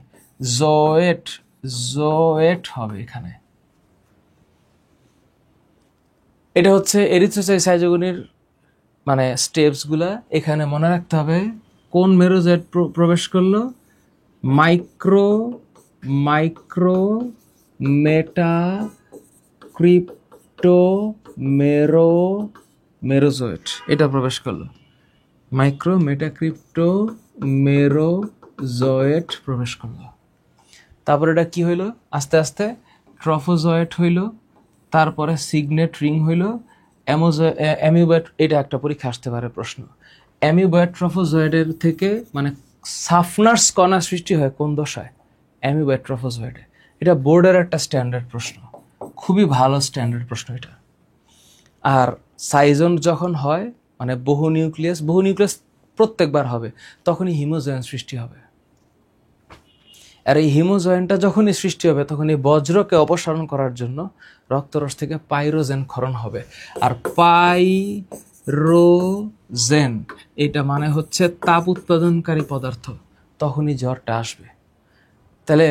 জয়েট হবে এখানে। এটা হচ্ছে এরিথ্রোসাইট সাইজোগনির মানে স্টেপসগুলা। এখানে মনে রাখতে হবে কোন মেরোজয়েড প্রবেশ করলো? মাইক্রো মেটাক্রিপ্টোমেরোজয়েড, এটা প্রবেশ করলো, মাইক্রো মেটাক্রিপ্টোমেরোজয়েড প্রবেশ করলো। তারপর এটা কি হইল? আস্তে আস্তে ট্রফোজয়েড হইল, তারপরে সিগনেট রিং হইল, অ্যামিউবয়েড। এটা একটা পরীক্ষা আসতে পারে প্রশ্ন। অ্যামিউবয়েড ট্রফোজয়েডের থেকে মানে সাফনার্স কণা সৃষ্টি হয় কোন দশায়? অ্যামিউবয়েড ট্রফোজয়েডে। এটা বোর্ডের একটা স্ট্যান্ডার্ড প্রশ্ন, খুবই ভালো স্ট্যান্ডার্ড প্রশ্ন এটা। আর সাইজন যখন হয় মানে বহু নিউক্লিয়াস প্রত্যেকবার হবে, তখনই হিমোজয়েন সৃষ্টি হবে। আর এই হিমোজয়েনটা যখনই সৃষ্টি হবে, তখন এই বজ্রকে অপসারণ করার জন্য রক্তরস থেকে পাইরোজেন ক্ষরণ হবে। আর পাইরোজেন এটা মানে হচ্ছে তাপ উৎপাদনকারী পদার্থ, তখনই জ্বরটা আসবে। তাহলে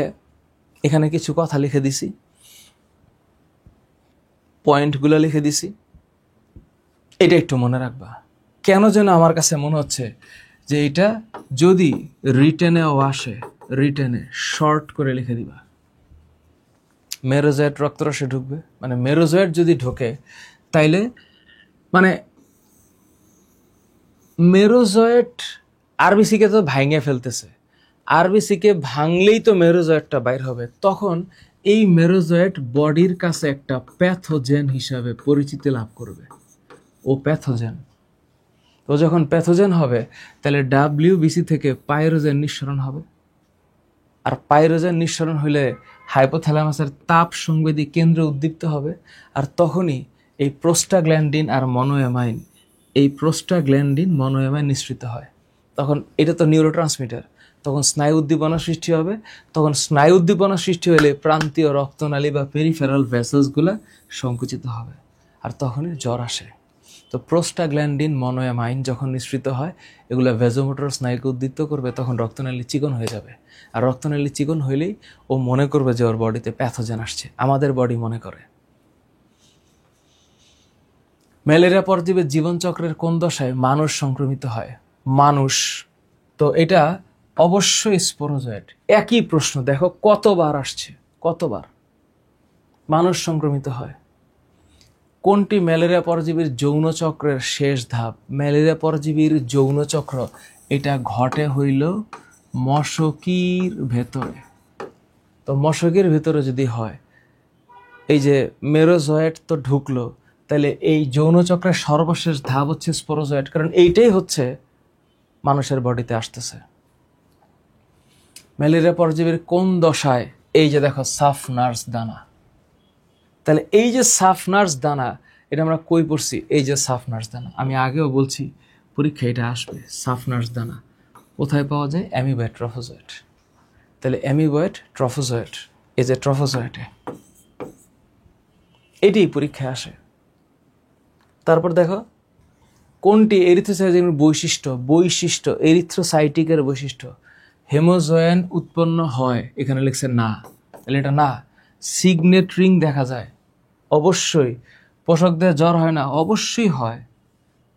এখানে কিছু কথা লিখে দিছি। পয়েন্টগুলো লিখে দিছি, এটা একটু মনে রাখবা। কেন যেন আমার কাছে মনে হচ্ছে যে এটা যদি রিটেনেও আসে, রিটেনে শর্ট করে লিখে দিবা। মেরোজয়েড রক্তরসে ঢুকবে, মানে মেরোজয়েড যদি ঢোকে তাইলে মানে মেরোজয়েড আরবিসিকে তো ভাঙে ফেলতেছে, আরবিসিকে ভাঙলেই তো মেরোজয়েডটা বাইর হবে। তখন এই মেরোজয়েড বডির কাছে একটা প্যাথোজেন হিসাবে পরিচিতি লাভ করবে। ও প্যাথোজেন, তো যখন প্যাথোজেন হবে তাহলে ডাব্লিউবিসি থেকে পাইরোজেন নিঃসরণ হবে, আর পাইরোজেন নিঃসরণ হলে হাইপোথ্যালামাসের তাপ সংবেদী কেন্দ্র উদ্দীপ্ত হবে, আর তখনই এই প্রোস্টাগ্ল্যান্ডিন আর মনোএমাইন, এই প্রোস্টাগ্ল্যান্ডিন মনোএমাইন নিঃসৃত হয়। তখন এটা তো নিউরোট্রান্সমিটার, তখন স্নায়ু উদ্দীপনা সৃষ্টি হবে। তখন স্নায়ু উদ্দীপনা সৃষ্টি হলে প্রান্তীয় রক্তনালী বা পেরিফেরাল ভেসেলসগুলো সংকুচিত হবে, আর তখনই জ্বর আসে। তো প্রোস্টাগ্ল্যান্ডিন মনোএমাইন যখন নিঃসৃত হয়, এগুলো ভেজোমোটর স্নায়ুকে উদ্দীপ্ত করবে, তখন রক্তনালী চিকন হয়ে যাবে। আর রক্তনালী চিকন হইলেই ও মনে করবে যে ওর বডিতে প্যাথোজেন আসছে। আমাদের বডি মনে করে। ম্যালেরিয়া পরজীবীর জীবনচক্রের কোন দশায় মানুষ সংক্রমিত হয়? মানুষ, তো এটা অবশ্যই স্পোরোজয়েড। একই প্রশ্ন দেখো কতবার আসছে, কতবার। মানুষ সংক্রমিত হয়। কোনটি ম্যালেরিয়া পরজীবীর যৌনচক্রের শেষ ধাপ? ম্যালেরিয়া পরজীবীর যৌনচক্র এটা ঘটে হইল মশকির ভেতরে। তো মশকির ভেতরে যদি হয়, এই যে মেরোজয়েড তো ঢুকলো, তাহলে এই যৌনচক্রের সর্বশেষ ধাপ হচ্ছে স্পোরোজয়েড, কারণ এইটাই হচ্ছে মানুষের বডিতে আসতেছে। ম্যালেরিয়া পরজীবীর কোন দশায়? এই যে দেখো সাফ নার্স দানা, তাহলে এই যে সাফ নার্স দানা, এটা আমরা কই পড়ছি? এই যে সাফ নার্স দানা, আমি আগেও বলছি পরীক্ষা এটা আসবে। সাফ নার্স দানা কোথায় পাওয়া যায়? অ্যামিবয়েড ট্রফোজয়েড। তাহলে অ্যামিবয়েড ট্রফোজয়েড, এই যে ট্রফোজয়েডে, এটি পরীক্ষায় আসে। তারপর দেখো কোনটি এরিথ্রোসাইটের বৈশিষ্ট্য এরিথ্রোসাইটিকের বৈশিষ্ট্য? হেমোজয়েন উৎপন্ন হয়, এখানে লিখছে না, তাহলে এটা না। সিগনেট রিং দেখা যায়, অবশ্যই। পোষকদের জ্বর হয় না, অবশ্যই হয়।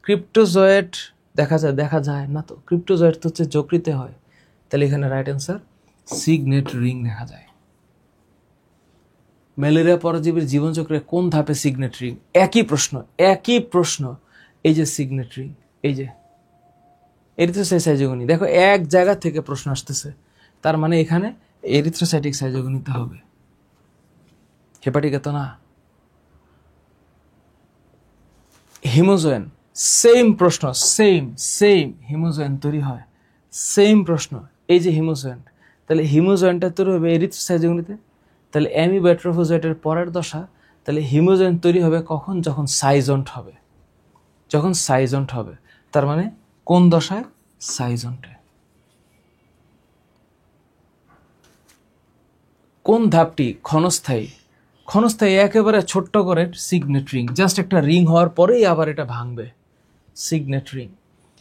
ক্রিপ্টোজয়েড দেখা যায় না, তো ক্রিপ্টোজয়েড তো হচ্ছে যকৃতে হয়, তাহলে এখানে রাইট অ্যান্সার সিগনেট রিং দেখা যায়। ম্যালেরিয়া পরজীবীর জীবনচক্রে কোন ধাপে সিগনেট রিং? একই প্রশ্ন। এই যে সিগনেট রিং, এই যে এরিথ্রোসাইটোগনি, দেখো এক জায়গা থেকে প্রশ্ন আসতেছে, তার মানে এখানে এরিথ্রোসাইটিক সাইটোগনিতে হবে, হেপাটিকে তো না। হিমোজয়েন, সেম প্রশ্ন, সেম হিমোজয়েন তৈরি হয়, সেম প্রশ্ন। এই যে হিমোজয়েন, তাহলে হিমোজয়েনটা তৈরি হবে এরিথ্রোসাইটোগনিতে, তাহলে অ্যামিবয়েড ট্রফোজয়েডের পরের দশা। তাহলে হিমোজয়েন তৈরি হবে কখন? যখন সাইজন্ট হবে, তার মানে কোন দশায়? সাইজন্টে। কোন ধাপটি ক্ষণস্থায়ী একেবারে ছোট্ট করে সিগনেট রিং, জাস্ট একটা রিং হওয়ার পরেই আবার এটা ভাঙবে, সিগনেট রিং।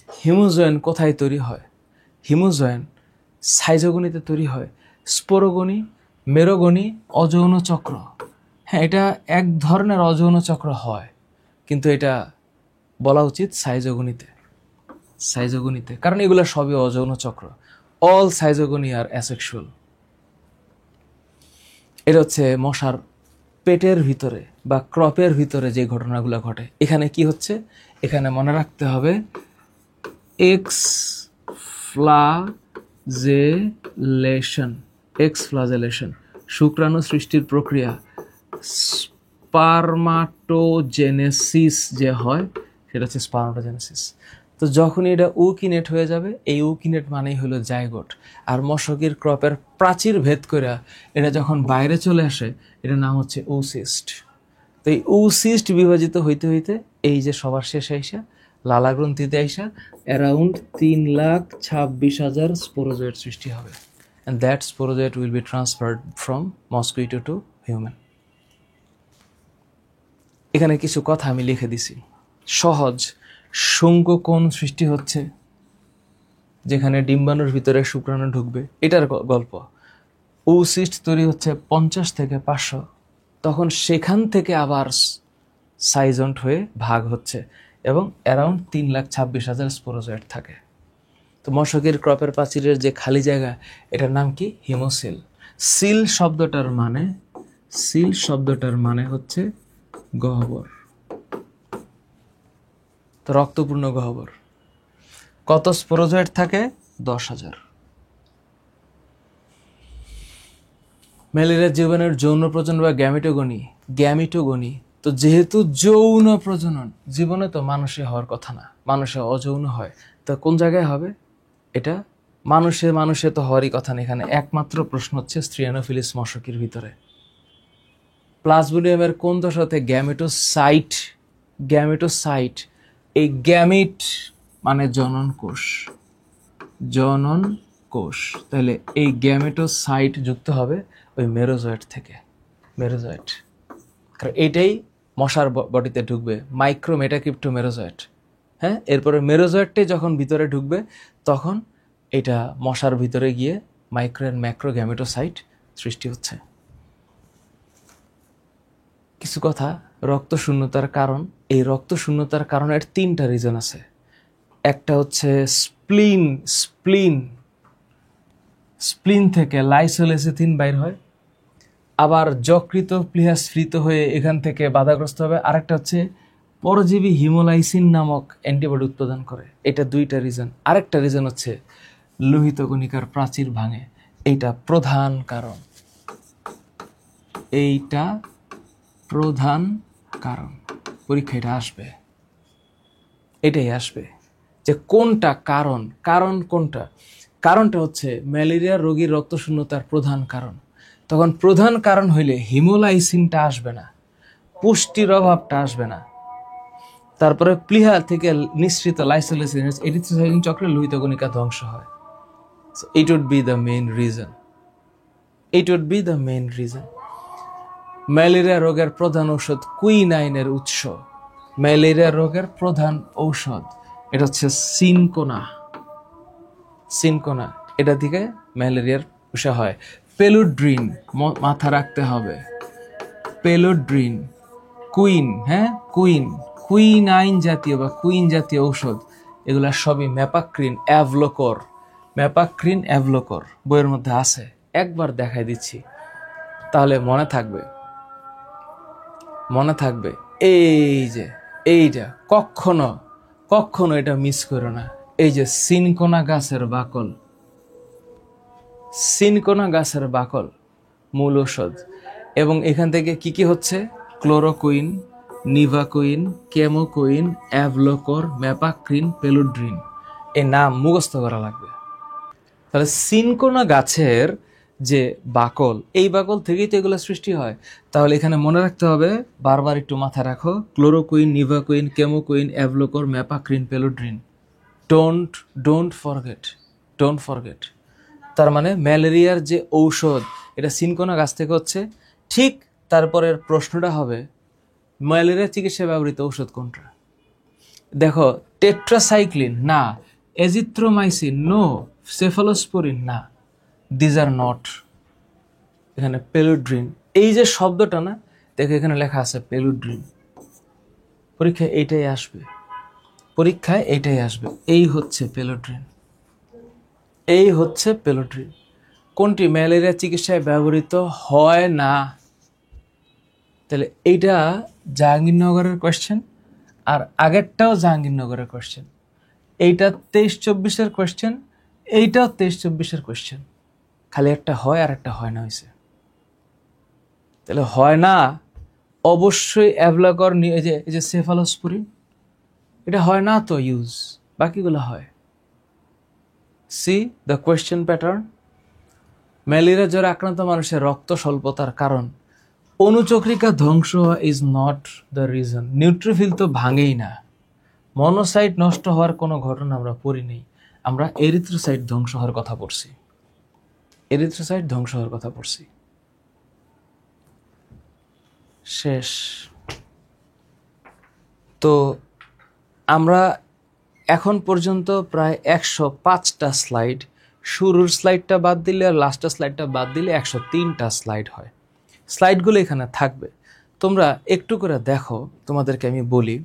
হিমোজয়েন কোথায় তৈরি হয়? হিমোজয়েন সাইজোগনিতে তৈরি হয়। স্পোরোগনি, মেরোগনি, অযৌন চক্র, হ্যাঁ এটা এক ধরনের অযৌন চক্র হয়, কিন্তু এটা বলা উচিত সাইজোগনিতে, কারণ এগুলো সবই অযৌন চক্র। অল সাইজোগনি আর অ্যাসেক্সুয়াল। এটা হচ্ছে মশার পেটের ভিতরে বা ক্রপের ভিতরে যে ঘটনাগুলো ঘটে। এখানে কি হচ্ছে? এখানে মনে রাখতে হবে এক্সফ্লাজেলেশন, শুক্রাণু সৃষ্টির প্রক্রিয়া। স্পারমাটোজেনেসিস যে হয় সেটা হচ্ছে স্পারমাটোজেনেসিস। তো যখনই এটা উকিনেট হয়ে যাবে, এই উকিনেট মানেই হলো জাইগোট। আর মশকের ক্রপের প্রাচীর ভেদ করে এটা যখন বাইরে চলে আসে, এটার নাম হচ্ছে ওসিস্ট। তো এই ওসিস্ট বিভাজিত হইতে হইতে এই যে সবার শেষে আইসা লালা গ্রন্থিতে আইসা অ্যারাউন্ড 3,26,000 স্পোরোজয়েড সৃষ্টি হবে, and that sporozoid will be transferred from mosquito to human. এখানে কিছু কথা আমি লিখে দিছি, সহজ। শঙ্কুকোণ সৃষ্টি হচ্ছে যেখানে ডিম্বাণুর ভিতরে শুক্রাণু ঢুকবে, এটার গল্প। ওসিস্ট তৈরি হচ্ছে 50 থেকে 500, তখন সেখান থেকে আবার সাইজন্ট হয়ে ভাগ হচ্ছে এবং অ্যারাউন্ড 3,26,000 স্পোরোজয়েড থাকে। তো মশকের ক্রপের প্রাচীরের যে খালি জায়গা, এটার নাম কি? হিমোসিল। সিল শব্দটার মানে হচ্ছে গহ্বর। তো রক্তপূর্ণ গহ্বর। কত স্পোরোজয়েড থাকে? 10,000। ম্যালেরিয়া জীবনের যৌন প্রজনন বা গ্যামিটোগনি। তো যেহেতু যৌন প্রজনন জীবনে তো মানুষে হওয়ার কথা না, মানুষে অযৌন হয়, তো কোন জায়গায় হবে এটা? মানুষে তো হওয়ারই কথা না। এখানে একমাত্র প্রশ্ন হচ্ছে স্ত্রী অ্যানোফিলিস মশকের ভিতরে। প্লাজমোডিয়ামের কোন দশাতে গ্যামেটোসাইট, এই গ্যামিট মানে জনন কোষ, তাহলে এই গ্যামেটোসাইট যুক্ত হবে ওই মেরোজয়েড থেকে। কারণ এটাই মশার বডিতে ঢুকবে, মাইক্রো মেটাক্রিপ্টো মেরোজয়েড। হ্যাঁ, এরপরে মেরোজয়েডটাই যখন ভিতরে ঢুকবে তখন এটা মশার ভিতরে গিয়ে মাইক্রো অ্যান্ড ম্যাক্রো গ্যামেটোসাইট সৃষ্টি হচ্ছে। কিছু কথা রক্ত শূন্যতার কারণ। এই রক্ত শূন্যতার কারণের 3টা রিজন আছে। একটা হচ্ছে স্প্লিন থেকে লাইসোলেসিথিন বাইর হয়, আবার যকৃত প্লিহা স্ফীত হয়ে এখান থেকে বাধাগ্রস্ত হবে। আরেকটা হচ্ছে পরজীবী হিমোলাইসিন নামক অ্যান্টিবডি উৎপাদন করে। এটা 2টা রিজন। আরেকটা রিজন হচ্ছে লোহিত কণিকার প্রাচীর ভাঙে। এইটা প্রধান কারণ। পরীক্ষা এটাই আসবে যে কোনটা কারণ কোনটা। কারণটা হচ্ছে ম্যালেরিয়া রোগীর রক্তশূন্যতার প্রধান কারণ। তখন প্রধান কারণ হইলে হিমোলাইসিনটা আসবে না, পুষ্টির অভাবটা আসবে না। তারপরে প্লিহা থেকে নিঃসৃত লাইসোলাইসিন এরিথ্রোসাইটিন চক্রে লোহিত কণিকা ধ্বংস হয়। So it would be the main reason. Malaria রোগের প্রধান ঔষধ কুইনাইনের উৎস। ম্যালেরিয়া রোগের প্রধান ঔষধ এটা হচ্ছে সিনকোনা। এটা থেকে ম্যালেরিয়ার উৎস হয়। পেলুড্রিন মাথা রাখতে হবে। পেলুড্রিন, কুইনাইন জাতীয় বা কুইন জাতীয় ঔষধ, এগুলা সবই ম্যাপাক্রিন অ্যাভলোকর বইয়ের মধ্যে আছে। একবার দেখাই দিচ্ছি তাহলে মনে থাকবে। এইটা কখনো এটা মিস করো না। এই যে সিনকোনা গাছের বাকল মূল ঔষধ। এবং এখান থেকে কি হচ্ছে? Chloroquine, Nivaquine, Camoquin, Avloclor, mepacrine, পেলুড্রিন। এই নাম মুখস্থ করা লাগবে। তাহলে সিনকোনা গাছের যে বাকল, এই বাকল থেকেই তো এগুলো সৃষ্টি হয়। তাহলে এখানে মনে রাখতে হবে, বারবার একটু মাথায় রাখো, chloroquine, Nivaquine, Camoquin, Avloclor, mepacrine, Paludrine. Don't forget. তার মানে ম্যালেরিয়ার যে ঔষধ এটা সিনকোনা গাছ থেকে হচ্ছে। ঠিক তারপরের প্রশ্নটা হবে ম্যালেরিয়া চিকিৎসায় ব্যবহৃত ঔষধ কোনটা? দেখো, টেট্রাসাইক্লিন না, এজিথ্রোমাইসিন নো, সেফালোস্পোরিন না, দিজ আর নট। এখানে পেলুড্রিন, এই যে শব্দটা না, দেখো এখানে লেখা আছে পেলুড্রিন। পরীক্ষায় এইটাই আসবে। এই হচ্ছে পেলুড্রিন। কোনটি ম্যালেরিয়া চিকিৎসায় ব্যবহৃত হয় না? তাহলে এইটা জাহাঙ্গীরনগরের কোয়েশ্চেন, আর আগেরটাও জাহাঙ্গীরনগরের কোয়েশ্চেন। এইটা 23-24-এর কোয়েশ্চেন, এইটাও 23-24-এর কোয়েশ্চেন। খালি একটা হয় আর একটা হয় না হয়েছে। তাহলে হয় না অবশ্যই অ্যাভলোকর, এই যে সেফালোস্পোরিন, এটা হয় না তো ইউজ, বাকিগুলো হয়। C the question pattern. Malaria জ্বরে আক্রান্ত মানুষের রক্ত স্বল্পতার কারণ অনুচক্রিকা ধ্বংস হওয়া is not the reason. Neutrophil তো ভাঙেই না। মনোসাইট নষ্ট হওয়ার কোনো ঘটনা আমরা পড়িনি। আমরা এরিথ্রোসাইট ধ্বংস হওয়ার কথা পড়ছি। শেষ। তো আমরা এখন পর্যন্ত প্রায় 105টা স্লাইড, শুরুর স্লাইডটা বাদ দিলে আর লাস্টের স্লাইডটা বাদ দিলে 103টা স্লাইড হয়। স্লাইডগুলো এখানে থাকবে। তো তোমরা একটু করে দেখো, তোমাদেরকে আমি বলি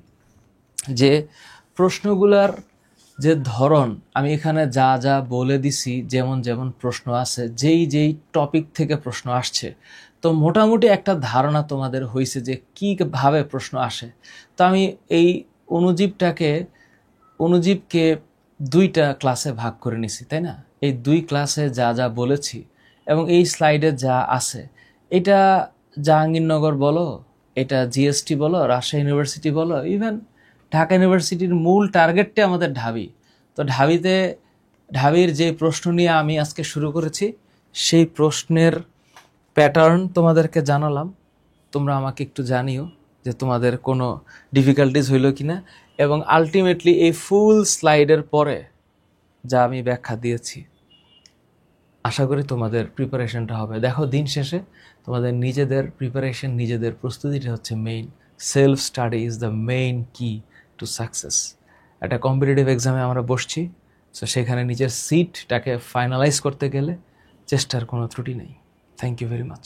যে প্রশ্নগুলার যে ধরন, আমি এখানে যা যা বলে দিছি, যেমন যেমন প্রশ্ন আছে, যেই যেই টপিক থেকে প্রশ্ন আসছে, তো মোটামুটি একটা ধারণা তোমাদের হয়েছে যে কীভাবে প্রশ্ন আসে। তো আমি এই অনুজীবকে 2টা ক্লাসে ভাগ করে নিছি, তাই না? এই 2 ক্লাসে যা যা বলেছি এবং এই স্লাইডে যা আছে, এটা জাহাঙ্গীরনগর বলো, এটা জিএসটি বলো, রাজশাহী ইউনিভার্সিটি বলো, ইভেন ঢাকা ইউনিভার্সিটির মূল টার্গেটটা আমাদের ঢাবি। তো ঢাবির যে প্রশ্ন নিয়ে আমি আজকে শুরু করেছি, সেই প্রশ্নের প্যাটার্ন তোমাদেরকে জানালাম। তোমরা আমাকে একটু জানিও যে তোমাদের কোনো ডিফিকাল্টিস হইল কিনা, এবং আলটিমেটলি এই ফুল স্লাইডের পরে যা আমি ব্যাখ্যা দিয়েছি, আশা করি তোমাদের প্রিপারেশনটা হবে। দেখো, দিন শেষে তোমাদের নিজেদের প্রিপারেশন, নিজেদের প্রস্তুতিটা হচ্ছে main. Self study is the main কি টু সাকসেস। একটা কম্পিটিটিভ এক্সামে আমরা বসছি, সো সেখানে নিজের সিটটাকে ফাইনালাইজ করতে গেলে চেষ্টার কোনো ত্রুটি নেই। Thank you very much.